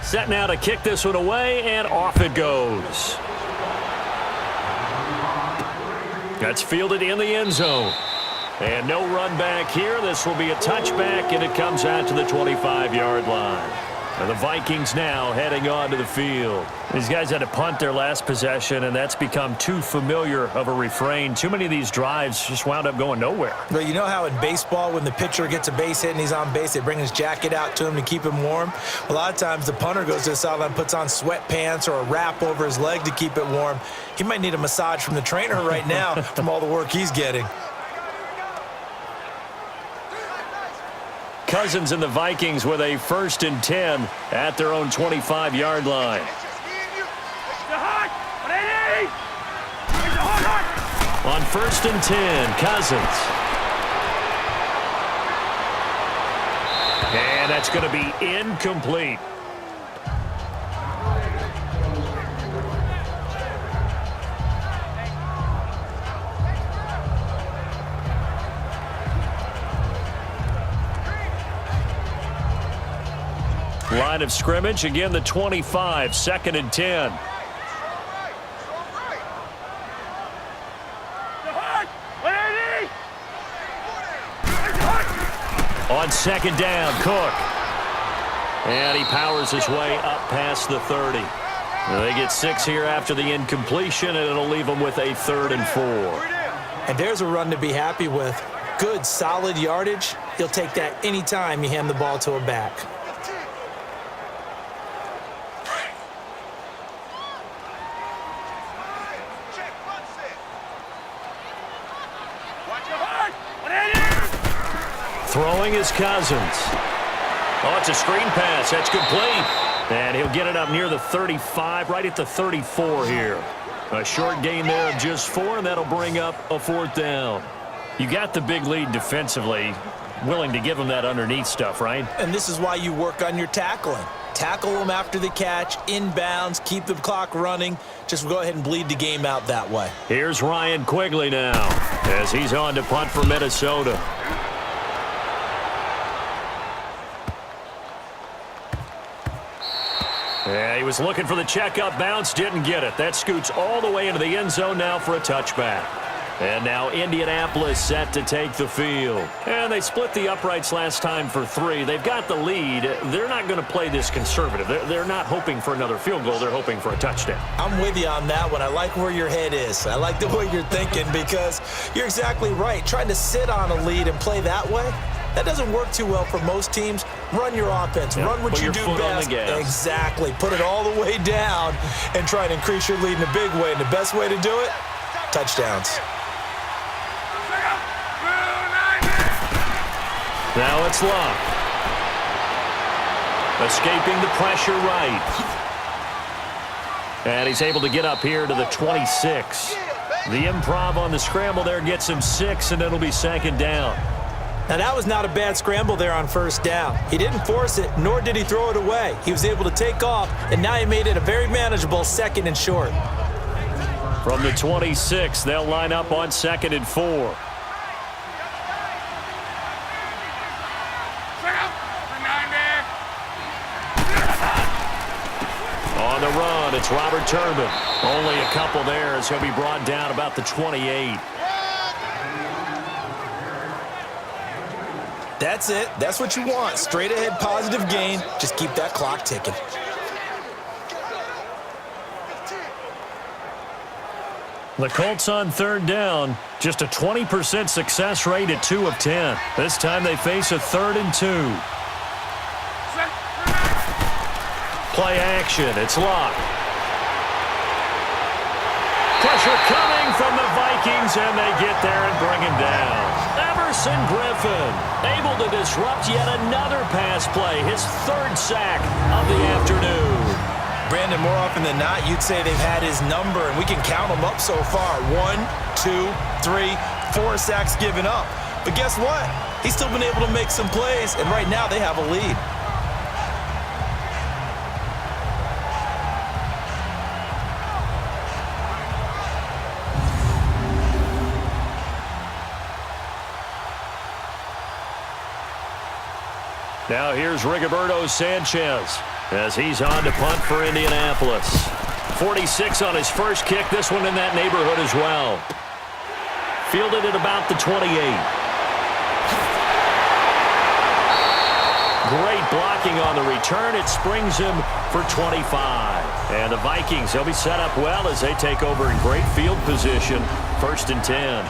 Set now to kick this one away, and off it goes. That's fielded in the end zone. And no run back here. This will be a touchback, and it comes out to the 25-yard line. And the Vikings now heading onto the field. These guys had to punt their last possession, and that's become too familiar of a refrain. Too many of these drives just wound up going nowhere.
But you know how in baseball, when the pitcher gets a base hit and he's on base, they bring his jacket out to him to keep him warm? A lot of times the punter goes to the sideline, puts on sweatpants or a wrap over his leg to keep it warm. He might need a massage from the trainer right now from all the work he's getting.
Cousins and the Vikings with a 1st and 10 at their own 25-yard line. On 1st and 10, Cousins. And that's going to be incomplete. Line of scrimmage, again the 25, 2nd and 10. On 2nd down, Cook. And he powers his way up past the 30. They get 6 here after the incompletion, and it'll leave them with a 3rd and 4.
And there's a run to be happy with. Good, solid yardage. He'll take that anytime you hand the ball to a back.
Throwing is Cousins. Oh, it's a screen pass. That's complete. And he'll get it up near the 35, right at the 34 here. A short gain there of just 4, and that'll bring up a 4th down. You got the big lead defensively. Willing to give them that underneath stuff, right?
And this is why you work on your tackling. Tackle them after the catch, inbounds, keep the clock running. Just go ahead and bleed the game out that way.
Here's Ryan Quigley now as he's on to punt for Minnesota. Yeah, he was looking for the checkup bounce, didn't get it. That scoots all the way into the end zone now for a touchback. And now Indianapolis set to take the field. And they split the uprights last time for 3. They've got the lead. They're not going to play this conservative. They're not hoping for another field goal. They're hoping for a touchdown.
I'm with you on that one. I like where your head is. I like the way you're thinking because you're exactly right. Trying to sit on a lead and play that way, that doesn't work too well for most teams. Run your offense.
Yep.
Run what
Put
you
your
do
foot
best.
on the gas.
Exactly. Put it all the way down and try to increase your lead in a big way. And the best way to do it, touchdowns.
Now it's Luck. Escaping the pressure right. And he's able to get up here to the 26. The improv on the scramble there gets him 6, and it'll be 2nd down.
Now, that was not a bad scramble there on 1st down. He didn't force it, nor did he throw it away. He was able to take off, and now he made it a very manageable 2nd and short.
From the 26, they'll line up on 2nd and 4. On the run, it's Robert Turbin. Only a couple there as he'll be brought down about the 28.
That's it. That's what you want. Straight ahead positive gain. Just keep that clock ticking.
The Colts on 3rd down. Just a 20% success rate at 2 of 10. This time they face a 3rd and 2. Play action. It's Luck. Pressure coming from the Vikings, and they get there and bring him down. Everson Griffin able to disrupt yet another pass play. His 3rd sack of the afternoon.
Brandon, more often than not, you'd say they've had his number, and we can count them up so far. 1, 2, 3, 4 sacks given up. But guess what? He's still been able to make some plays, and right now they have a lead.
Now here's Rigoberto Sanchez as he's on to punt for Indianapolis. 46 on his first kick. This one in that neighborhood as well. Fielded at about the 28. Great blocking on the return. It springs him for 25. And the Vikings, they'll be set up well as they take over in great field position. 1st and 10.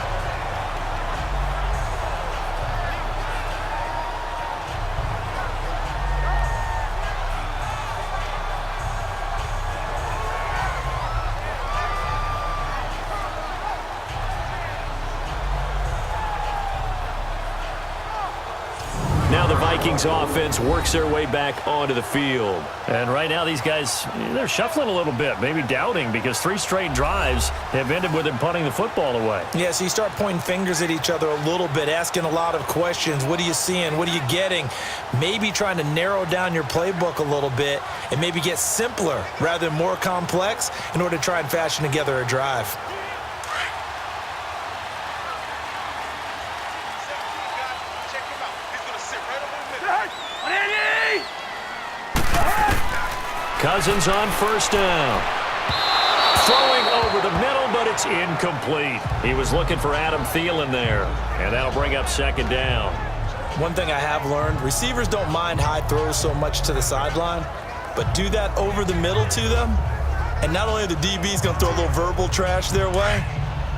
Now the Vikings offense works their way back onto the field. And right now these guys, they're shuffling a little bit, maybe doubting, because 3 straight drives have ended with them punting the football away.
Yeah, so you start pointing fingers at each other a little bit, asking a lot of questions. What are you seeing? What are you getting? Maybe trying to narrow down your playbook a little bit and maybe get simpler rather than more complex in order to try and fashion together a drive.
Cousins on 1st down. Throwing over the middle, but it's incomplete. He was looking for Adam Thielen there, and that'll bring up 2nd down.
One thing I have learned, receivers don't mind high throws so much to the sideline, but do that over the middle to them, and not only are the DBs going to throw a little verbal trash their way,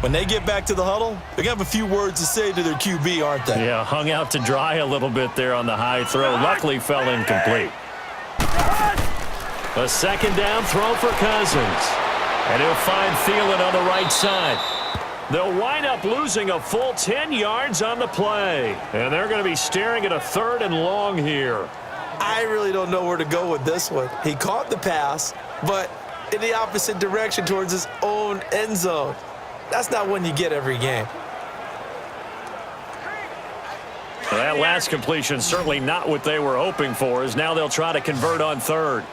when they get back to the huddle, they're going to have a few words to say to their QB, aren't they?
Yeah, hung out to dry a little bit there on the high throw. Luckily fell incomplete. A 2nd down throw for Cousins. And he'll find Thielen on the right side. They'll wind up losing a full 10 yards on the play. And they're going to be staring at a 3rd and long here.
I really don't know where to go with this one. He caught the pass, but in the opposite direction towards his own end zone. That's not one you get every game.
Well, that last completion certainly not what they were hoping for, as now they'll try to convert on 3rd.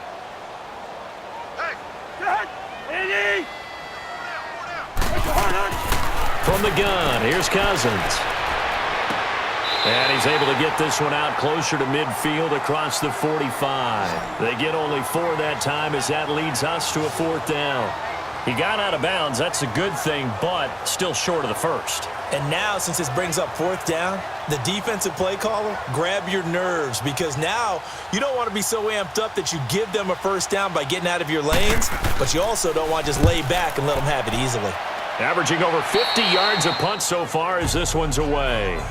From the gun, here's Cousins. And he's able to get this one out closer to midfield across the 45. They get only 4 that time as that leads us to a 4th down. He got out of bounds. That's a good thing, but still short of the first.
And now, since this brings up fourth down, the defensive play caller, grab your nerves, because now you don't want to be so amped up that you give them a first down by getting out of your lanes, but you also don't want to just lay back and let them have it easily.
Averaging over 50 yards a punt so far as this one's away.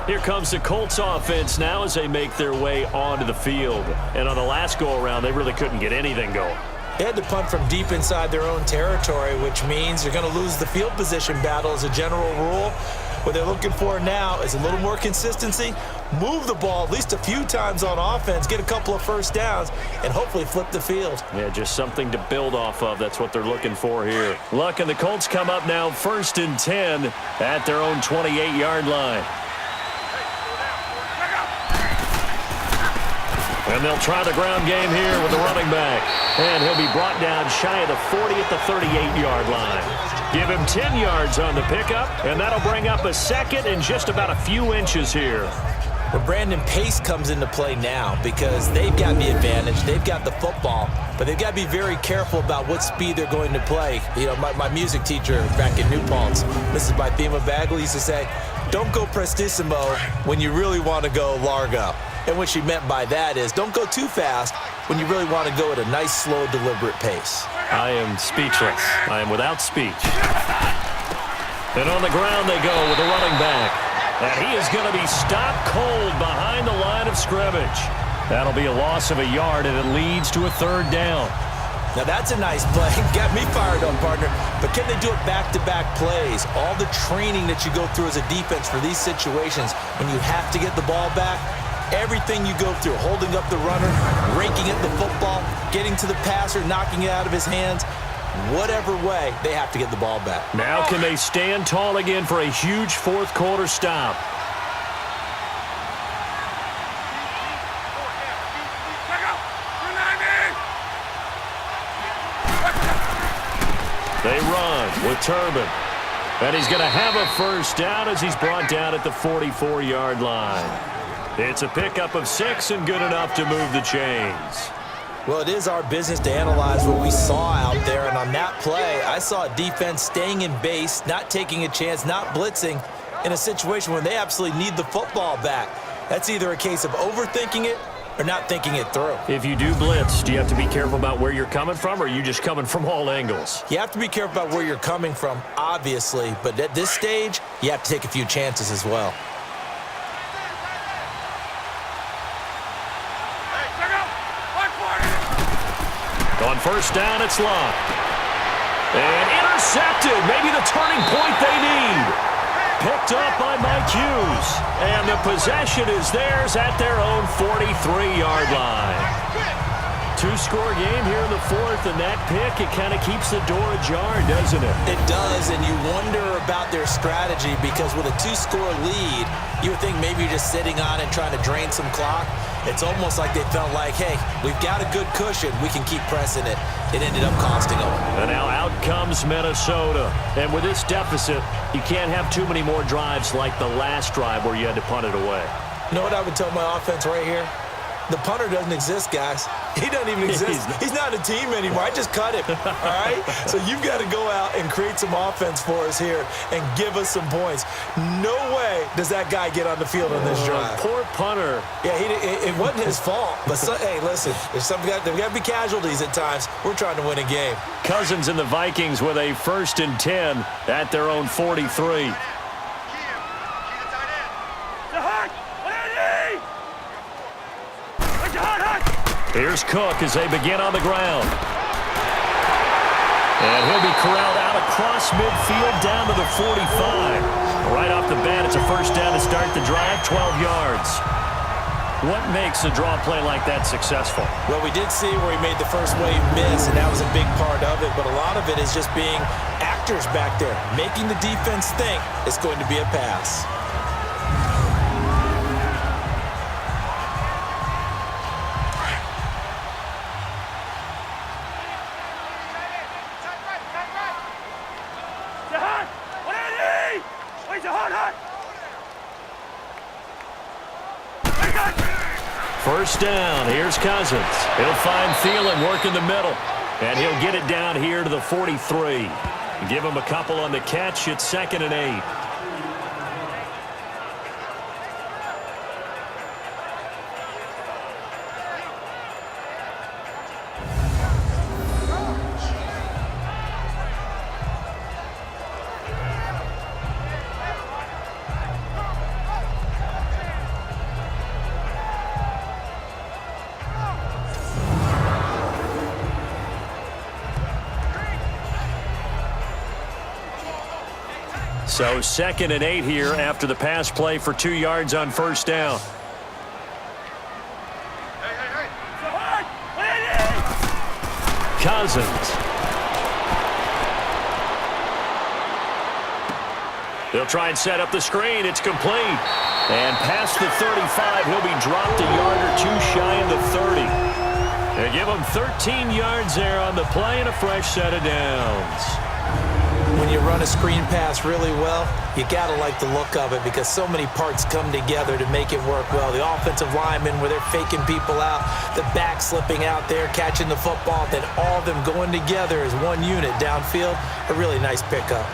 Here comes the Colts offense now as they make their way onto the field. And on the last go-around, they really couldn't get anything going.
They had to punt from deep inside their own territory, which means you're going to lose the field position battle as a general rule. What they're looking for now is a little more consistency, move the ball at least a few times on offense, get a couple of first downs, and hopefully flip the field.
Yeah, just something to build off of. That's what they're looking for here. Luck and the Colts come up now 1st and 10 at their own 28-yard line. And they'll try the ground game here with the running back. And he'll be brought down shy of the 40 at the 38-yard line. Give him 10 yards on the pickup, and that'll bring up a second and just about a few inches here.
Well, Brandon, pace comes into play now because they've got the advantage. They've got the football, but they've got to be very careful about what speed they're going to play. You know, my music teacher back in New Paltz, Mrs. Bythema Bagley, used to say, don't go prestissimo when you really want to go largo. And what she meant by that is don't go too fast when you really want to go at a nice, slow, deliberate pace.
I am speechless. I am without speech. And on the ground they go with the running back. And he is going to be stopped cold behind the line of scrimmage. That'll be a loss of a yard, and it leads to a 3rd down.
Now that's a nice play. Got me fired up, partner. But can they do it back-to-back plays? All the training that you go through as a defense for these situations, when you have to get the ball back, everything you go through, holding up the runner, raking at the football, getting to the passer, knocking it out of his hands, whatever way, they have to get the ball back.
Now can they stand tall again for a huge 4th quarter stop? They run with Turbin. And he's going to have a first down as he's brought down at the 44-yard line. It's a pickup of 6 and good enough to move the chains.
Well, it is our business to analyze what we saw out there, and on that play, I saw a defense staying in base, not taking a chance, not blitzing in a situation when they absolutely need the football back. That's either a case of overthinking it or not thinking it through.
If you do blitz, do you have to be careful about where you're coming from, or are you just coming from all angles?
You have to be careful about where you're coming from, obviously, but at this stage, you have to take a few chances as well.
On first down, it's Luck. And intercepted. Maybe the turning point they need. Picked up by Mike Hughes. And the possession is theirs at their own 43-yard line. 2-score game here in the 4th, and that pick, it kind of keeps the door ajar, doesn't it?
It does, and you wonder about their strategy because with a 2-score lead, you would think maybe you're just sitting on it trying to drain some clock. It's almost like they felt like, hey, we've got a good cushion. We can keep pressing it. It ended up costing them.
And now out comes Minnesota. And with this deficit, you can't have too many more drives like the last drive where you had to punt it away.
You know what I would tell my offense right here? The punter doesn't exist, guys. He doesn't even exist. He's not a team anymore. I just cut him, all right? So you've got to go out and create some offense for us here and give us some points. No way does that guy get on the field on this drive.
Poor punter.
Yeah, it wasn't his fault. But, hey, listen, there's got to be casualties at times. We're trying to win a game.
Cousins and the Vikings with a 1st and 10 at their own 43. Here's Cook as they begin on the ground. And he'll be corralled out across midfield down to the 45. Right off the bat, it's a first down to start the drive, 12 yards. What makes a draw play like that successful?
Well, we did see where he made the first wave miss, and that was a big part of it. But a lot of it is just being actors back there, making the defense think it's going to be a pass.
First down. Here's Cousins. He'll find Thielen working the middle. And he'll get it down here to the 43. Give him a couple on the catch. It's 2nd and 8. So 2nd and 8 here after the pass play for 2 yards on first down. Cousins. They'll try and set up the screen. It's complete. And past the 35, he'll be dropped a yard or 2 shy of the 30. They give him 13 yards there on the play and a fresh set of downs.
When you run a screen pass really well, you got to like the look of it because so many parts come together to make it work well. The offensive linemen where they're faking people out, the back slipping out there, catching the football, then all of them going together as one unit downfield. A really nice pickup.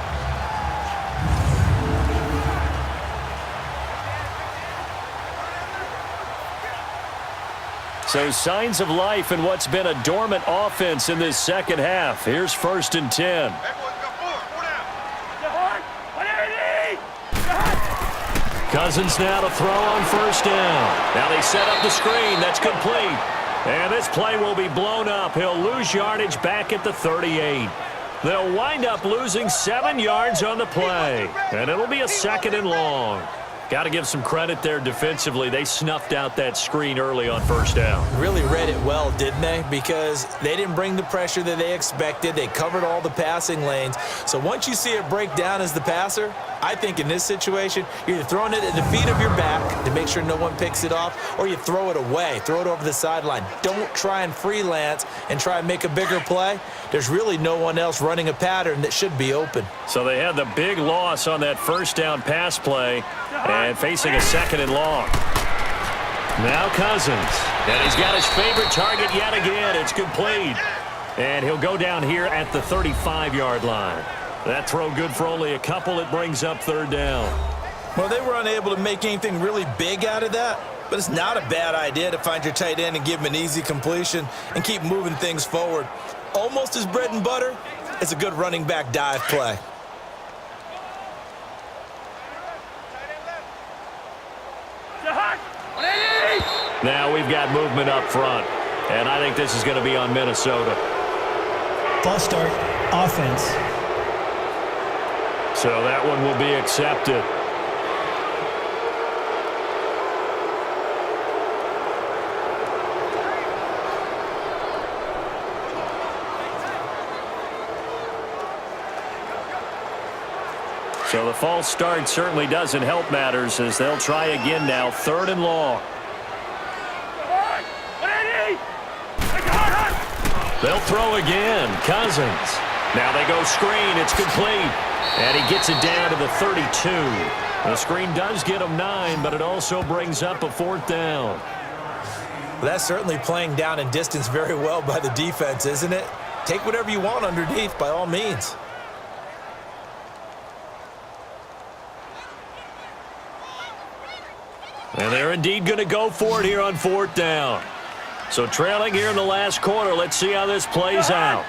So signs of life in what's been a dormant offense in this second half. Here's 1st and 10. Cousins now to throw on first down. Now they set up the screen. That's complete. And this play will be blown up. He'll lose yardage back at the 38. They'll wind up losing 7 yards on the play. And it'll be a 2nd and long. Got to give some credit there defensively. They snuffed out that screen early on first down.
Really read it well, didn't they? Because they didn't bring the pressure that they expected. They covered all the passing lanes. So once you see it break down as the passer, I think in this situation, you're either throwing it at the feet of your back to make sure no one picks it off, or you throw it away, throw it over the sideline. Don't try and freelance and try and make a bigger play. There's really no one else running a pattern that should be open.
So they had the big loss on that first down pass play and facing a 2nd and long. Now Cousins. And he's got his favorite target yet again. It's complete. And he'll go down here at the 35-yard line. That throw good for only a couple. It brings up 3rd down.
Well, they were unable to make anything really big out of that, but it's not a bad idea to find your tight end and give him an easy completion and keep moving things forward. Almost as bread and butter, it's a good running back dive play.
Now we've got movement up front, and I think this is going to be on Minnesota.
False start, offense.
So that one will be accepted. So the false start certainly doesn't help matters as they'll try again now. 3rd and long. They'll throw again. Cousins. Now they go screen. It's complete. And he gets it down to the 32. The screen does get him 9, but it also brings up a 4th down.
Well, that's certainly playing down and distance very well by the defense, isn't it? Take whatever you want underneath by all means.
And they're indeed going to go for it here on 4th down. So trailing here in the last quarter. Let's see how this plays out.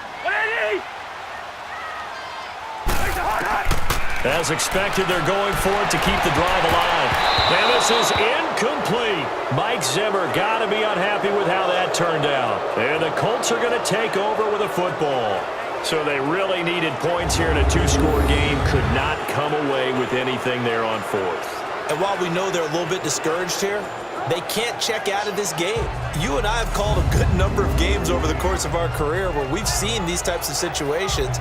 As expected, they're going for it to keep the drive alive. And this is incomplete. Mike Zimmer got to be unhappy with how that turned out. And the Colts are going to take over with a football. So they really needed points here in a 2-score game. Could not come away with anything there on 4th.
And while we know they're a little bit discouraged here, they can't check out of this game. You and I have called a good number of games over the course of our career where we've seen these types of situations.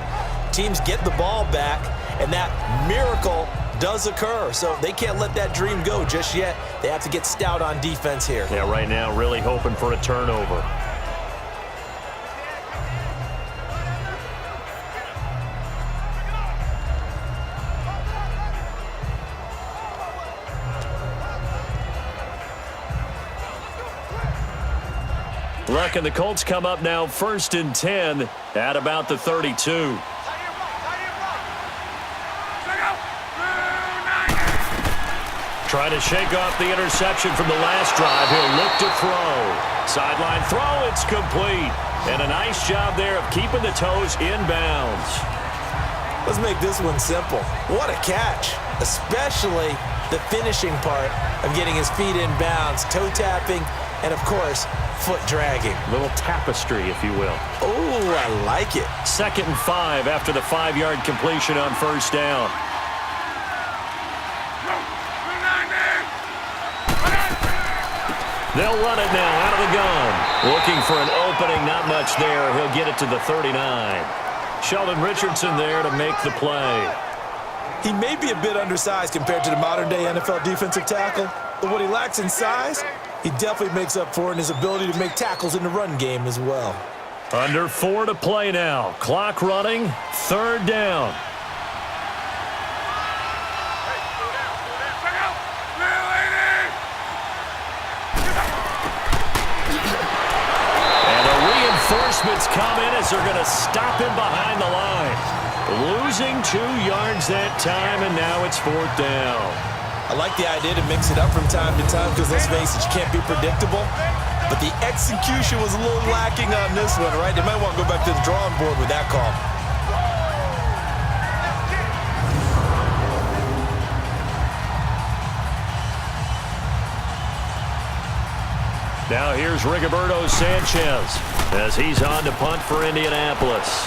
Teams get the ball back, and that miracle does occur. So they can't let that dream go just yet. They have to get stout on defense here.
Yeah, right now really hoping for a turnover. Look, and the Colts come up now 1st and 10 at about the 32. Trying to shake off the interception from the last drive. He'll look to throw. Sideline throw, it's complete. And a nice job there of keeping the toes inbounds.
Let's make this one simple. What a catch, especially the finishing part of getting his feet in bounds, toe tapping, and of course, foot dragging.
Little tapestry, if you will.
Oh, I like it.
2nd and 5 after the 5-yard completion on 1st down. They'll run it now out of the gun. Looking for an opening, not much there. He'll get it to the 39. Sheldon Richardson there to make the play.
He may be a bit undersized compared to the modern-day NFL defensive tackle, but what he lacks in size, he definitely makes up for in his ability to make tackles in the run game as well.
Under 4 to play now. Clock running. 3rd down. Reinforcements come in as they're going to stop him behind the line. Losing 2 yards that time, and now it's 4th down.
I like the idea to mix it up from time to time because, let's face it, you can't be predictable. But the execution was a little lacking on this one, right? They might want to go back to the drawing board with that call.
Now here's Rigoberto Sanchez as he's on to punt for Indianapolis.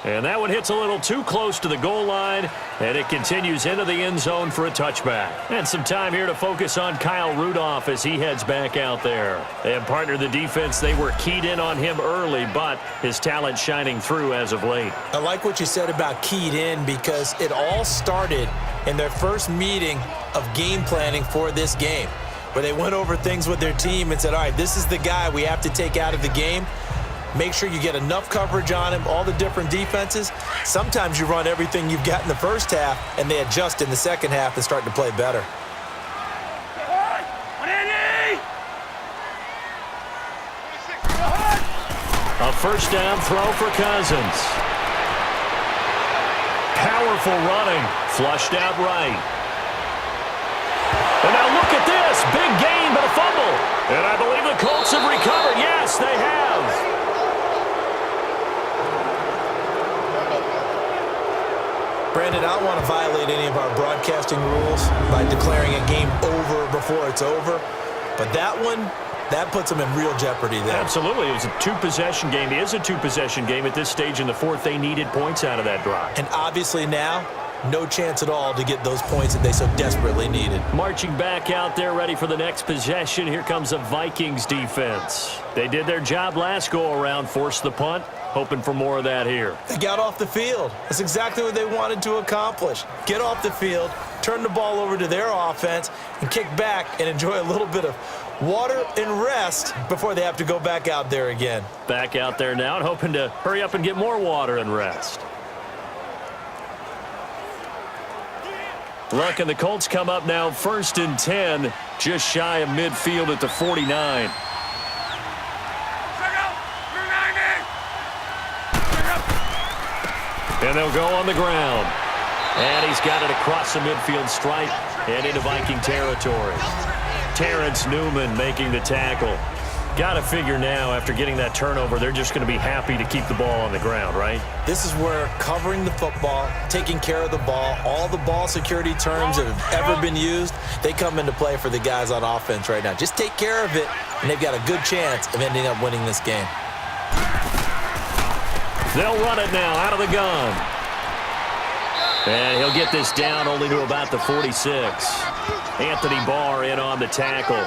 And that one hits a little too close to the goal line, and it continues into the end zone for a touchback. And some time here to focus on Kyle Rudolph as he heads back out there. And partner the defense, they were keyed in on him early, but his talent shining through as of late.
I like what you said about keyed in because it all started in their first meeting of game planning for this game, where they went over things with their team and said, all right, this is the guy we have to take out of the game. Make sure you get enough coverage on him, all the different defenses. Sometimes you run everything you've got in the first half, and they adjust in the second half and start to play better.
A 1st down throw for Cousins. Powerful running, flushed out right. And now look at this, big gain but a fumble. And I believe the Colts have recovered. Yes, they have.
Brandon, I don't want to violate any of our broadcasting rules by declaring a game over before it's over, but that puts them in real jeopardy there.
Absolutely. It was a 2-possession game. It is a 2-possession game at this stage in the 4th. They needed points out of that drive.
And obviously now, no chance at all to get those points that they so desperately needed.
Marching back out there, ready for the next possession. Here comes the Vikings defense. They did their job last go-around, forced the punt, hoping for more of that here.
They got off the field. That's exactly what they wanted to accomplish. Get off the field, turn the ball over to their offense, and kick back and enjoy a little bit of water and rest before they have to go back out there again.
Back out there now and hoping to hurry up and get more water and rest. Look, and the Colts come up now 1st and 10, just shy of midfield at the 49. And they'll go on the ground. And he's got it across the midfield stripe and into Viking territory. Terrence Newman making the tackle. Got to figure now, after getting that turnover, they're just going to be happy to keep the ball on the ground, right?
This is where covering the football, taking care of the ball, all the ball security terms that have ever been used, they come into play for the guys on offense right now. Just take care of it, and they've got a good chance of ending up winning this game.
They'll run it now out of the gun. And he'll get this down only to about the 46. Anthony Barr in on the tackle.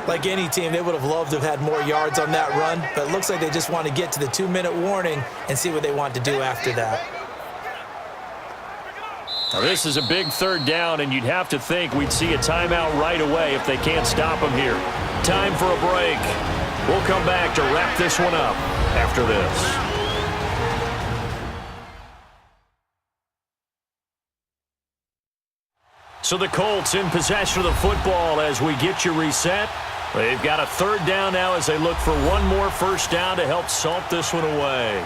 Like any team, they would have loved to have had more yards on that run, but it looks like they just want to get to the 2-minute warning and see what they want to do after that.
Now this is a big 3rd down, and you'd have to think we'd see a timeout right away if they can't stop them here. Time for a break. We'll come back to wrap this one up after this. So the Colts in possession of the football as we get you reset. They've got a third down now as they look for one more first down to help salt this one away.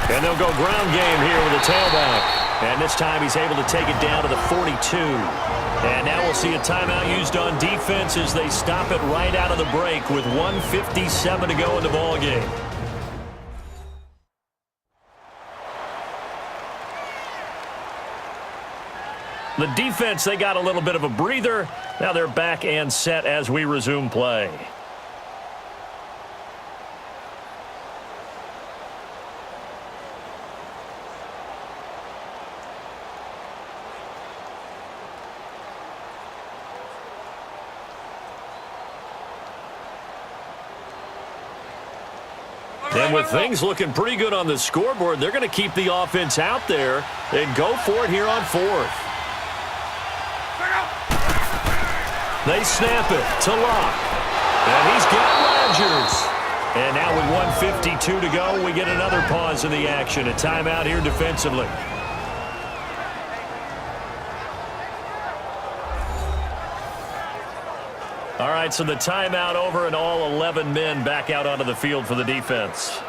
And they'll go ground game here with a tailback. And this time he's able to take it down to the 42. And now we'll see a timeout used on defense as they stop it right out of the break with 1:57 to go in the ballgame. The defense, they got a little bit of a breather. Now they're back and set as we resume play. And with things looking pretty good on the scoreboard, they're going to keep the offense out there and go for it here on fourth. They snap it to Locke. And he's got Rodgers. And now with 1:52 to go, we get another pause in the action. A timeout here defensively. All right, so the timeout over and all 11 men back out onto the field for the defense.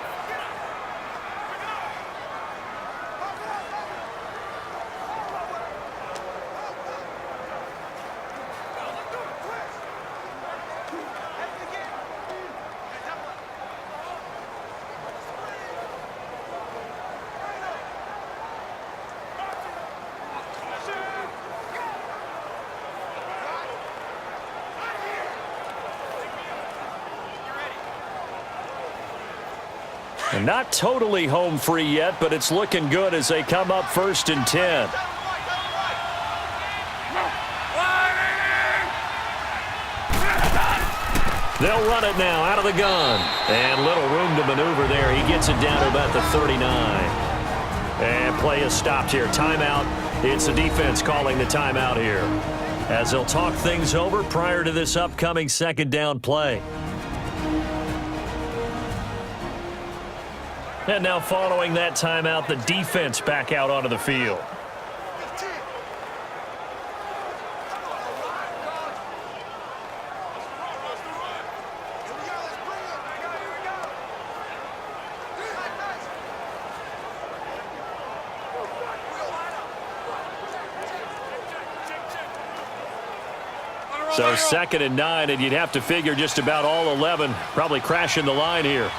And not totally home free yet, but it's looking good as they come up 1st and 10. They'll run it now out of the gun. And little room to maneuver there. He gets it down to about the 39. And play is stopped here. Timeout. It's the defense calling the timeout here, as they'll talk things over prior to this upcoming second down play. And now following that timeout, the defense back out onto the field. So 2nd and 9, and you'd have to figure just about all 11 probably crashing the line here.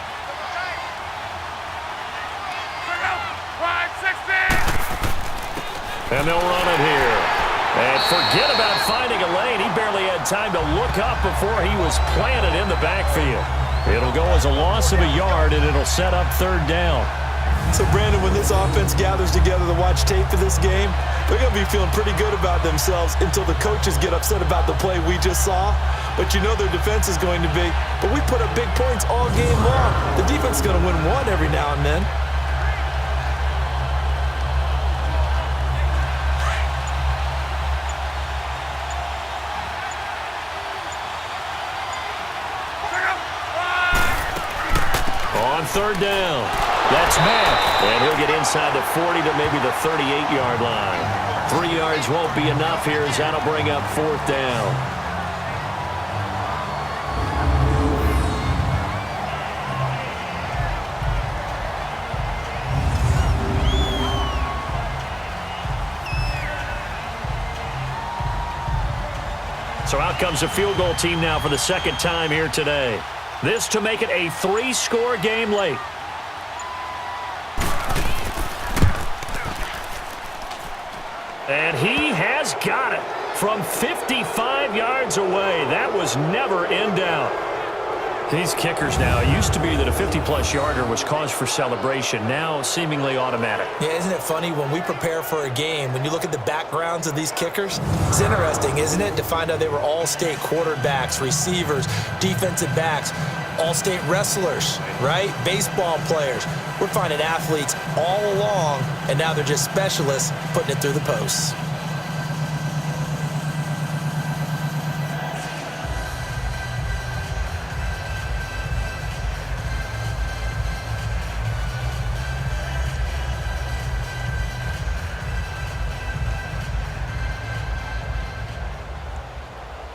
And they'll run it here. And forget about finding a lane. He barely had time to look up before he was planted in the backfield. It'll go as a loss of a yard, and it'll set up 3rd down.
So, Brandon, when this offense gathers together to watch tape for this game, they're going to be feeling pretty good about themselves until the coaches get upset about the play we just saw. But you know their defense is going to be, but we put up big points all game long. The defense is going to win one every now and then.
On 3rd down, that's Matt. And he'll get inside the 40 to maybe the 38-yard line. 3 yards won't be enough here as that'll bring up 4th down. So out comes the field goal team now for the 2nd time here today. This to make it a 3-score game late. And he has got it from 55 yards away. That was never in doubt. These kickers now, it used to be that a 50-plus yarder was cause for celebration. Now seemingly automatic.
Yeah, isn't it funny when we prepare for a game, when you look at the backgrounds of these kickers? It's interesting, isn't it, to find out they were all-state quarterbacks, receivers, defensive backs. all-state wrestlers, right? Baseball players. We're finding athletes all along, and now they're just specialists putting it through the posts.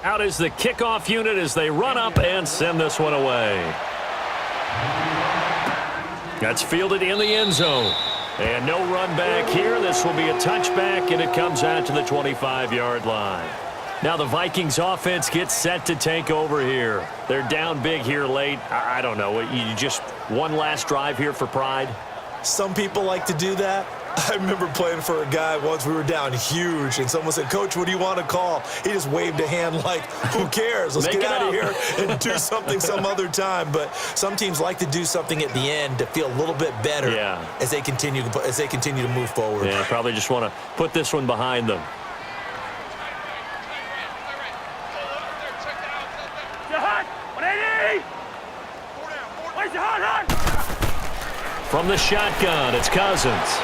Out is the kickoff unit as they run up and send this one away. That's fielded in the end zone. And no run back here. This will be a touchback, and it comes out to the 25-yard line. Now the Vikings offense gets set to take over here. They're down big here late. I don't know. You just one last drive here for pride?
Some people like to do that. I remember playing for a guy once. We were down huge, and someone said, "Coach, what do you want to call?" He just waved a hand like, who cares? Let's get out of here and do something some other time. But some teams like to do something at the end to feel a little bit better as they continue to move forward.
Yeah, probably just want to put this one behind them. From the shotgun, it's Cousins.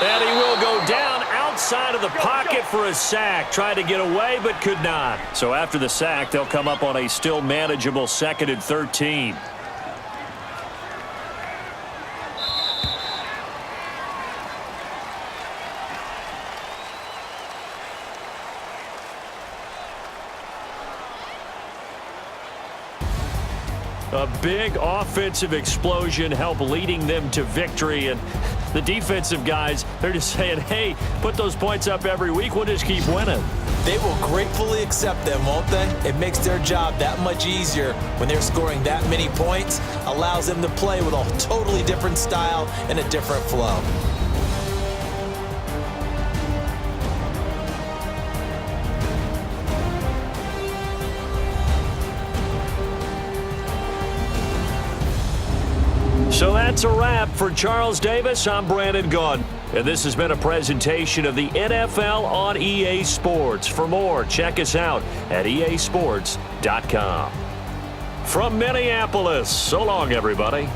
And he will go down outside of the pocket for a sack. Tried to get away, but could not. So after the sack, they'll come up on a still manageable 2nd and 13. A big offensive explosion helped leading them to victory. And the defensive guys, they're just saying, hey, put those points up every week. We'll just keep winning.
They will gratefully accept them, won't they? It makes their job that much easier when they're scoring that many points. Allows them to play with a totally different style and a different flow.
So that's a wrap for Charles Davis. I'm Brandon Gaudin, and this has been a presentation of the NFL on EA Sports. For more, check us out at easports.com. From Minneapolis, so long, everybody.